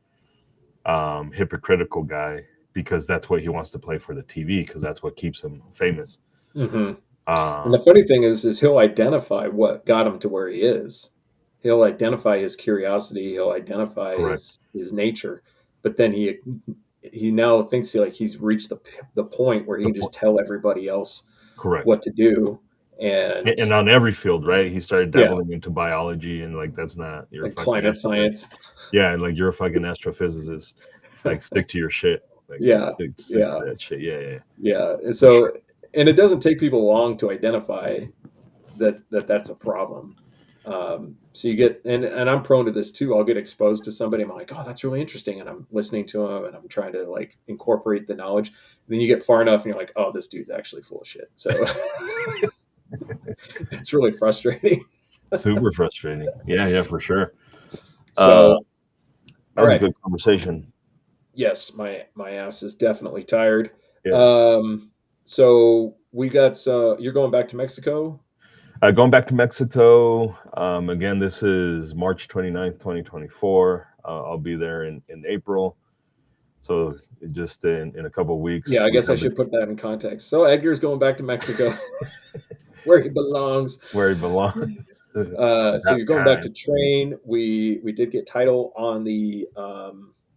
Speaker 1: hypocritical guy because that's what he wants to play for the TV because that's what keeps him famous.
Speaker 2: mhm. And
Speaker 1: Uh,
Speaker 2: the funny thing is he'll identify what got him to where he is. He'll identify his curiosity. He'll identify
Speaker 1: correct,
Speaker 2: his nature, but then he now thinks like he's reached the point where he
Speaker 1: the
Speaker 2: can just
Speaker 1: point,
Speaker 2: tell everybody else
Speaker 1: correct.
Speaker 2: what to do. And
Speaker 1: And on every field, right? He started
Speaker 2: yeah,
Speaker 1: dabbling into biology, and like that's not you're a
Speaker 2: and
Speaker 1: fucking
Speaker 2: climate
Speaker 1: astrophysicist.
Speaker 2: science.
Speaker 1: Yeah, and like you're a fucking astrophysicist. Like stick to your shit. Like
Speaker 2: Yeah,
Speaker 1: stick to
Speaker 2: yeah,
Speaker 1: that shit. Yeah, yeah,
Speaker 2: yeah. And
Speaker 1: for sure.
Speaker 2: so, and it doesn't take people long to identify that's a problem. So you get, and I'm prone to this too. I'll get exposed to somebody. I'm like, oh, that's really interesting, and I'm listening to them, and I'm trying to like incorporate the knowledge. And then you get far enough, and you're like, oh, this dude's actually full of shit. So it's really frustrating.
Speaker 1: Super frustrating. Yeah, yeah, for sure. Uh,
Speaker 2: So,
Speaker 1: that
Speaker 2: all
Speaker 1: was a
Speaker 2: right,
Speaker 1: good conversation.
Speaker 2: yes, my ass is definitely tired.
Speaker 1: Yeah.
Speaker 2: So we got. You're going back to Mexico.
Speaker 1: Going back to Mexico. Again, this is March 29th, 2024. I'll be there in April. So just in a couple of
Speaker 2: Yeah,
Speaker 1: weeks,
Speaker 2: I
Speaker 1: we
Speaker 2: guess I
Speaker 1: have the
Speaker 2: should put that in context. So Edgar's going back to Mexico, where he belongs.
Speaker 1: where he belongs.
Speaker 2: So
Speaker 1: That
Speaker 2: you're going back
Speaker 1: time
Speaker 2: to train. We did get title on the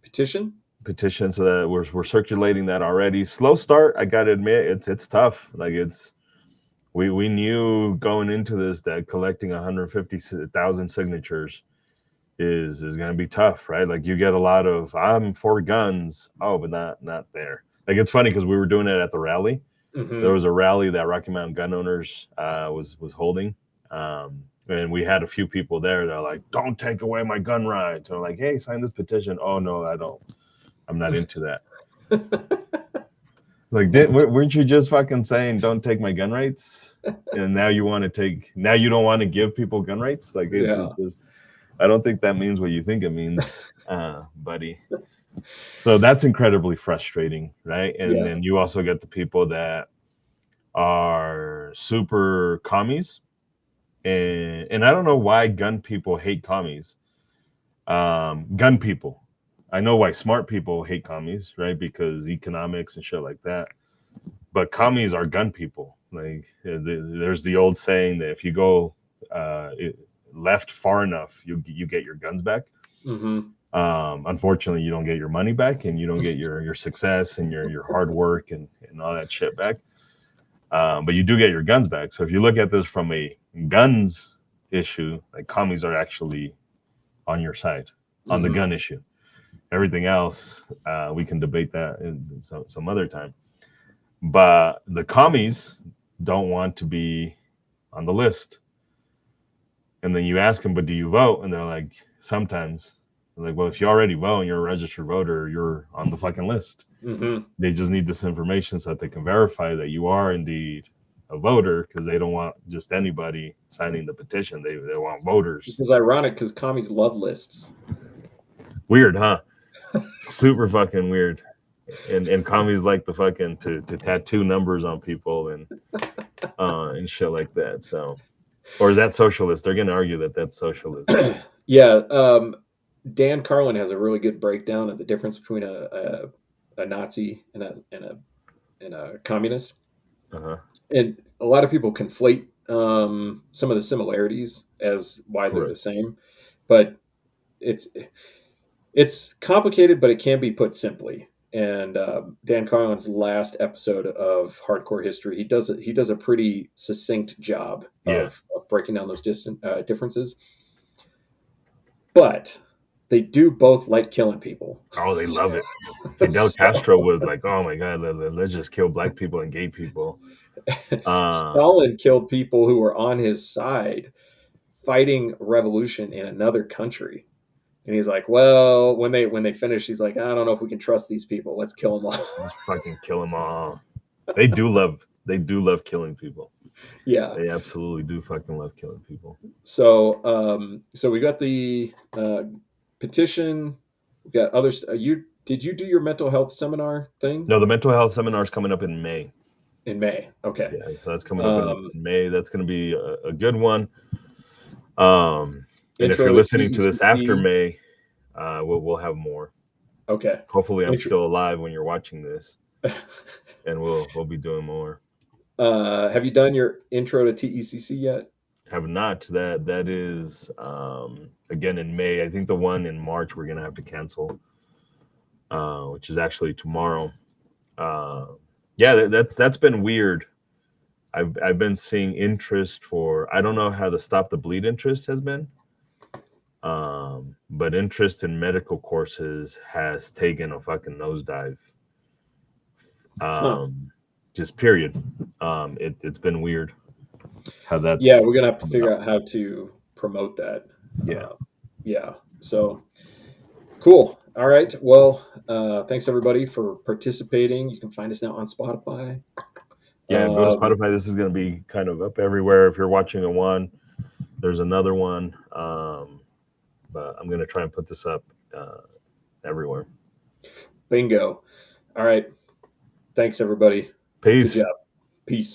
Speaker 2: petition.
Speaker 1: petition, so that we're circulating that already. Slow start, I gotta admit, it's tough. Like it's we knew going into this that collecting 150,000 signatures is going to be tough, right? Like you get a lot of I'm for guns, oh, but not there. Like it's funny because we were doing it at the rally. There
Speaker 2: Hmm.
Speaker 1: was a rally that Rocky Mountain Gun Owners was holding, and we had a few people there that are like, "Don't take away my gun rights." And I'm like, "Hey, sign this petition." Oh no, I don't. I'm not into that. Like, weren't you just fucking saying don't take my gun rights? And now you want to take. Now you don't want to give people gun rights? Like it
Speaker 2: Yeah,
Speaker 1: just. I don't think that means what you think it means, buddy. So that's incredibly frustrating, right? And
Speaker 2: yeah.
Speaker 1: then you also get the people that are super commies, and I don't know why gun people hate commies. Gun people, I know why smart people hate commies, right? Because economics and shit like that. But commies are gun people. Like there's the old saying that if you go uh, left far enough, you get your guns back.
Speaker 2: Hmm.
Speaker 1: Unfortunately, you don't get your money back, and you don't get your success and your hard work and all that shit back. But you do get your guns back. So if you look at this from a guns issue, like commies are actually on your side on the
Speaker 2: Hmm.
Speaker 1: gun issue. Everything else, we can debate that in some other time. But the commies don't want to be on the list. And then you ask them, but do you vote? And they're like, sometimes. They're like, well, if you already vote and you're a registered voter, you're on the fucking list.
Speaker 2: Hmm.
Speaker 1: They just need this information so that they can verify that you are indeed a voter because they don't want just anybody signing the petition. They want
Speaker 2: Which
Speaker 1: voters.
Speaker 2: is ironic because commies love lists.
Speaker 1: Weird, huh? Super fucking weird. And commies like the fucking to tattoo numbers on people and shit like that. So, or is that socialist? They're gonna argue that that's socialism.
Speaker 2: Yeah, Dan Carlin has a really good breakdown of the difference between a Nazi and a communist,
Speaker 1: Uh huh.
Speaker 2: and a lot of people conflate some of the similarities as why they're the
Speaker 1: Correct.
Speaker 2: same, but it's it's complicated, but it can be put simply. And Dan Carlin's last episode of Hardcore History, he does a pretty succinct job
Speaker 1: Yeah.
Speaker 2: of breaking down those differences. But they do both like killing people.
Speaker 1: Oh, they love it. Fidel
Speaker 2: So
Speaker 1: Castro was like, "Oh my God, let's just kill black people and gay people." Uh,
Speaker 2: Stalin killed people who were on his side fighting revolution in another country. And he's like, well, when they finish, he's like, I don't know if we can trust these people. Let's kill them all.
Speaker 1: just fucking kill them all. They do love killing people.
Speaker 2: Yeah.
Speaker 1: They absolutely do fucking love killing people.
Speaker 2: So so we got the petition. We got others. You did you do your mental health seminar thing
Speaker 1: No, the mental health seminar is coming up in May.
Speaker 2: in May? Okay.
Speaker 1: Yeah, so that's coming up
Speaker 2: Um,
Speaker 1: in May. That's going to be a good one. And if
Speaker 2: intro
Speaker 1: you're
Speaker 2: to
Speaker 1: listening to this after
Speaker 2: TECC.
Speaker 1: May, we'll have more.
Speaker 2: Okay.
Speaker 1: Hopefully, I'm
Speaker 2: Intro,
Speaker 1: still alive when you're watching this, and we'll be doing more.
Speaker 2: have you done your intro to TECC yet?
Speaker 1: Have not. That is again in May. I think the one in March we're gonna have to cancel, which is actually tomorrow. Uh, yeah, that's been weird. I've been seeing interest for. I don't know how the stop the bleed interest has been, but interest in medical courses has taken a fucking nosedive.
Speaker 2: Huh.
Speaker 1: Just period. It's been weird how
Speaker 2: Yeah,
Speaker 1: that's
Speaker 2: we're gonna have to
Speaker 1: coming
Speaker 2: figure
Speaker 1: up.
Speaker 2: out how to promote that.
Speaker 1: Yeah.
Speaker 2: Uh, yeah. So cool. All right. Well, thanks everybody for participating. You can find us now on Spotify.
Speaker 1: Yeah, go to
Speaker 2: Um,
Speaker 1: Spotify. This is going to be kind of up everywhere. If you're watching a one, there's another one. But I'm going to try and put this up everywhere.
Speaker 2: Bingo. All right. Thanks everybody. Good
Speaker 1: Peace.
Speaker 2: job. Peace.